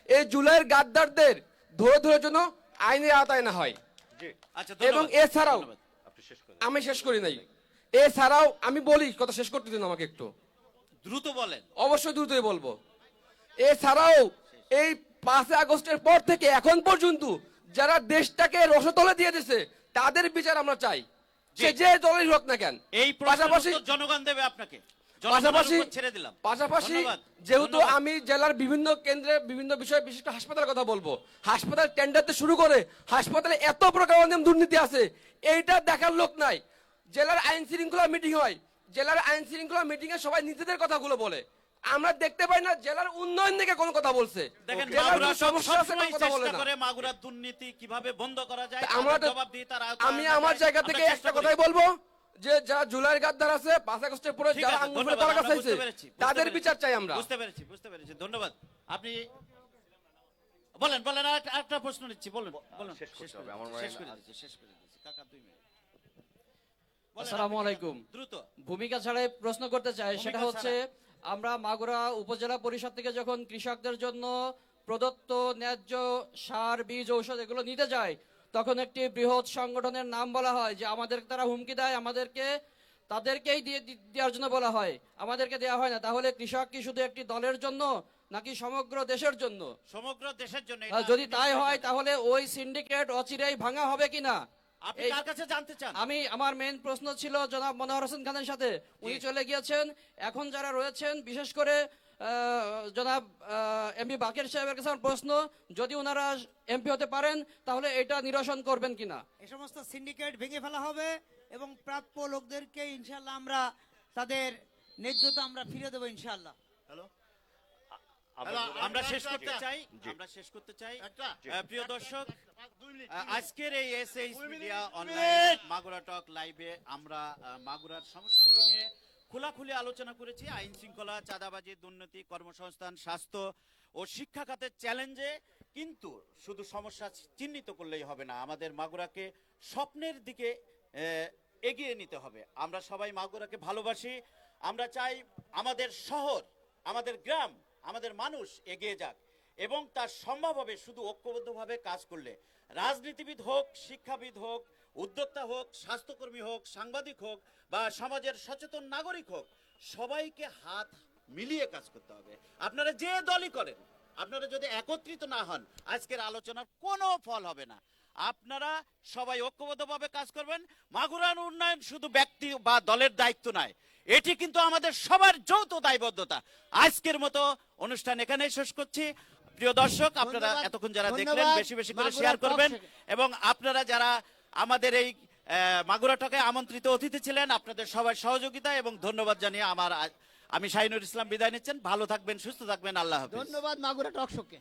এই জুলাইয়ের গাদ্দারদের ধরে ধরে যেন আইনের আওতায় না হয়। এবং এছাড়াও আমি শেষ করি নাই, এছাড়াও আমি বলি, কথা শেষ করতে দিন আমাকে একটু। দ্রুত বলেন। অবশ্যই দ্রুতই বলবো। এছাড়াও এই 5 আগস্টের পর থেকে এখন পর্যন্ত যারা দেশটাকে রসতলে দিয়ে দিয়েছে তাদের বিচার আমরা চাই, যে দলের হোক না কেন। এই পাশাপাশি জনগণ দেবে আপনাকে, পাশাপাশি যেহেতু আমি জেলার বিভিন্ন কেন্দ্রে বিভিন্ন বিষয়ে বিশিষ্ট হাসপাতালের কথা বলবো, হাসপাতাল টেন্ডারতে শুরু করে হাসপাতালে এত প্রকার দুর্নীতি আছে, এইটা দেখার লোক নাই। জেলার আইন শৃঙ্খলা মিটিং হয়, জেলার আইন শৃঙ্খলা মিটিং এ সবাই নিজেদের কথাগুলো বলে, আমরা দেখতে পাই না জেলার উন্নয়ন নিয়ে কোনো কথা বলছে। মাগুরার দুর্নীতি কিভাবে বন্ধ করা যায় আমি আমার জায়গা থেকে একটা কথাই বলবো, যে যারা জুলাইয়ের গাদ্দার আছে 5 আগস্টের পরে যারা আঙ্গুলের পরাঘাত চাইছে তাদের বিচার চাই আমরা। বুঝতে পেরেছি। ধন্যবাদ। আপনি বলেন। একটা প্রশ্ন নিচ্ছি, বলেন। শেষ করে দিচ্ছি কাকা, 2 মিনিট। আসসালামু আলাইকুম। দ্রুত। ভূমিকা ছাড়াই প্রশ্ন করতে চাই, সেটা হচ্ছে আমরা মাগুরা উপজেলা পরিষদ থেকে যখন কৃষকদের জন্য প্রদত্ত ন্যায্য সার, বীজ, ঔষধ এগুলো নিতে যাই, তখন একটি বৃহৎ সংগঠনের নাম বলা হয় যে আমাদের তারা হুমকি দেয়, তাদেরকেই দেওয়ার জন্য বলা হয়, আমাদেরকে দেওয়া হয় না। তাহলে কৃষক কি শুধু একটি দলের জন্য নাকি সমগ্র দেশের জন্য? সমগ্র দেশের জন্য। যদি তাই হয় তাহলে ওই সিন্ডিকেট অচিরেই ভাঙা হবে কিনা? আপনি কার কাছে জানতে চান? আমার মেইন প্রশ্ন ছিল জনাব মনোহর হোসেন খানের সাথে, উনি চলে গিয়েছেন। এখন যারা রয়েছেন, বিশেষ করে জনাব এমপি বাকের সাহেবের কাছে আমার প্রশ্ন, যদি ওনারা এমপি হতে পারেন তাহলে এটা নিরসন করবেন কিনা? এই সমস্ত সিন্ডিকেট ভেঙে ফেলা হবে এবং প্রাপ্য লোকদেরকে ইনশাআল্লাহ আমরা তাদের ন্যায্যতা আমরা ফিরে দেবো ইনশাআল্লাহ। আমরা শেষ করতে চাই। প্রিয় দর্শক, আজকের এই এসএইচ মিডিয়া অনলাইন মাগুরা টক লাইভে আমরা মাগুরার সমস্যাগুলো নিয়ে খোলাখুলি আলোচনা করেছি। আইন শৃঙ্খলা, চাঁদাবাজি, দুর্নীতি, কর্মসংস্থান, স্বাস্থ্য ও শিক্ষা খাতের চ্যালেঞ্জে কিন্তু শুধু সমস্যা চিহ্নিত করলেই হবে না, আমাদের মাগুরাকে স্বপ্নের দিকে এগিয়ে নিতে হবে। আমরা সবাই মাগুরাকে ভালোবাসি, আমরা চাই আমাদের শহর, আমাদের গ্রাম, আমাদের মানুষ এগিয়ে যাক, এবং তার সম্ভব হবে শুধু ঐক্যবদ্ধভাবে কাজ করলে। রাজনীতিবিদ হোক, শিক্ষাবিদ হোক, উদ্যোক্তা হোক, স্বাস্থ্যকর্মী হোক, সাংবাদিক হোক বা সমাজের সচেতন নাগরিক হোক, সবাইকে হাত মিলিয়ে কাজ করতে হবে। আপনারা যে দলই করেন, আপনারা যদি একত্রিত না হন, আজকের আলোচনার কোনো ফল হবে না। আপনারা সবাই ঐক্যবদ্ধভাবে কাজ করবেন। মাগুরার উন্নয়ন শুধু ব্যক্তি বা দলের দায়িত্ব নয়, এটি কিন্তু আমাদের সবার যৌথ দায়বদ্ধতা। আজকের মতো অনুষ্ঠান এখানে শেষ করছি। প্রিয় দর্শক, আপনারা এতক্ষণ যারা দেখলেন, বেশি বেশি করে শেয়ার করবেন, এবং আপনারা যারা আমাদের এই মাগুরা টকে আমন্ত্রিত অতিথি ছিলেন, আপনাদের সবার সহযোগিতা এবং ধন্যবাদ জানিয়ে আমি শাহিনুর ইসলাম বিদায় নিচ্ছেন। ভালো থাকবেন, সুস্থ থাকবেন, আল্লাহ হাফেজ। ধন্যবাদ মাগুরা টক শোকে।